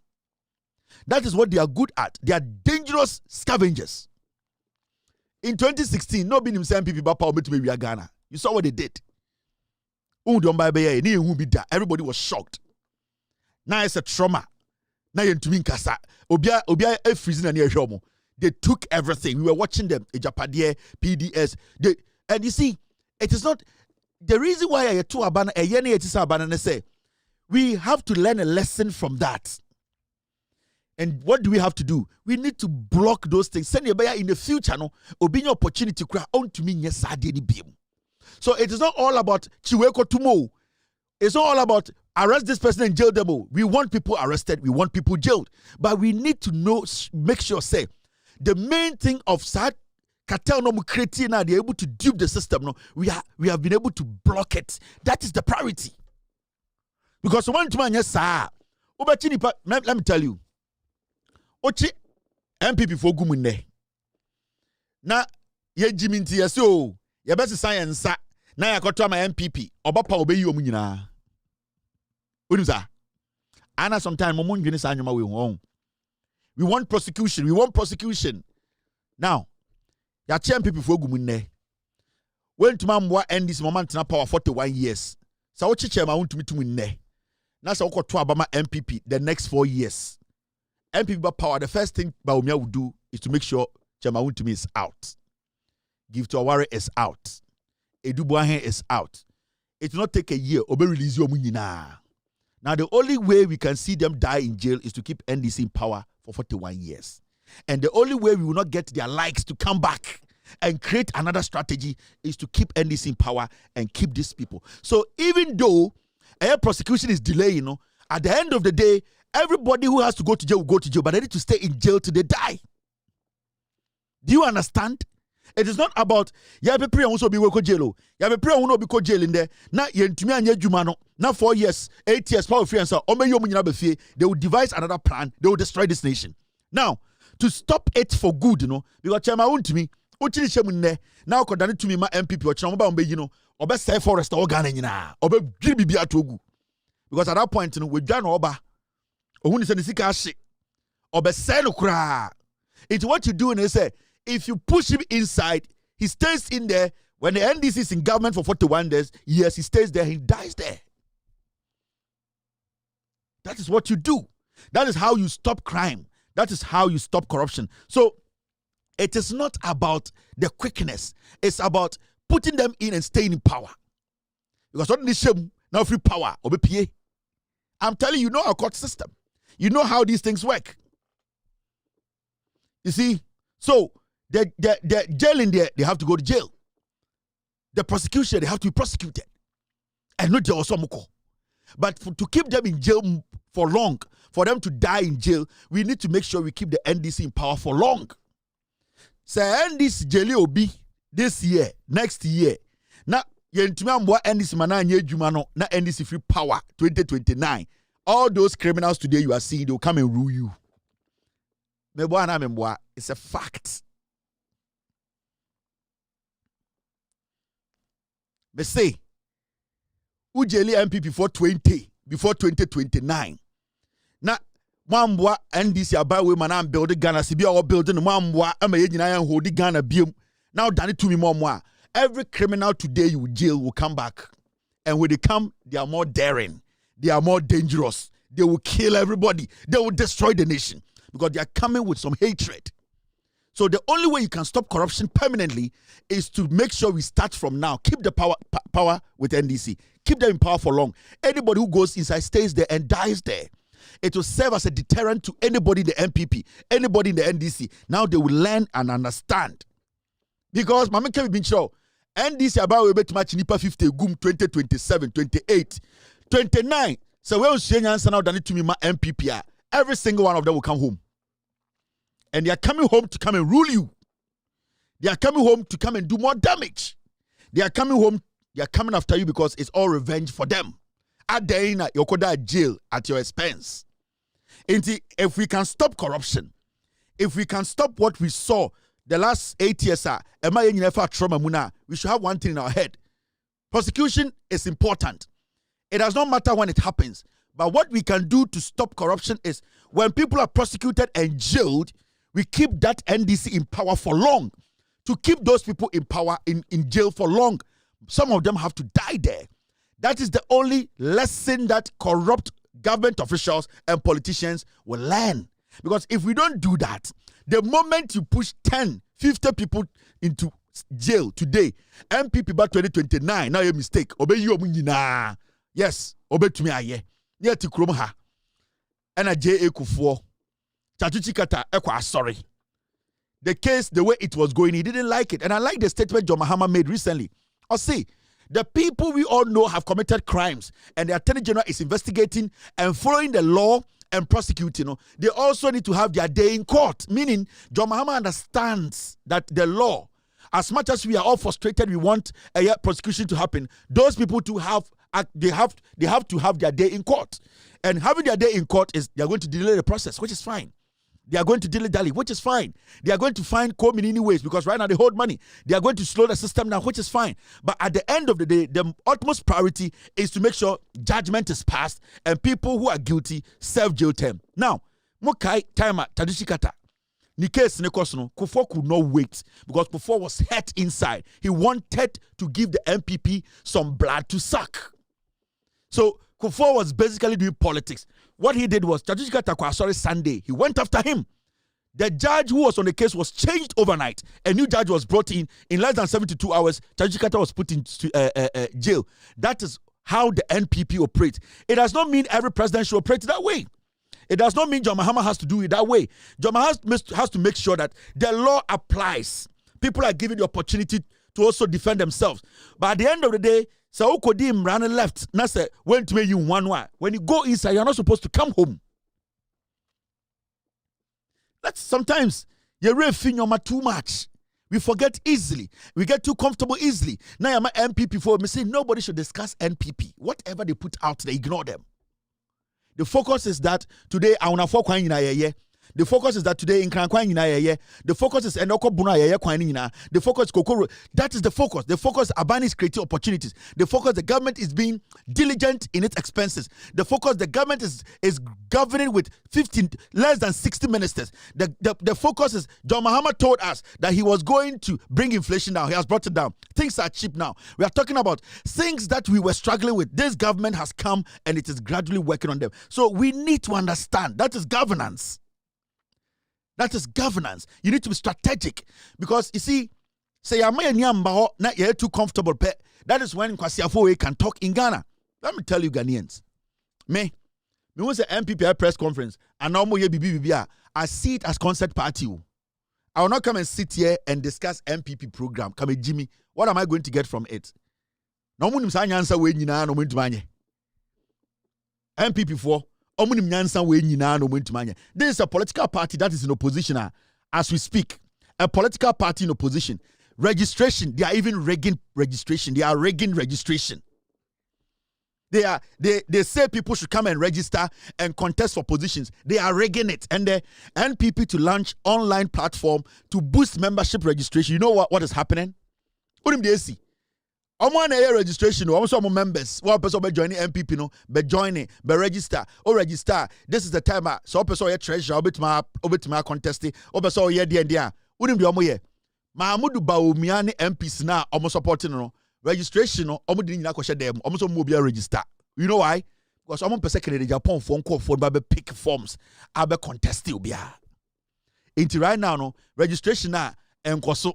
That is what they are good at. They are dangerous scavengers. In 2016, no been himself people about Ghana. You saw what they did. Everybody was shocked. Now it's a trauma. Now you're to kasa. Obia freezing and near. They took everything. We were watching them. Japadie, PDS. And you see, it is not. The reason why I to abana a yene it is abana say we have to learn a lesson from that. And what do we have to do? We need to block those things. Send your in the future, no, obin opportunity to on to me yes. So it is not all about Chiweko Tumo. It's not all about arrest this person and jail them. We want people arrested, we want people jailed. But we need to make sure, say, the main thing of sad cartel no creating now they're able to dupe the system. No, we have been able to block it. That is the priority. Because one to man yes sir. Let me tell you. Ochi MPP for gumunne. Na ye jiminti yes o. Ye best science na ya koto ma MPP. Oba pa obeyi omu nyina. Unuza. Ana sometime mo ndwene sa anyoma we ho. We want prosecution. Now, ya MPP for gumunne. When to mamwa end this moment na power 41 years. Sa ochi chema won to me to nne. Na sa okoto abama MPP the next 4 years. MPP power, the first thing Baumia would do is to make sure Chema Wuntumi is out. Give to Aware is out. Edu Boahen is out. It will not take a year. Obe release your money now. Now, the only way we can see them die in jail is to keep NDC in power for 41 years. And the only way we will not get their likes to come back and create another strategy is to keep NDC in power and keep these people. So even though a prosecution is delayed, at the end of the day, everybody who has to go to jail will go to jail, but they need to stay in jail till they die. Do you understand? It is not about pe also be go jail. Pe won't be jail in there. Na yentumi anya dwuma no. Na 4 years, 8 years power free and so they will devise another plan. They will destroy this nation. Now, to stop it for good, because Chema Wuntumi uchiri shemu nne. Now kodane to me ma MPP or Chema mbe obe say forest or Ghana nyina. Obe giri bibia togu. Because at that point, we dwan oba ohun se nisika hye obese no kra. It's what you do and say if you push him inside, he stays in there. When the NDC is in government for 41 days, yes, he stays there, he dies there. That is what you do. That is how you stop crime. That is how you stop corruption. So it is not about the quickness. It's about putting them in and staying in power. Because what is shame now free power obepie. I'm telling you, our court system. You know how these things work. You see? So, the jail in there, they have to go to jail. the prosecution, they have to be prosecuted. And not just Osomoko. But to keep them in jail for long, for them to die in jail, we need to make sure we keep the NDC in power for long. So NDC jail will be this year, next year. Now, NDC na NDC free power 2029. All those criminals today you are seeing, they'll come and rule you. It's a fact. They say, Ujeli MPP before 2029. Now, Mambwa NDC about women and building Ghana, Sibia or building Mambwa, and holding Ghana beam. Now, done it to me more. Every criminal today you jail will come back. And when they come, they are more daring. They are more dangerous. They will kill everybody. They will destroy the nation. Because they are coming with some hatred. So the only way you can stop corruption permanently is to make sure we start from now. Keep the power with NDC. Keep them in power for long. Anybody who goes inside stays there and dies there. It will serve as a deterrent to anybody in the MPP, anybody in the NDC. Now they will learn and understand. Because Mama Kevin been sure NDC about we bet match nipa 50 gum 2027, 28, 29. So when you answer now done it to me my MPP, every single one of them will come home. And they are coming home to come and rule you. They are coming home to come and do more damage. They are coming home, they are coming after you because it's all revenge for them. At the end, you could die jail at your expense. If we can stop corruption, if we can stop what we saw the last 8 years, we should have one thing in our head. Prosecution is important. It does not matter when it happens. But what we can do to stop corruption is when people are prosecuted and jailed, we keep that NDC in power for long. To keep those people in power in jail for long, some of them have to die there. That is the only lesson that corrupt government officials and politicians will learn. Because if we don't do that, the moment you push 10, 50 people into jail today, MPP by 2029, now you mistake. Obey you, yes, obey to me, aye. Near to Kromha. And a J.A. Kufuor. Chatuchikata, sorry. The case, the way it was going, he didn't like it. And I like the statement John Mahama made recently. I'll see. The people we all know have committed crimes, and the Attorney General is investigating and following the law and prosecuting. They also need to have their day in court. Meaning, John Mahama understands that the law, as much as we are all frustrated, we want a prosecution to happen. Those people to have, they have to have their day in court. And having their day in court is they are going to delay the process, which is fine. They are going to dilly-dally, which is fine. They are going to find co-meaning ways because right now they hold money. They are going to slow the system down, which is fine. But at the end of the day, the utmost priority is to make sure judgment is passed and people who are guilty serve jail term. Now, Mokai Taima Tadishikata. Ni case Nekosno, Kufuor could not wait because Kufuor was hurt inside. He wanted to give the MPP some blood to suck. So Kufuor was basically doing politics. What he did was, Sunday, he went after him. The judge who was on the case was changed overnight. A new judge was brought in less than 72 hours. Tajikata was put into jail. That is how the NPP operates. It does not mean every president should operate that way. It does not mean John Mahama has to do it that way. John Mahama has to make sure that the law applies. People are given the opportunity to also defend themselves. But at the end of the day, so Kodim ran left. Now say went to make you one. When you go inside, you're not supposed to come home. That's sometimes you're refing your too much. We forget easily. We get too comfortable easily. Now I'm an MPP for me saying nobody should discuss NPP. Whatever they put out, they ignore them. The focus is that today I wanna focus in the focus is that today in Krankwan the focus is Enoko Buna the focus Kokoro. That is the focus. The focus Abani is creating opportunities. The focus the government is being diligent in its expenses. The focus the government is governing with less than 60 ministers. The focus is John Mahama told us that he was going to bring inflation down. He has brought it down. Things are cheap now. We are talking about things that we were struggling with. This government has come and it is gradually working on them. So we need to understand that is governance. That is governance. You need to be strategic because you see, say you're too comfortable. That is when Kwasiafo can talk in Ghana. Let me tell you, Ghanaians. Me was an MPP press conference and now I see it as concert party. I will not come and sit here and discuss MPP program. Come here, Jimmy. What am I going to get from it? No munim sa nyansa we nyina no muntumanye. MPP for omunim nyansa we nyina no muntumanye. This is a political party that is in opposition as we speak. A political party in opposition. Registration, they are even rigging registration. They are rigging registration. They say people should come and register and contest for positions. They are rigging it. And the NPP to launch online platform to boost membership registration. You know what is happening? What do they see? I'm registration. I'm some members. One person be joining MPP no, be joining, be register, or register. This is the time. So person ye treasure, obit my contest. Or person ye dia. What do you do? Mahmudu Bawumia ne MPs na almost supporting no. Registration no omo di nyina ko hye dem omo so mo bia register. You know why? Because omo pese Canada Japan phone call for ba pick forms abe contest obia. Until right now no registration na enkoso.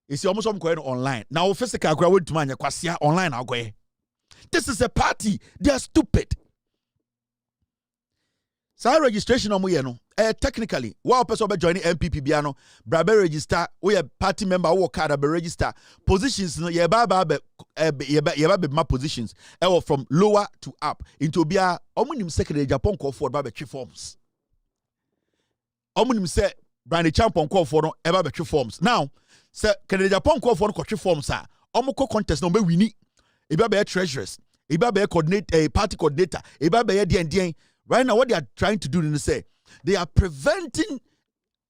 You see almost some going online. Now physical go went to manya kwasia online agoye. This is a party. They are stupid. So registration omo ye no technically one person be joining MPP bia no brabe register we a party member wo card be register positions no ye ba be my positions from lower to up into bia omunim secretary Japan call for ba be three forms omunim say brand champion call for no e ba be three forms now say Canada Japan call for no three forms omuko contest no be wini e ba be treasurers e ba be coordinate party coordinator e ba be dien right now what they are trying to do is say they are preventing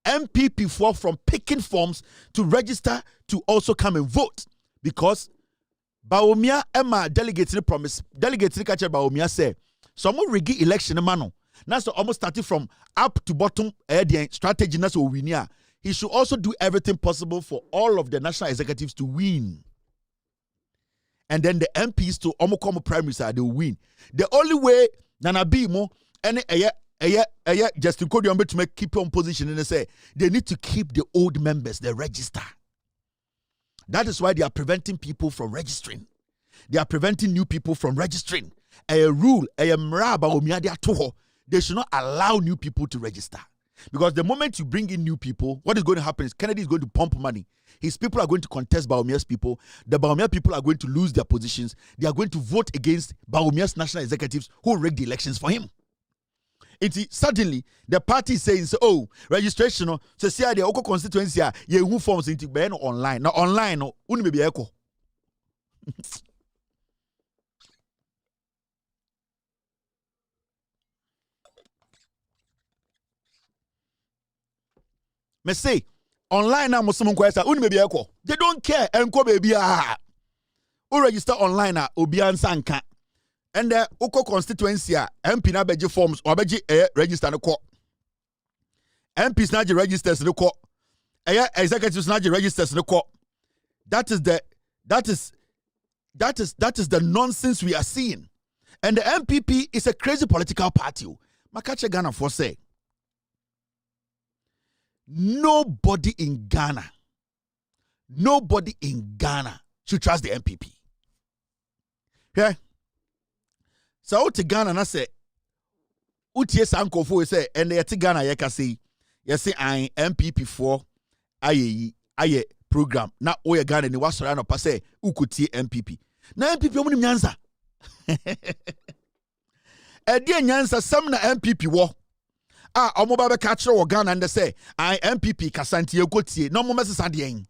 MPP4 from picking forms to register to also come and vote because Bawumia Emma delegates promise delegates catch Bawumia say some rigi election mano now so almost starting from up to bottom strategy na so win. He should also do everything possible for all of the national executives to win. And then the MPs to almost primaries they will win. The only way Nana Bimo and Justin Kodium to make keep on position and they say they need to keep the old members, they register. That is why they are preventing people from registering. They are preventing new people from registering. A rule, they should not allow new people to register. Because the moment you bring in new people, what is going to happen is Kennedy is going to pump money. His people are going to contest Bawumia's people. The Bawumia people are going to lose their positions. They are going to vote against Bawumia's national executives who rigged the elections for him. Suddenly, the party is saying, oh, registration, so see the Oko constituency, you who forms into Ben online. Now, online, no, maybe echo. Me say, online now, Muslim Kwesa, maybe echo. They don't care, enko baby. Who register online, Obian Sanka. And the Oko constituency MP na beji forms or beji register no ko. MPs na registers no ko. Executives na registers no ko. That is the nonsense we are seeing. And the MPP is a crazy political party. Makache Ghana for say. Nobody in Ghana should trust the MPP. Okay? So out to Ghana na say utie sanko fo say and yet Ghana ye ka say yes say I MPP4 aye program na oye Ghana ni wasora no pa say ukutie MPP na MPP omu ni nyansa e die nyansa sam na MPP wo omo ba be ka kire wo Ghana and say I MPP kasantie ekotie na omo mesesa de en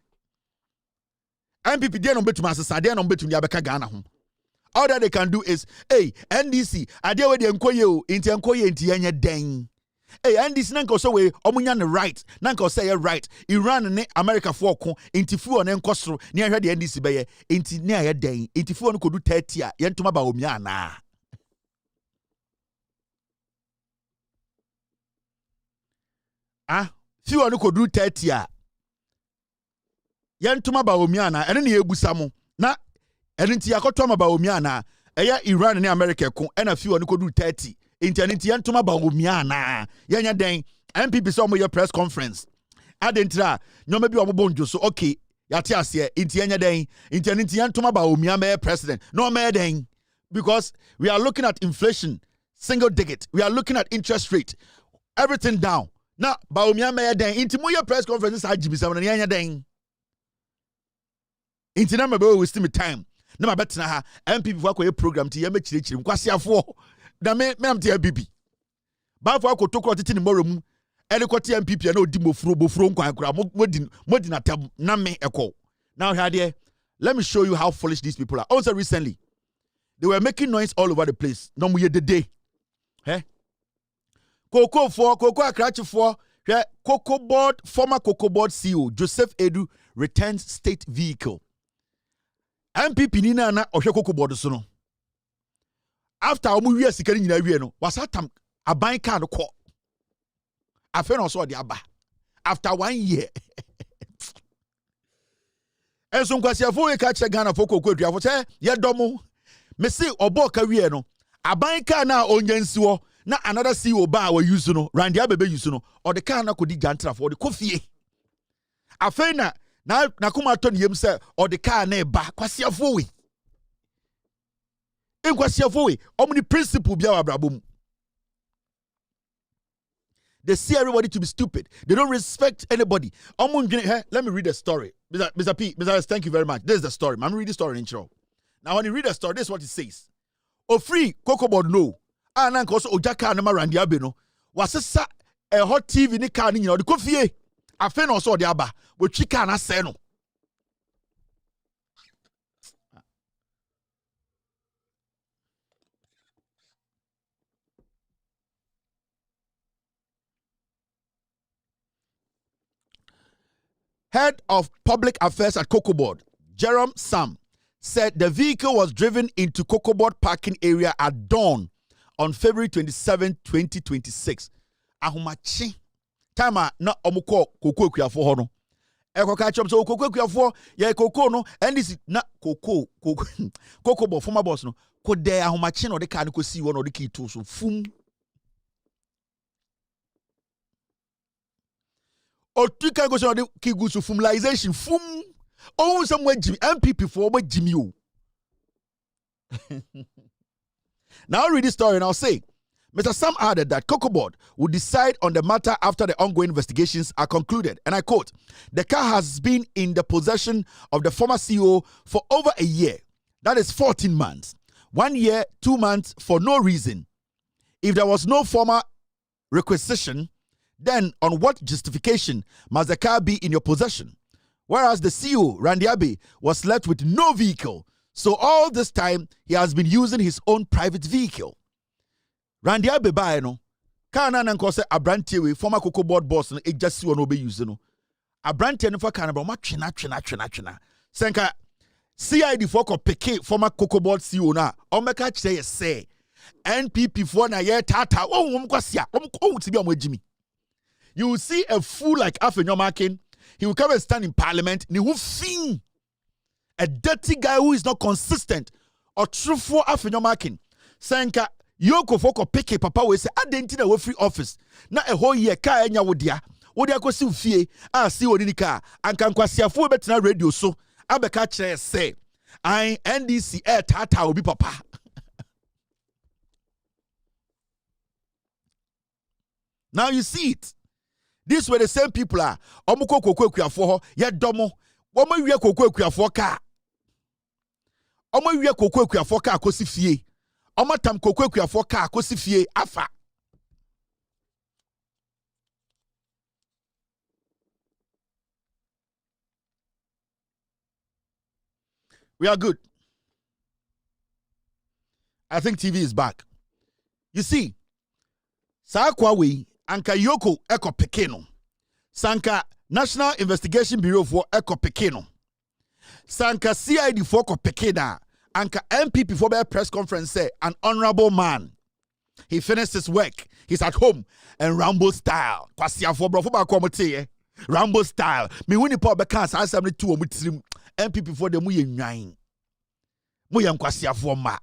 MPP de no betuma asesa de no betumi abeka Ghana ho. All that they can do is, hey, NDC, I deal with the enkoye, into enkoye, into yanya dang. Hey, NDC, nanko so way, omunyan right, nanko say right. Iran and America for into fu on enkostro, near the NDC baye, into near dang, into fu on could do 30, yentuma ba omiana. Few on could do 30, yentuma ba omiana, and then ye busamo, na. And into Yakotoma Baumiana, Iran and America, and a few on could do 30. Into Antoma Baumiana, Yanya Dang, MPP saw your press conference. Adentra, no maybe I'm bonjo, so okay, Yatias here, into Yanya Dang, into Antoma Baumia president, no more dang, because we are looking at inflation, single digit, we are looking at interest rate, everything down. na baomia me den inti mo ye press conference sa jibisa na nya den inti na mebe waste me time na mabetena ha MPP fo akoye program ti ye mechirechire nkwasiafo na me am te MPP ba fo akotokro tete ni moro mu ele kwati MPP na odi bofuro nkwan kura modi na tab na me eko. Now here let me show you how foolish these people are. Also recently they were making noise all over the place. No mu ye the day. Cocoa Akrachi for Cocoa Board, former Cocoa Board CEO Joseph Edu returns state vehicle. MPP Nina na Oshe Cocoa Board sono. After omu wiye sikari nyina wiye no, wasatam aban car no ko. Afen also the aba. After 1 year. Enso nkwasiafo e ka che Ghana for Cocoa Duafo say ye domo. Me say obo ka wiye no. Aban car na onyansiwo. Na another CEO ba we use no Randy Abebe use no or the car na kodi jantra for the kofie afei na kuma to yem say or the car na ba kwasiafo we enkwasiafo we omni principle bia wa brabom. They see everybody to be stupid. They don't respect anybody. Let me read the story. Mr. P, Mr. S, thank you very much. This is the story. I'm reading the story in intro. Now when you read the story, this is what it says. O free Cocoa Board no. Anan ko so ojaka na Randy Abe no wasesa a hot TV ni car ni nyina de kofie afa na so de aba we twi car na se no. Head of Public Affairs at Cocoa Board, Jerome Sam, said the vehicle was driven into Cocoa Board parking area at dawn on February 27, 2026. Ahumachi. Time na omuko Cocoa Kuafo ho no. Eko ka chom so Cocoa Kuafo ye Cocoa no and this na Cocoa Board former boss no. Ko de ahumachi no de ka no ko si wo no de ki to so fum. Otuka go so de ki gu so fumalization fum. Oh somewhere Jimmy MPP for what Jimmy o. Now I'll read this story and I'll say, Mr. Sam added that Cocoa Board will decide on the matter after the ongoing investigations are concluded. And I quote, the car has been in the possession of the former CEO for over a year. That is 14 months. 1 year, 2 months for no reason. If there was no former requisition, then on what justification must the car be in your possession? Whereas the CEO, Randy Abe, was left with no vehicle. So all this time, he has been using his own private vehicle. Randy Abe ba no, kana na nko se abrantie we former Cocoa Board boss no e just no be use no. Abrantie no for kana ba ma twena. Senka CID for ko peke former Cocoa Board CEO na, o meka kire ye say NPP for na ye tata, won kwasia, won tibi amagimi. You will see a fool like Afenyomakin, he will come and stand in parliament, ni hu fin. A dirty guy who is not consistent or truthful Afenyomakin. Senka Yoko foko peke papa we say identity we free office. Na a whole year ka enya wodia. Wodia ko si fie a si woni nika anka nkwasiafo betina radio so abeka kire say I NDC air tata obi papa. Now you see it. These were the same people are omuko kokwe kuafo ho ye domo. Omo wie kokwe kuafo ka. Omo wie kokwe kuafo ka akosi fie. Omo tam kokwe kuafo ka akosi fie afa. We are good. I think TV is back. You see, Sakwa we anka Yoko eko pekeno. Sanka National Investigation Bureau for eko pekeno. Sanka CID for ko pekena. Anka MPP for a press conference say an honorable man. He finished his work. He's at home and Rambo style. Kwasia for bro for ba komite Rambo style. Me wini po be kan sa 72 omutrim. MPP for the mu ye nwan. Mu ye kwasia for ma.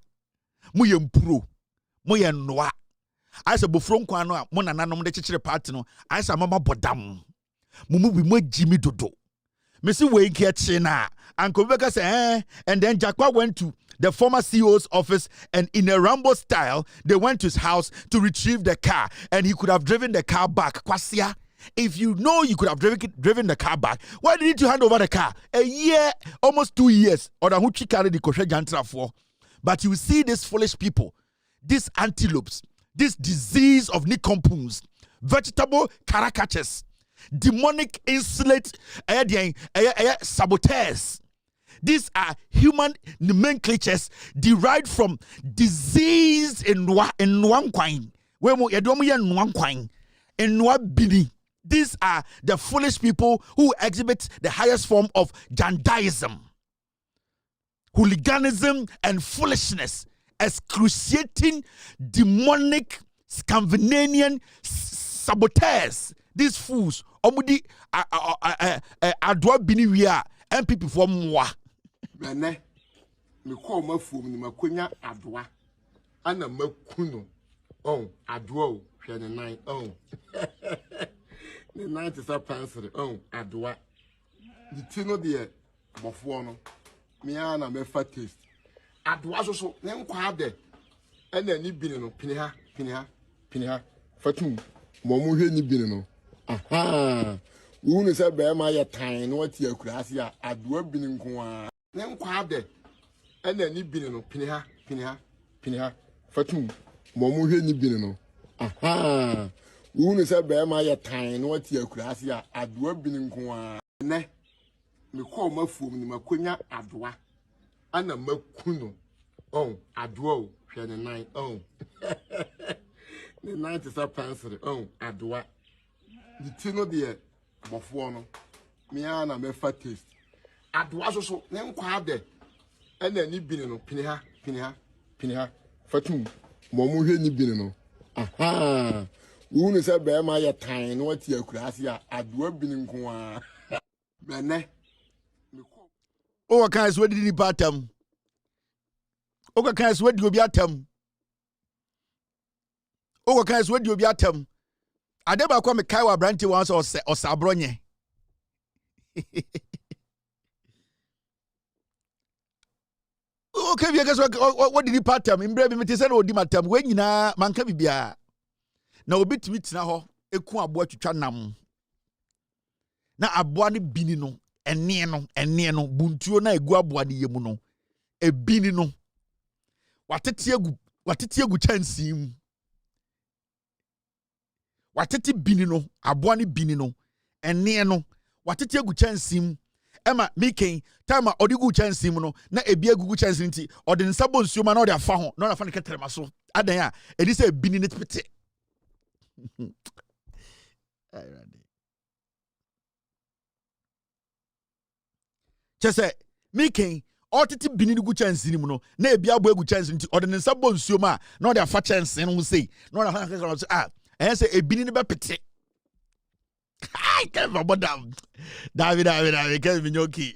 Mu ye mpuro. Mu ye noa. I said bofro nkwa no a mo nananom de kekere party no. I said mama bodam. Mumu bi mo Jimmy dodo. Me see we nke na. And Kobeka say, and then Jakwa went to the former CEO's office and in a Rambo style, they went to his house to retrieve the car and he could have driven the car back. Kwasia, If you know you could have driven the car back, why didn't you hand over the car? A year, almost 2 years, or the Huchi carried the kosher jantra for. But you see these foolish people, these antelopes, this disease of nincompoons, vegetable caricatures, demonic insolent saboteurs. These are human nomenclatures derived from disease in Nwankwain. These are the foolish people who exhibit the highest form of jandaism, hooliganism, and foolishness, excruciating, demonic, Scandinavian saboteurs. These fools, omudi adwa biniwia, MPP for moi. Mene, me call my phone, ni makunya adwa, ana makuno, oh, adwa, the night, oh, the night is up answer, oh, adwa, the tino dear, bofuano, miana me fat taste, adwa so, name quade, and then you been pinha, fatum, momu ni been aha. Who is a bear my time, what your class ya, I do have been in Kwa. Then quade, and then you been pinha, fatum, momu ni been aha. Who is a bear my time, what your class ya, I do have been in Kwa. Ne, me call my phone, ni makunya adwa, and a makuno, oh, adwo, the night, oh, the night is up answer, oh, adwa, the tino dear. Bofuano, miana me fat taste. Adwa so, name quade, and then you been pinha, fatum, momu ni been aha. Who is a bear my time, what your class ya, I do have been in Kwa. Mene, oh, can't sweat the bottom. Oh, can't sweat you be atom. Oh, can't sweat you be atom. Adeba kwa mekaiwa branti once or sabronye. Okay, guess what did he part him? In brave imitation or dimatam when you na manka bibia. Na obi timi tina ho eku abo atwitwa nam. Na aboa ne bini no ene no buntuo na egu aboa ne yemu no ebini no. Watete egu chansim. Watete bini no aboa ne bini no ene no watete egu chansim ema miken time odigu chansim no na ebi agugu chansim nti ode nsabo nsuo ma na ode afa ho na afa ne ketrema so adan a edi se bini ne pete chese miken otete bini ne gu chansim no na ebi abo egu chansim nti ode nsabo nsuo ma na ode afa chansim no sei na ode afa ketrema so and say a bini be pete. I can't remember them. David, can't be joking.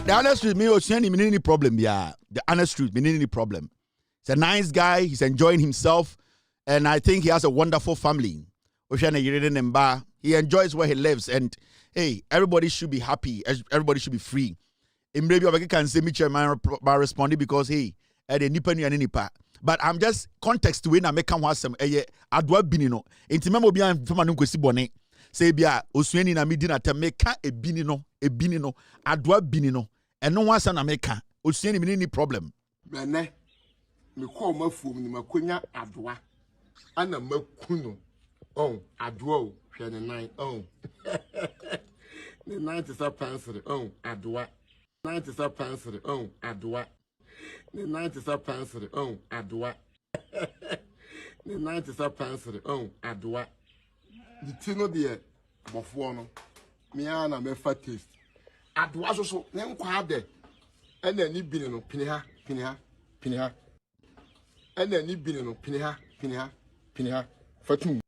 The honest truth, me any problem, yeah. The honest truth, any problem. He's a nice guy. He's enjoying himself, and I think he has a wonderful family. He enjoys where he lives, and hey, everybody should be happy. Everybody should be free. Maybe I can say me by responding because hey, nipa. But I'm just context to win. I make come some adwa binino. Intimamo biya mfama nunkwesi bone. Say bia osueni na midina te meka ebinino adwa binino. And no one na meka osueni ni problem. Mene me call my phone ni makunya adwa. Ana makuno. Oh, adwa the night. Oh. The night is up answer. Oh, adwa. Night is up answer. Oh, adwa. The night is up answer. Oh, adwa. The night is up answer. Oh, adwa. The tino dear bofuano. Miana me fat taste. Adwa so name quade. And then you been pinha, ɛna ni bi no piniha fatum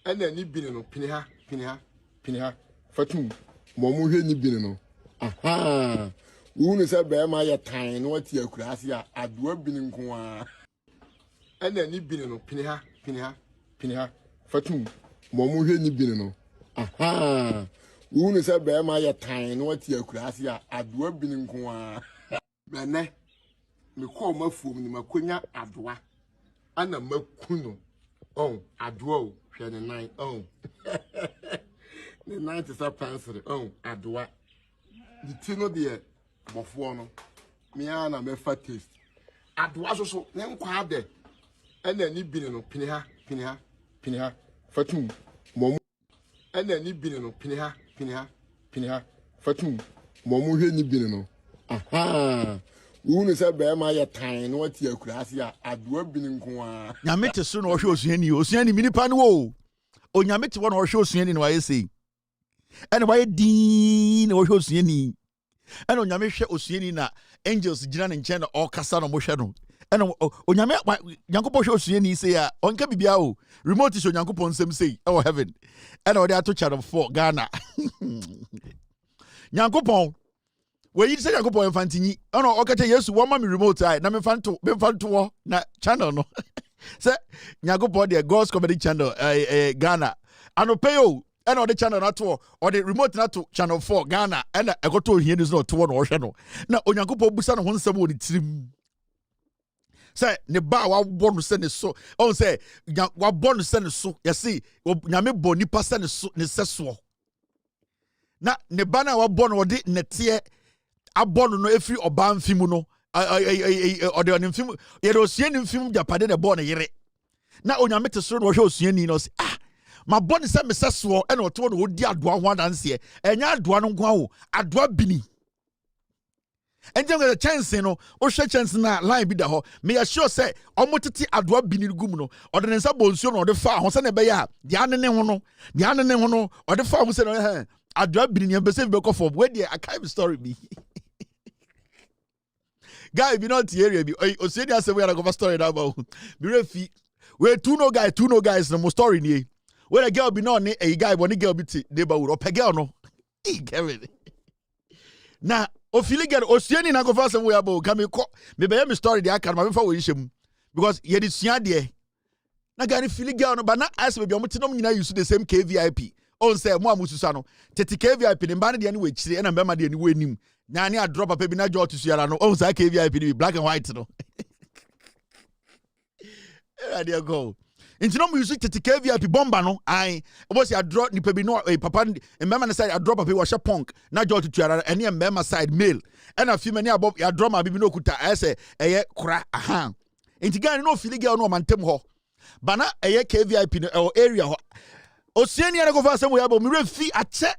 ɛna ni bi no piniha fatum mo mu hwe ni bi no aha unu sɛ bɛrima yɛ tan no wati akurase a adoa bi nko a ɛna ni bi no piniha fatum mo mu hwe ni bi no aha unu sɛ bɛrima yɛ tan no wati akurase a adoa bi nko a bɛnɛ me call my phone ni makonya adoa ana makuno oh adoa o hwe ne nan oh ne nan te sa pansere oh adoa di tino de bofo no me ana me fa taste adoa so ne nkwa ade ana ni bi no piniha fatum mom ana ni bi no piniha fatum mom hwe ni bi no aha unu sɛ bɛrima yɛ tan no wati akurase a adoa bi nko a nyame te so na ɔhwɛ osuani mi nipa no wo onyame te wɔ na ɔhwɛ osuani na wayɛ sei ɛna wayɛ din na ɔhwɛ osuani ɛna onyame hwɛ osuani na angels gyina ne nkyɛn na ɔkasa na ɔhwɛ no ɛna onyame nyankopɔn hwɛ osuani sei a ɔnka bibia o remote show nyankopɔn nsɛm sei ɛwɔ heaven ɛna ɔde ato channel 4 Ghana nyankopɔn we say Yankopɔn mfantinyi ono okete Yesu wo ma me remote ai na me mfanto na channel no say Yankopɔn the God's Comedy Channel Ghana anope yo ena the channel na to or the remote na to channel 4 Ghana ena ekoto ohie ni so to no ohwe no na Onyankopɔn busa no ho nsɛm wɔ ne tirim say ne ba wa bɔ no sɛ ne so on say wa bɔ no sɛ ne so yɛse nyame bɔ nipa sɛ ne so ne sɛso na ne ba na wa bɔ no de netie abɔ no efiri ɔba mfimu no ɔde ɔne mfimu yɛde osuani mfimu japade ne bɔ ne yere na onyame te soro no ɔhwɛ osuani no sɛ ma bɔ ne sɛ mesɛsoɔ ɛna ɔto no odi adoa ho adanseɛ ɛnyɛ adoa no nko awo adoa bini ɛnjɛ ngɛ chance no ɔhwɛ chance na line bi da hɔ me yɛ sure sɛ ɔmo tete adoa bini gum no ɔde ne nsa bɔ nsuo no ɔde fa ho sɛ ne bɛyɛ a deɛ anene ho no ɔde fa ho sɛ no adoa bini ne mpɛsɛ bi bɛkɔ fam wɛ deɛ akai story bi guy be not area be osuani asem we go story that about be refi we two no guys no story ni we the girl be no ne a guy one girl be ti neighborhood or pe girl no Kevin na o feel get osuani na go for asem we about come me be me story dey aka ma fa wo yishem because ye di sua de na guy ni feel girl no but na as be omo tinom nyina use the same KVIP on say mo amususa no 30 KVIP ne ba ne de ne we chire na mbema de ne we nim Nani a drop a baby na jaw to see no. Oh, say KVIP black and white no. There go. Into no music to KVIP bomba no. I was a drop ni baby no papa and member side a drop a baby was a punk. Na jaw to see any member side male. And a few many above a drama baby no kuta I say a cra aha. Into guy no feeling girl no man tem ho. Bana a KVIP no area ho. Oceania go for some way about me refi a check.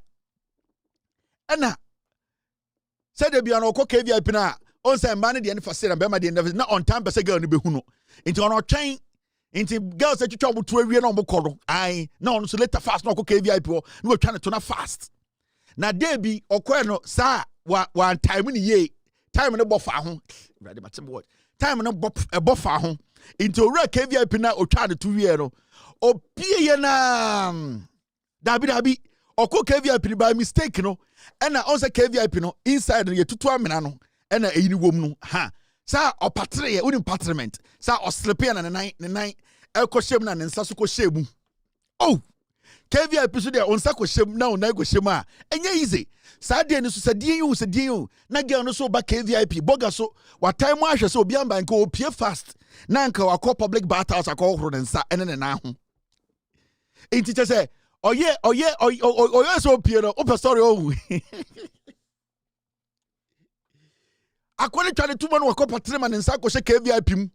Ana said there be an oko KVIP na on say man the end for say and bema the end na on time person girl ni be hu no into on train into girls that you try to awie na omko no ai na on so later fast na oko KVIP no we try to na fast na dey bi okọ no sa wa time ni ye time no bofa ho brother matem what time no bofa ho into ora KVIP na o try to wie no opie ye na dabi oko KVIP by mistake no ena on say KVIP no inside no ye tutu amena no ena eyini wom no ha sa opatre ye unim patriment sa oslepe na ne nan ekoshem na ne nsa so koshemu oh KVIP so de on sa koshem na on nan koshem a enye easy sa de ni so sa die you na girl no so ba KVIP boga so wa time ahwe so obi amba nka opie fast na nka wakọ public bathhouse akọ horo ne nsa ene ne na ho enti say oye so piero open story oh akwani twa de tuma no wakopa trema ne nsa ko she KVIP mu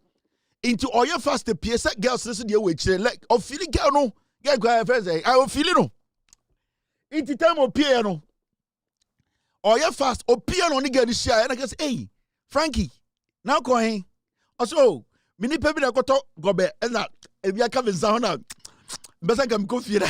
into oye fast pie se girls listen dey we chire like o feeling girl no get go friends I o feeling no into time o pie no oye fast o pie no ni girl share na say hey Frankie now ko hen also mini pebi na koto gobe na ebi aka be nsa ho na besa kam ko fie na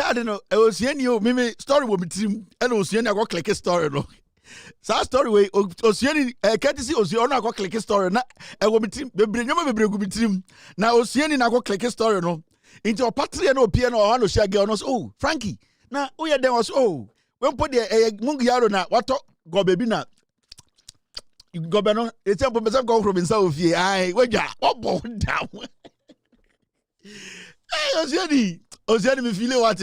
I don't know. I was hearing you, Mimi story will be team, and I was hearing I got click a story. No, so story way, was hearing can't see was I got click a story. Na I will be team, the bring you be team. Now I was hearing I got click a story. No, into a patria no piano or no share girl. No, oh, Frankie. Now, oh, yeah, there was when put the mungiaro na what go baby na. Go beno, it's a person go from inside here. I wait, ya, what down. Hey, Oziani. Oziani me feel what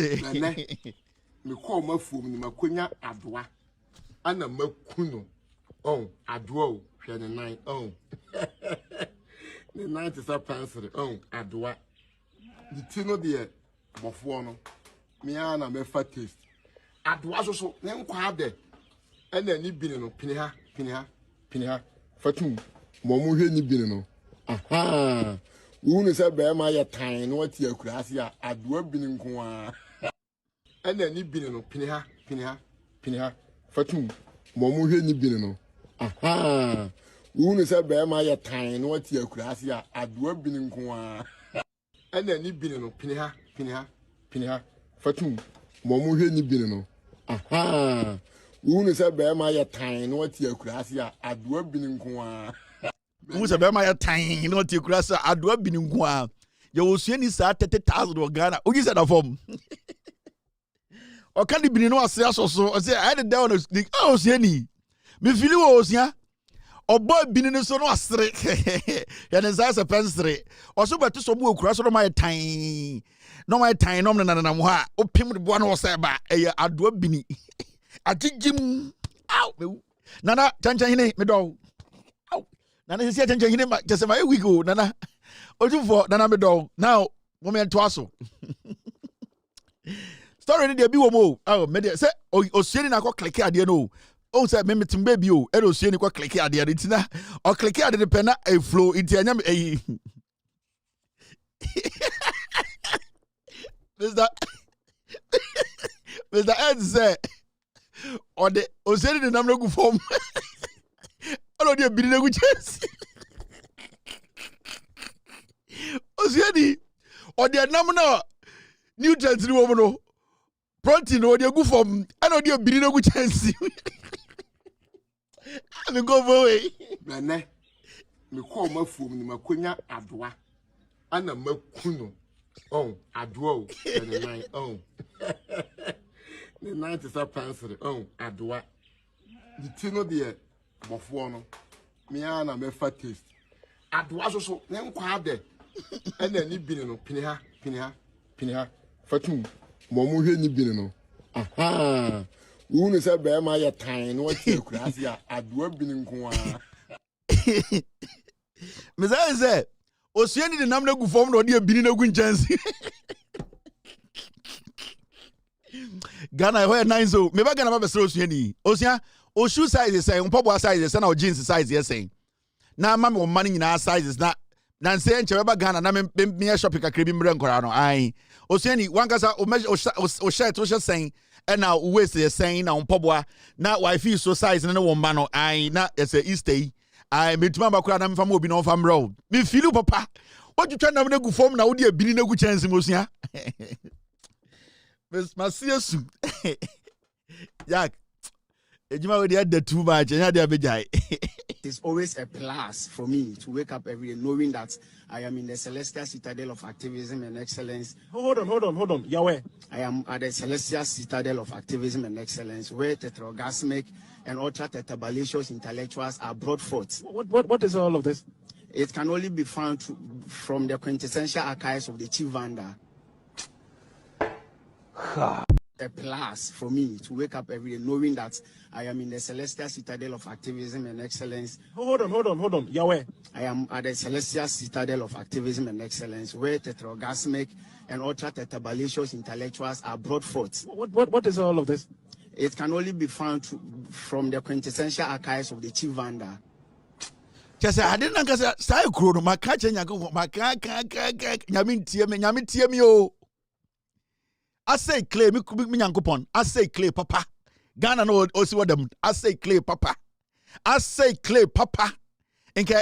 me call my phone ni makonya adwa ana makuno oh adwa hwe ne nine oh the 90 pencil oh adwa the tino de bofo no me ana me fa taste adwa so ne nkwa ade ana ni bini no piniha fatum mo mu hwe ni bini no aha unu se be ma ye tan no ati akurase a adoa bini nko a ana ni bini no piniha fatum mo mu hwe ni bini no aha unu se be ma ye tan no ati akurase a adoa bini nko a ana ni bini no piniha fatum mo mu hwe ni bini no aha unu se be ma ye tan no ati akurase a adoa bini nko a Musa be my time, you know, to cross a adwa binungwa. You will see any sat 30,000 or Ghana. Oh, you said a form. Or can it be no assess or so? I say, I had down a sneak. Oh, see any. Me feel you was ya. Or boy been in a son or straight. And as I a pencil. Or so, but to some will cross on my time. No, my time, no, no, oh, pim with one or saba, a adwa bini. I think Jim out. Nana, Tanchine, me dog. Nana is yet him just my week go, Nana. Oju for Nana me dog. Now, woman twasso. Story ni dey bi wo mo. Oh, me dey say Osieni na ko click ade no. O say me metim baby o. E Osieni ko click ade ade na. O click ade de pena e flow iti anya e. Mr. Ed say o de Osieni de nam no gu form. Alo dia biri na gu chance. Osieni o de nam na nutrients ni wo no. Protein o de gu form. Alo dia biri na gu chance. Me go away. Nane me call my phone ni makonya adwa. Ana makuno. Oh, adwa o. The nine. Oh. The 90 pencil. Oh, adwa. The tino de bofo no. Me ana me fa taste. Adwa so ne nkwa ade. Ana ni bini no piniha. Fatum. Mo mu hwe ni bini no. Aha. Unu se be ma ye tan no ati akurase a adwa bini nko a. Me say Osieni de nam na gu form no de bini na gu nchance. Ghana where nine so me ba Ghana ba be Osieni. Osia o shoe size is say unpobo size is na o jeans size yes say. Na ma me o man nyina sizes na say nche ba Ghana na me shopping kakra bi mre nkora no. Ai Osieni wankasa o shirt o saying and now waist is saying na unpobo na wife so size na wo ma no. Ai na it's a Easter. I metuma ba kura na mfa mo obi na mfa mro. Me feel papa. What you try na me gu form na wo de abini na gu chance mosia. Masiasu. Yak. Ejima we dey too much. Enya dey abejai. It's always a plus for me to wake up every day knowing that I am in the Celestial Citadel of Activism and Excellence. Hold on. Yahweh. I am at the Celestial Citadel of Activism and Excellence, where tetraorgasmic and ultra-tetrabalicious intellectuals are brought forth. What is all of this? It can only be found from the quintessential archives of the Chief Vanda. a plus for me to wake up every day knowing that I am in the celestial citadel of activism and excellence. Hold on. Yahweh. I am at the celestial citadel of activism and excellence where tetraorgasmic and ultra-tetrabalicious intellectuals are brought forth. What is all of this? It can only be found from the quintessential archives of the Chief Vanda. Just I didn't say Kuro, my catch and Yago, my Yamin Tiamio. I say clay, me Yankupon. I say clay, papa. Ghana no also what them. I say clay, papa. I say clay, papa. Inka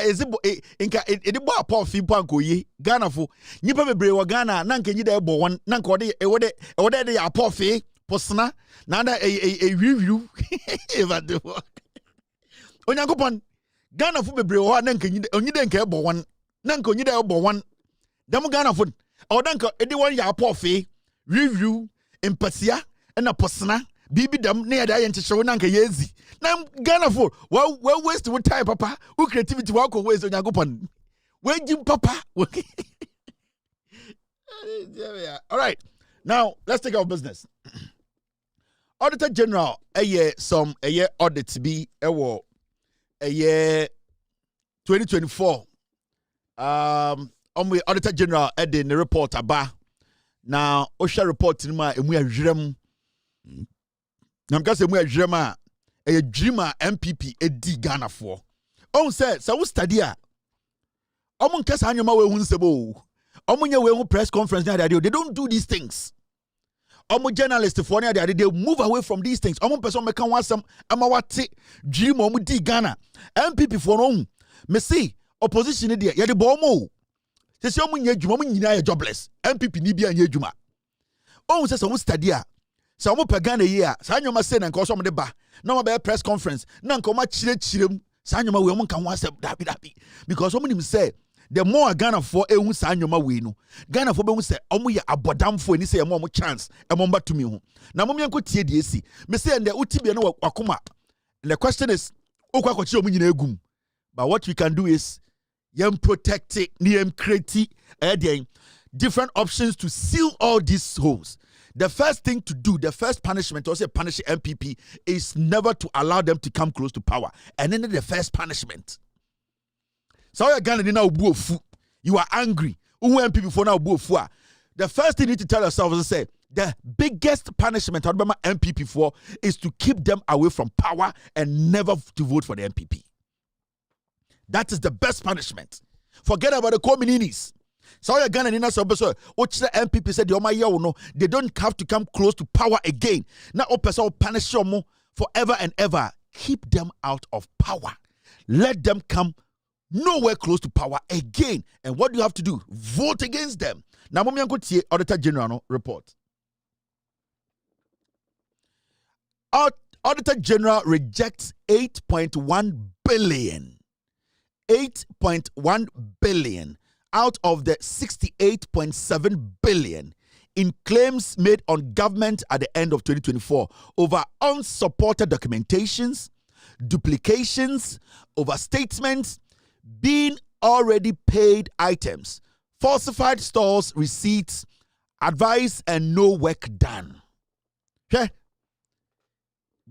edibo apɔ fi panko yi Ghana fo nipa bebre wa Ghana na nka nyi da ebo won na nka ode ewode de apɔ fi posna na da wiwiu evade wo Onyankopɔn Ghana fo bebre wa na nka nyi da nka ebo won na nka nyi da ebo won dem Ghana fo ɔda nka edi won ya apɔ fi review empatia na posna bibi dam na ya da yenkyehyew na nka yezi na Ghana for well waste with time papa who creativity wa ko waste Onyankopɔn we jim papa. All right, now let's take our business. Auditor General some audit be a year 2024 we Auditor General in the report aba now OSHA report in my emu adwirem na mka se emu adwirem a dreamer MPP edi Ghana for on say so we study a omo nka sa anyoma we hu nsebo omo nya we hu press conference na they don't do these things. Omo journalists for na they move away from these things. Omo person make kan wasam ama wate dream omo di Ghana MPP for no me see opposition dey ye dey bo omo se omo nya adwuma omo nyina ye jobless MPP ni bia nya adwuma on say so we study a so omo pe Ghana yi a sa anyoma say na nka so omo de ba na omo be press conference na nka omo chirechirem sa anyoma we omo kan wasam dabi because omo nim say the more Ghana for ehun sa anyoma we no Ghana for be hu say omo ye abodamfo ani say omo chance omo mba tumi hu na mo mienko tie die si me say and the utibia no wakoma. The question is okwa kwachi omo nyina egum, but what we can do is yem protect it, yem create different options to seal all these holes. The first thing to do, the first punishment, also punish MPP, is never to allow them to come close to power. And then the first punishment. So you are angry. MPP for now the first thing you need to tell yourself is to say the biggest punishment MPP for is to keep them away from power and never to vote for the MPP. That is the best punishment. Forget about the communities. So you're Ghana in so which the MPP said they don't have to come close to power again. Now person punish them forever and ever. Keep them out of power. Let them come nowhere close to power again. And what do you have to do? Vote against them. Now Mommy Uncle T Auditor General report. Auditor General rejects 8.1 billion. 8.1 billion out of the 68.7 billion in claims made on government at the end of 2024 over unsupported documentations, duplications, overstatements, being already paid items, falsified stores, receipts, advice, and no work done. Okay?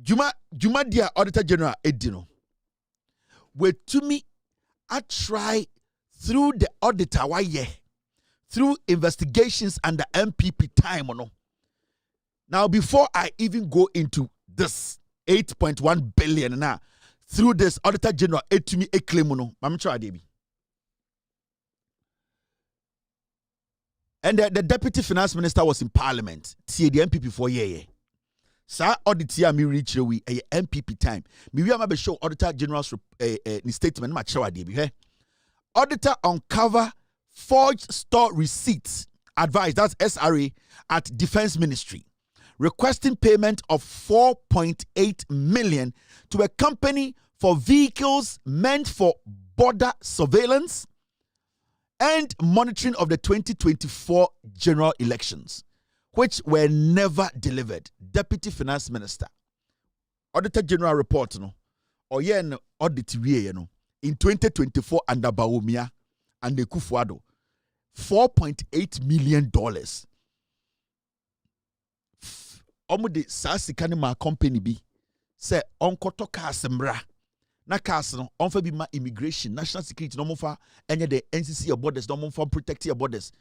Juma dia Auditor General Edino. With to me, I try through the auditor through investigations and the MPP time or no. Now, before I even go into this 8.1 billion now, through this Auditor General, to me a claim no. I'm try Debbie. And the Deputy Finance Minister was in Parliament. See the MPP for year. Sa audit here me reach we MPP time. Me we am be show Auditor General's statement ma show Debbie. Auditor uncover forged store receipts, advice, that's SRA, at Defense Ministry, requesting payment of 4.8 million to a company for vehicles meant for border surveillance and monitoring of the 2024 general elections, which were never delivered. Deputy Finance Minister. Auditor General report, no, or yen audit no. In 2024 under Bawumia and the Kufuado, $4.8 million de saa sika ne ma company bi say onkoto cars mbra na cars no onfa bi ma immigration national security no monfa enye the NCC your borders no monfa protect your borders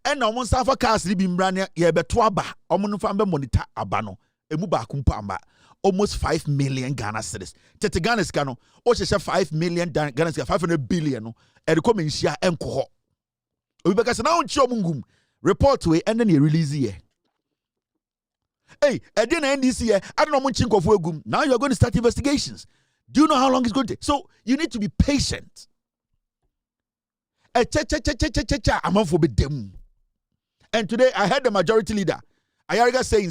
and na omon safa cars ni bi mbra ne ye beto aba omon fa be monitor aba no emu ba kumpa amba almost 5 million Ghana cedis tete Ghana sika no o hye 5 million Ghana sika 500 billion no e de come nhia enko ho obi beka se na onchi omungum report we and then you release here. Hey, I didn't end this year. I don't know much of Wegum. Now you're going to start investigations. Do you know how long it's going to take? So you need to be patient. And today I heard the majority leader, Ayariga, saying,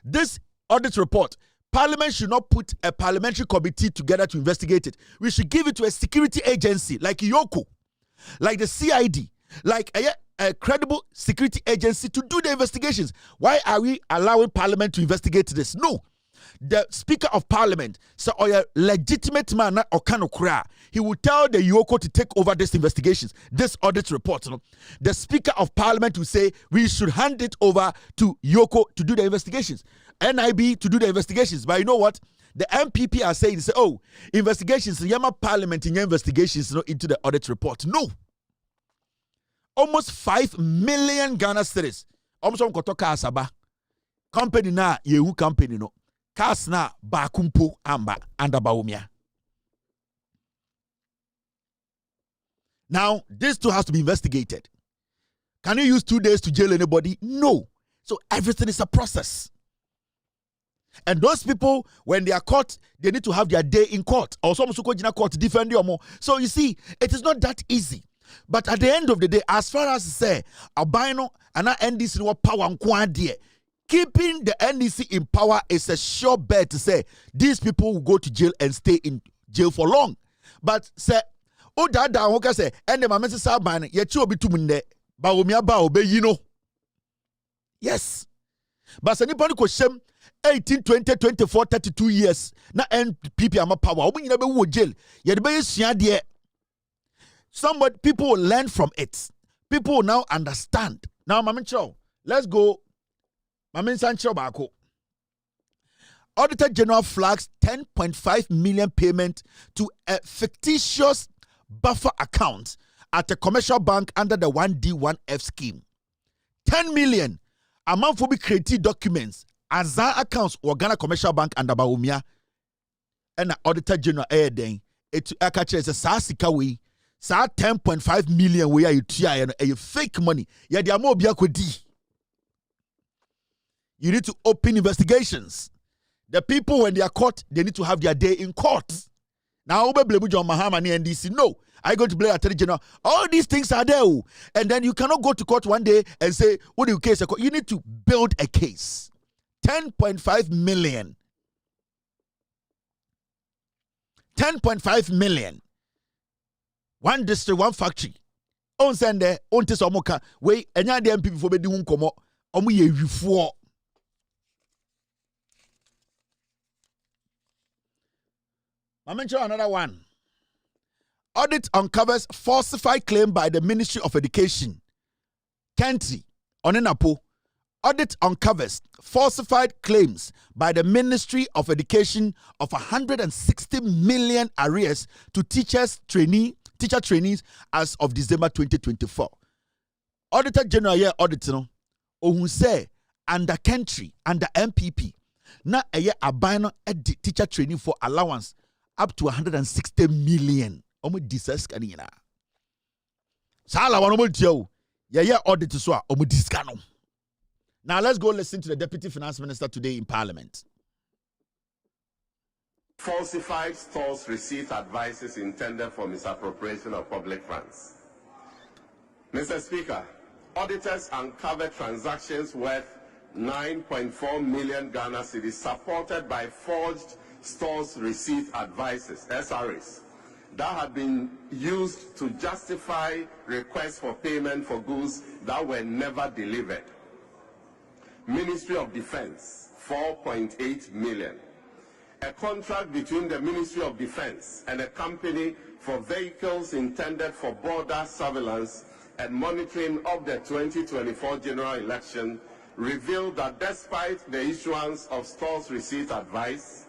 this audit report, Parliament should not put a parliamentary committee together to investigate it. We should give it to a security agency like Yoko, like the CID, like a credible security agency to do the investigations. Why are we allowing Parliament to investigate this? No. The Speaker of Parliament, so a legitimate man or kanokra, he will tell the Yoko to take over this investigations, this audit report. You know? The Speaker of Parliament will say we should hand it over to Yoko to do the investigations, NIB to do the investigations. But you know what? The MPP are saying, oh, investigations, Yama Parliament in your investigations, into the audit report. No. Almost 5 million Ghana cedis. Almost on kotoka asaba. Company na yehu company no. Kas na bakumpo amba anda baumia. Now, this too has to be investigated. Can you use 2 days to jail anybody? No. So everything is a process. And those people, when they are caught, they need to have their day in court. Or some court defend you more. So you see, it is not that easy. But at the end of the day, as far as say Albino and NDC no power and keeping the NDC in power is a sure bet to say these people will go to jail and stay in jail for long. But say, oh dada woka say, and the mama say ban ye chi obi tumunde ba omia ba obe yino. Yes. But say nipa ko shem 18, 20, 24, 32 years na NPP ama power. Obi nyina be wo jail. Ye de be yesua de. People will learn from it. People will now understand. Now, Mamin let's go. Mamin Sancho Bako. Auditor General flags 10.5 million payment to a fictitious buffer account at a commercial bank under the 1D1F scheme. 10 million amount for be created documents as our accounts or Ghana Commercial Bank under Baumia and Auditor General Airden. It catches a Sasika way. Sa 10.5 million where you try and fake money. Yeah, they are more biakwedi. You need to open investigations. The people, when they are caught, they need to have their day in court. Now, blame John Mahama and NDC. No, I go to blame Attorney General. All these things are there, and then you cannot go to court one day and say, "What do you case?" You need to build a case. 10.5 million. 10.5 million. One district, one factory. On send there, on this omoka. We enya the MPP for be di hunkomo. Omu ye wifuo. I mention another one. Audit uncovers falsified claim by the Ministry of Education. Kenti, Onenapo. Audit uncovers falsified claims by the Ministry of Education of 160 million arrears to teacher trainees as of December 2024. Auditor General here audit no ohun say under country under MPP na eye abano edi teacher training for allowance up to 160 million. Omo discuss kanina. Sala wano mo dio ye audit so a omo discuss no. Now let's go listen to the Deputy Finance Minister today in Parliament. Falsified stores receipt advices intended for misappropriation of public funds. Mr. Speaker, auditors uncovered transactions worth 9.4 million Ghana cedis supported by forged stores receipt advices, SRAs, that had been used to justify requests for payment for goods that were never delivered. Ministry of Defense, 4.8 million. A contract between the Ministry of Defense and a company for vehicles intended for border surveillance and monitoring of the 2024 general election revealed that despite the issuance of stores receipt advice,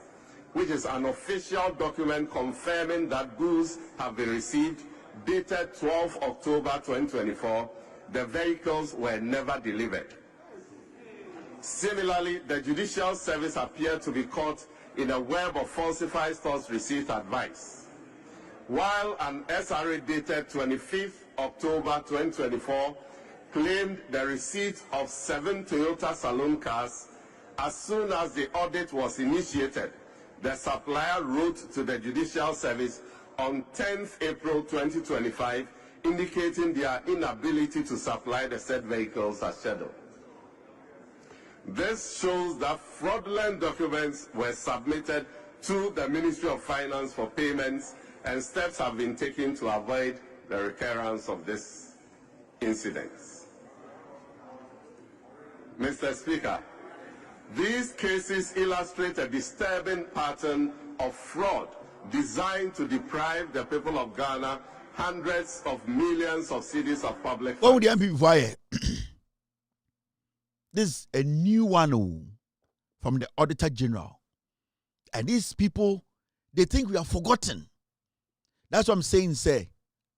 which is an official document confirming that goods have been received, dated 12 October 2024, the vehicles were never delivered. Similarly, the Judicial Service appeared to be caught in a web of falsified stores receipt advice. While an SRA dated 25th October 2024 claimed the receipt of 7 Toyota saloon cars, as soon as the audit was initiated, the supplier wrote to the Judicial Service on 10th April 2025, indicating their inability to supply the said vehicles as scheduled. This shows that fraudulent documents were submitted to the Ministry of Finance for payments, and steps have been taken to avoid the recurrence of this incident. Mr. Speaker, these cases illustrate a disturbing pattern of fraud designed to deprive the people of Ghana hundreds of millions of cedis of public funds. What would the MP fire? This is a new one from the Auditor General. And these people, they think we are forgotten. That's what I'm saying, say.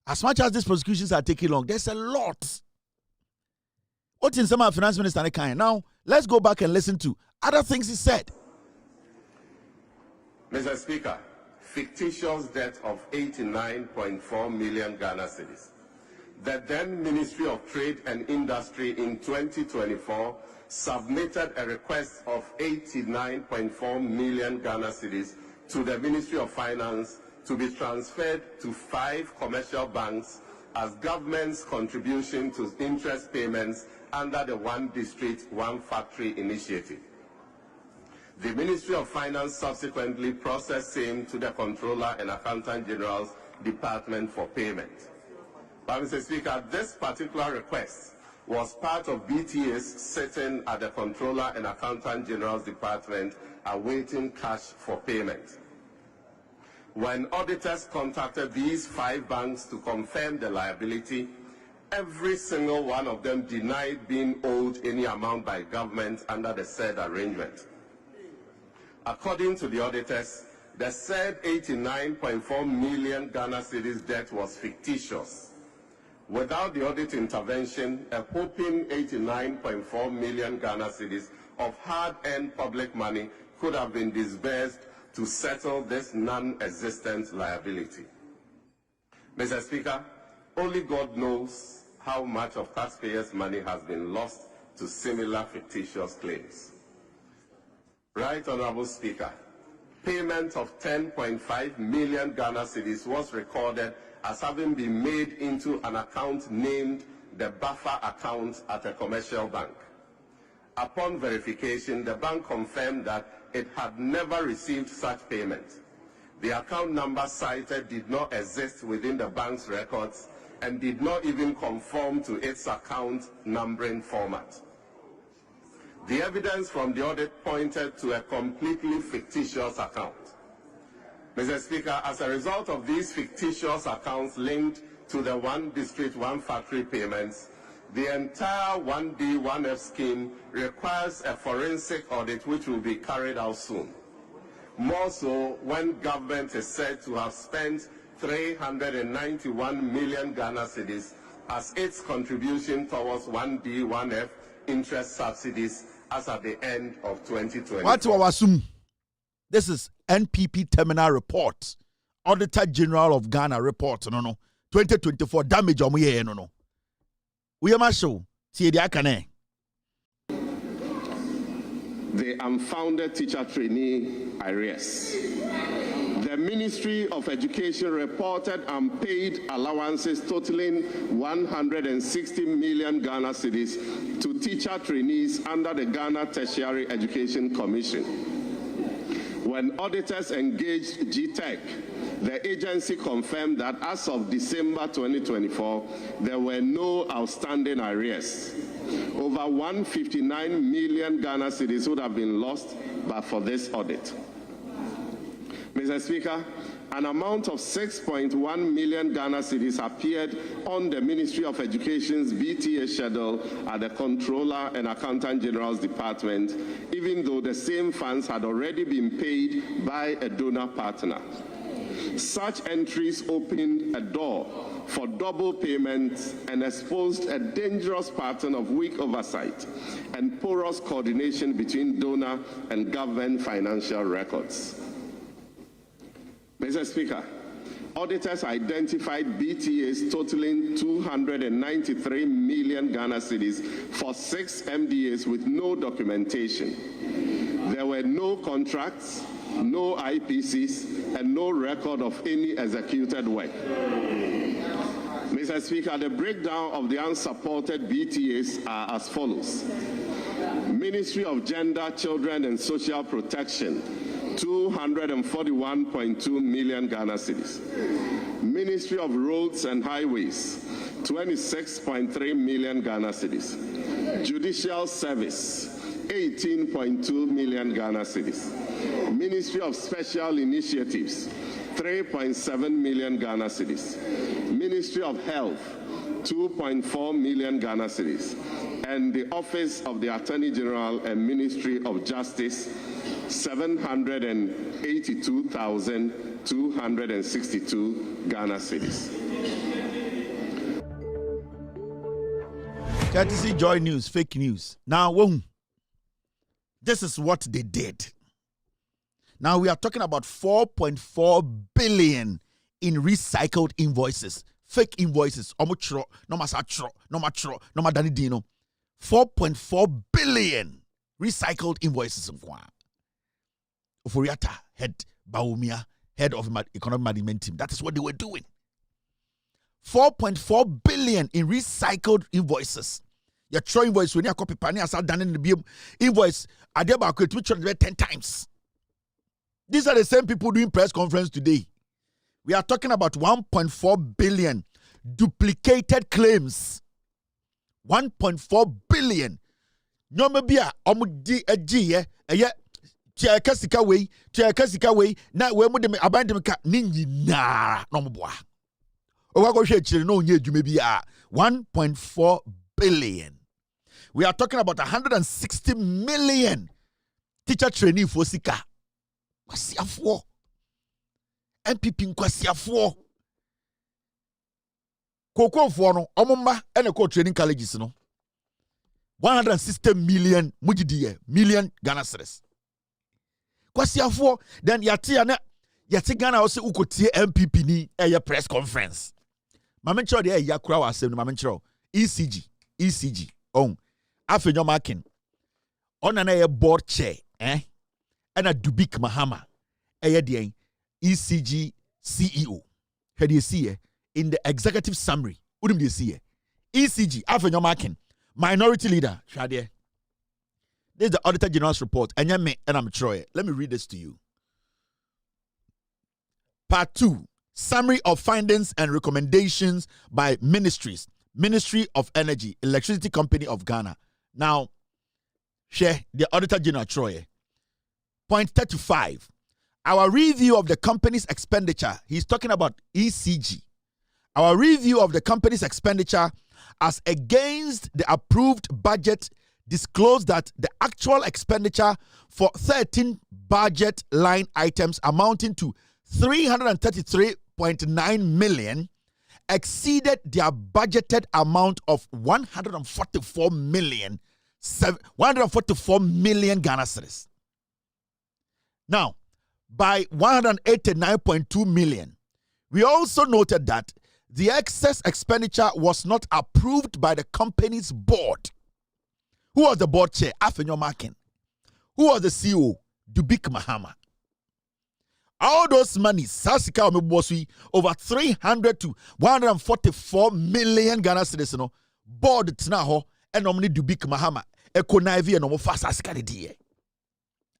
As much as these prosecutions are taking long, there's a lot. What's in some of Finance Minister kind? Now, let's go back and listen to other things he said. Mr. Speaker, fictitious debt of 89.4 million Ghana cedis. The then Ministry of Trade and Industry in 2024 submitted a request of 89.4 million Ghana cedis to the Ministry of Finance to be transferred to 5 commercial banks as government's contribution to interest payments under the One District, One Factory initiative. The Ministry of Finance subsequently processed same to the Controller and Accountant General's Department for payment. But Mr. Speaker, this particular request was part of BTA's sitting at the Controller and Accountant General's Department awaiting cash for payment. When auditors contacted these 5 banks to confirm the liability, every single one of them denied being owed any amount by government under the said arrangement. According to the auditors, the said 89.4 million Ghana cedis debt was fictitious. Without the audit intervention, a whopping 89.4 million Ghana cedis of hard-earned public money could have been disbursed to settle this non-existent liability. Mr. Speaker, only God knows how much of taxpayers' money has been lost to similar fictitious claims. Right, Honorable Speaker, payment of 10.5 million Ghana cedis was recorded as having been made into an account named the buffer account at a commercial bank. Upon verification, the bank confirmed that it had never received such payment. The account number cited did not exist within the bank's records and did not even conform to its account numbering format. The evidence from the audit pointed to a completely fictitious account. Mr. Speaker, as a result of these fictitious accounts linked to the One District, One Factory payments, the entire 1D, 1F scheme requires a forensic audit which will be carried out soon. More so when government is said to have spent 391 million Ghana cedis as its contribution towards 1D, 1F interest subsidies as at the end of 2020. What to assume? This is NPP Terminal Report, Auditor General of Ghana report. No, 2024 damage on we no. We are show. See the akane. The unfounded teacher trainee arrears. The Ministry of Education reported unpaid allowances totaling 160 million Ghana cedis to teacher trainees under the Ghana Tertiary Education Commission. When auditors engaged GTEC, the agency confirmed that as of December 2024, there were no outstanding arrears. Over 159 million Ghana cedis would have been lost but for this audit. Mr. Speaker, an amount of 6.1 million Ghana cedis appeared on the Ministry of Education's BTA schedule at the Controller and Accountant General's Department, even though the same funds had already been paid by a donor partner. Such entries opened a door for double payments and exposed a dangerous pattern of weak oversight and porous coordination between donor and government financial records. Mr. Speaker, auditors identified BTAs totaling 293 million Ghana cedis for 6 MDAs with no documentation. There were no contracts, no IPCs, and no record of any executed work. Mr. Speaker, the breakdown of the unsupported BTAs are as follows. Ministry of Gender, Children and Social Protection, 241.2 million Ghana cedis. Ministry of Roads and Highways, 26.3 million Ghana cedis. Judicial Service, 18.2 million Ghana cedis. Ministry of Special Initiatives, 3.7 million Ghana cedis. Ministry of Health, 2.4 million Ghana cedis. And the Office of the Attorney General and Ministry of Justice, 782,262 Ghana cedis. Courtesy Joy News, fake news. Now, this is what they did. Now we are talking about 4.4 billion in recycled invoices, fake invoices. 4.4 billion recycled invoices. Oforiata, head Baumia, head of economic management team. That is what they were doing. 4.4 billion in recycled invoices. Your true invoice when you copy pani as done in the invoice, I did about 10 times. These are the same people doing press conference today. We are talking about 1.4 billion duplicated claims. 1.4 billion. No mebia omudi eji ye tia kasika we na we mu de abandem ka ninyi na no mboa. Owa go hwe chire no onye adwuma bia 1.4 billion. We are talking about 160 million teacher trainee for sika. Kwasiafo. MPP nkwasiafo. Kokofo no omumba ene ko training colleges no. 160 million mujidiye million Ghana cedis. Kwasiafo then yati Ghana also ukotie MPP ni eye press conference. Mamenchro de yakura wa asem mamenchro ECG on afenyo marking on na board chair na Dubik Mahama de ECG CEO hwede see in the executive summary udim de see ECG afenyo marking minority leader hwade. This is the Auditor General's report and I'm Troy. Let me read this to you. Part 2, summary of findings and recommendations by ministries. Ministry of Energy, Electricity Company of Ghana. Now, share the Auditor General Troy. Point 35. Our review of the company's expenditure. He's talking about ECG. Our review of the company's expenditure as against the approved budget disclosed that the actual expenditure for 13 budget line items amounting to 333.9 million exceeded their budgeted amount of 144 million Ghana cedis. Now, by 189.2 million, we also noted that the excess expenditure was not approved by the company's board. Who was the board chair? Afenyo Markin. Who was the CEO? Dubik Mahama. All those monies, Sasika Omeboswi, over 300 to 144 million Ghana cedis, board Tnaho, and nomini Dubik Mahama, Ekonaivi and Omofa Sasika de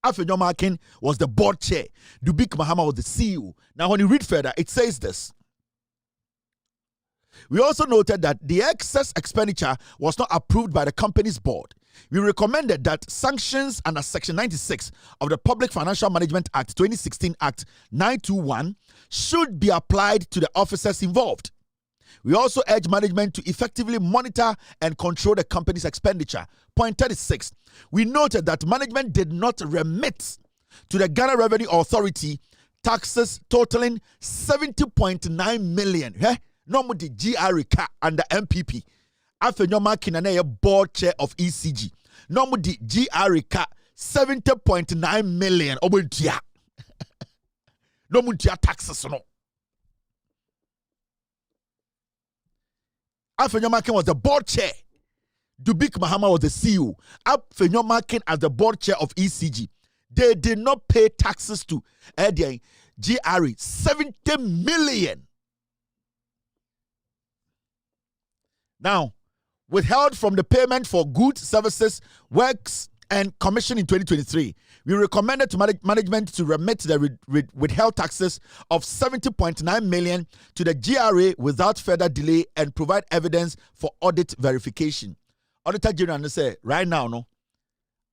Afenyo Markin was the board chair. Dubik Mahama was the CEO. Now, when you read further, it says this. We also noted that the excess expenditure was not approved by the company's board. we recommended that sanctions under Section 96 of the Public Financial Management Act 2016 Act 921 should be applied to the officers involved. We also urge management to effectively monitor and control the company's expenditure. Point 36. We noted that management did not remit to the Ghana Revenue Authority taxes totaling 70.9 million. No more the GRA under MPP. After your marking an board chair of ECG. No more the GRA 70.9 million. No more taxes. No. Afenyomakin was the board chair. Dubik Mahama was the CEO. Afenyomakin as the board chair of ECG. They did not pay taxes to GRA 70 million. Now, withheld from the payment for goods, services, works, and commission in 2023, we recommended to management to remit the withheld taxes of 70.9 million to the GRA without further delay and provide evidence for audit verification. Auditor General say right now, no,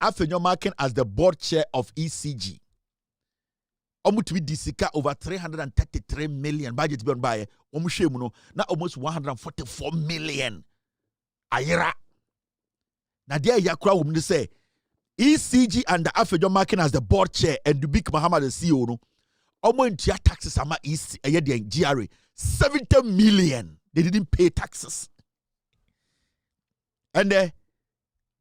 after your marking as the board chair of ECG, Omutubi disika over 333 million budget beyond by Omushemu na almost 144 million. Ayera. Na dia yakura women say ECG and the Afejo marking as the board chair and Dubik Muhammad the CEO no. Omo ntia taxes ama GRA 70 million. They didn't pay taxes. And the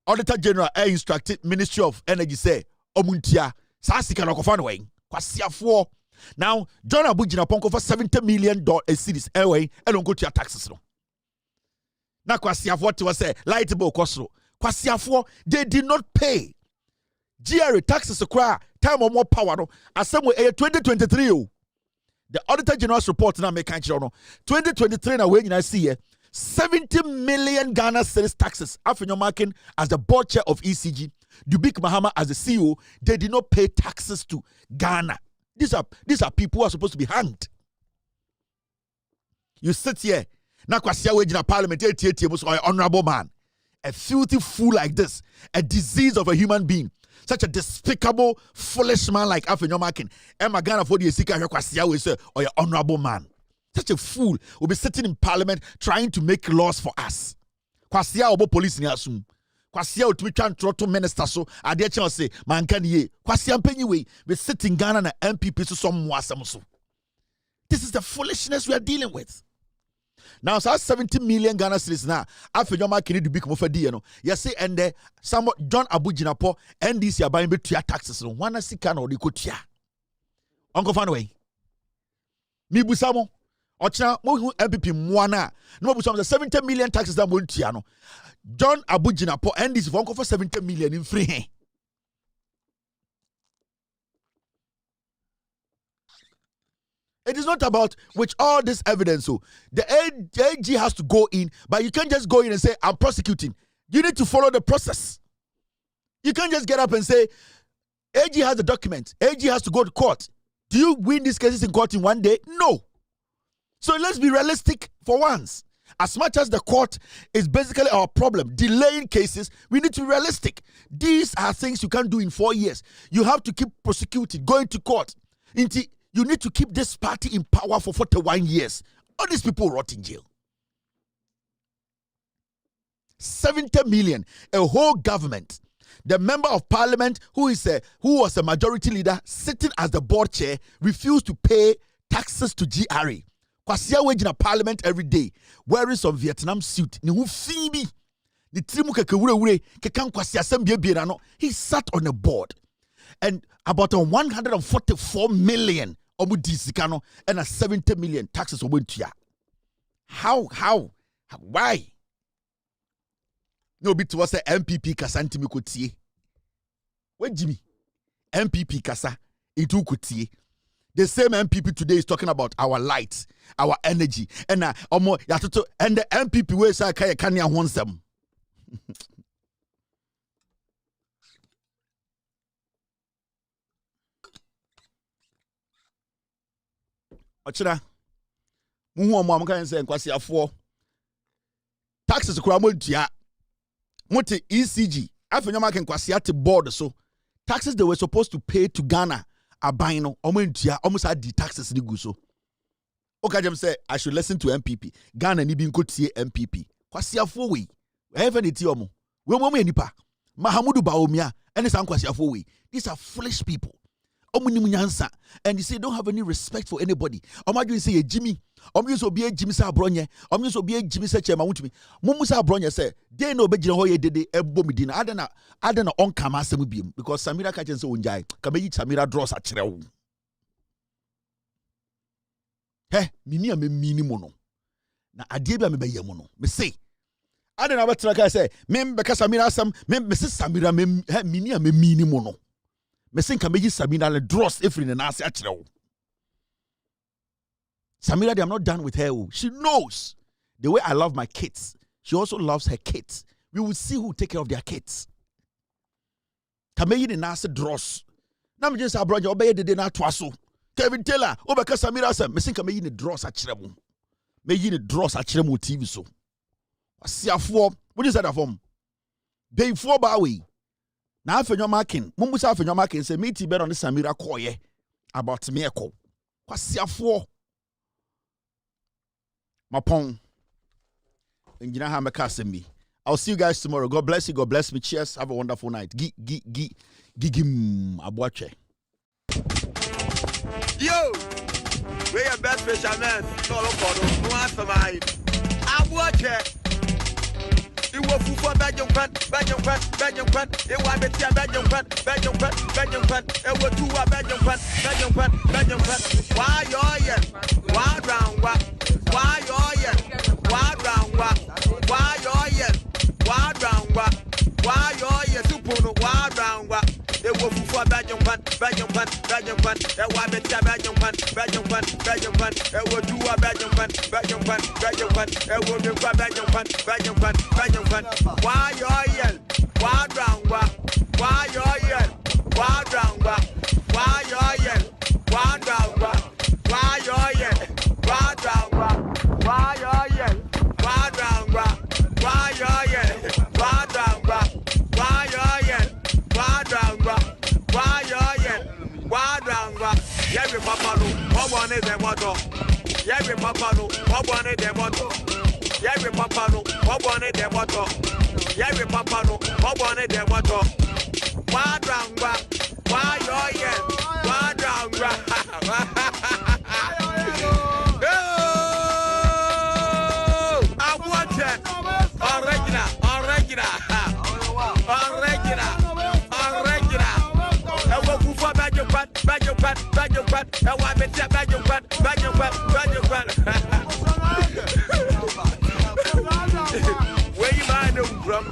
Auditor General instructed Ministry of Energy say omuntia sasika no kofan way kwasiafo. Now John Abujina Ponko for $70 million series airway and don't go to your taxes no. Na kwasiafo to say light bill kosro. Kwasiafo they did not pay. GRA taxes acquire time or more power no. Assemble 2023 oh. The Auditor General's report now make country no. 2023 na when I see here 70 million Ghana cedis taxes. After your marking as the board chair of ECG, Dubik Mahama as the CEO, they did not pay taxes to Ghana. These are people who are supposed to be hanged. You sit here, na kwasia wage in parliament, an honorable man, a filthy fool like this, a disease of a human being, such a despicable, foolish man like After your marking. Emma Ghana for the Esika kwasia we say, or an honorable man. Such a fool will be sitting in parliament trying to make laws for us. Kwasia obo police ni asum. Kwasia utumi twan trotto minister so ade che say man kan ye. Kwasia mpanyi we be sitting Ghana na MPP so some asem so. This is the foolishness we are dealing with. Now so 70 million Ghana cedis now afejo ma kini dubi komo fadi no. Yes say and there some John Abujinapo NDC aban be tua taxes no. Wana sika na odi ko tua. Onko fan way. Mi busamo Ochina mohu MPP mwana no buso 70 million taxes that montia no. John Abujinapo and this for 70 million in free. It is not about which all this evidence. So the AG has to go in, but you can't just go in and say I'm prosecuting. You need to follow the process. You can't just get up and say AG has the document. AG has to go to court. Do you win these cases in court in one day? No. So let's be realistic for once. As much as the court is basically our problem, delaying cases, we need to be realistic. These are things you can't do in 4 years. You have to keep prosecuting, going to court. You need to keep this party in power for 41 years. All these people rot in jail. 70 million, a whole government. The member of parliament who was a majority leader sitting as the board chair refused to pay taxes to GRA. Kwasia wage in a parliament every day, wearing some Vietnam suit. Ni hu fibi. Ni trimu kekewure kekan kwasia sembie no. He sat on a board. And about 144 million omu disikano and a 70 million taxes omuntia. How? Why? No bit was a MPP kasa ntimi kotie. Where Jimmy? MPP kasa itu kotie. The same MPP today is talking about our light, our energy, and and the MPP way say Kanya wants them. Ochira, muhu omo amka say nkwasi afo. Taxes kura mo dia. Mote ECG Afenyoma can kwasiate board so taxes they were supposed to pay to Ghana aban no omentua almost had the taxes ni gu so. Okajem say I should listen to MPP. Ghana ni bi nkotie MPP. Kwasiafo we. Even iti omo. We mo nipa. Mahamudu Baomia and san kwasiafo we. These are foolish people. Omunimunyansa and you say don't have any respect for anybody. Omaju say Jimmy. Omu so be Jimmy sa bronye. Omu so be Jimmy sa chema mutumi. Mumu sa bronye say dey no be gina hoye dede ebo midina. Adena on kama asemu biem because Samira ka chen say onjai. Kameyi Samira draws a kyerɛ. He mini a me mini mono. Na adie bia me be ye mono. Me say adena betra ka say me beka Samira asem me se Samira me mini a me mini mono. Me say kameyi Samira le draws every na ase a kyerɛ. Samira, I'm not done with her. She knows the way I love my kids. She also loves her kids. We will see who take care of their kids. Kameyi the nase dross. Na me just abroad you obey the day na twaso. Kevin Taylor, obeka Samira say me say kameyi the dross a kyerem. Me yi the dross a kyerem TV so. Asiafo, what is that form? Dey for ba we. Na afenyo makin, mumbusa afenyo makin say me ti be on Samira koye about me ekọ. Asiafo Mapong. Engineer Hamakasemi. I'll see you guys tomorrow. God bless you. God bless me. Cheers. Have a wonderful night. Gigim Abuache. Yo! Where your best fisherman? No, no answer my Abuache. You will for Belgium Pan. It was a Belgium Pan. It was two Belgium Pan. Why you're yet? Why round what? Why you're yet? Why round what? Why you're yet? Why round what? Why you're yet? Super why round what? It was for Belgium Pan. It was a Belgium Pan. It was two Belgium Pan. It was a Belgium Pan. Why you're yet? Why round what? Why you're yet? Why round what? Why you're yet? Why round what? Why you're yet? Why round what? Why you're yet? Why round what? Why you're yet? Why round what? Why you're yet? Why round what? Why you're yet? Why round what? Yeah, we papa no. What one is the motto? Yeah, we papa no. What one is the motto? Yeah, we papa no. What one is the motto? Yeah, we papa no. What one is the motto? Why round what? Why you're yet? Why round what? Where you buy them from?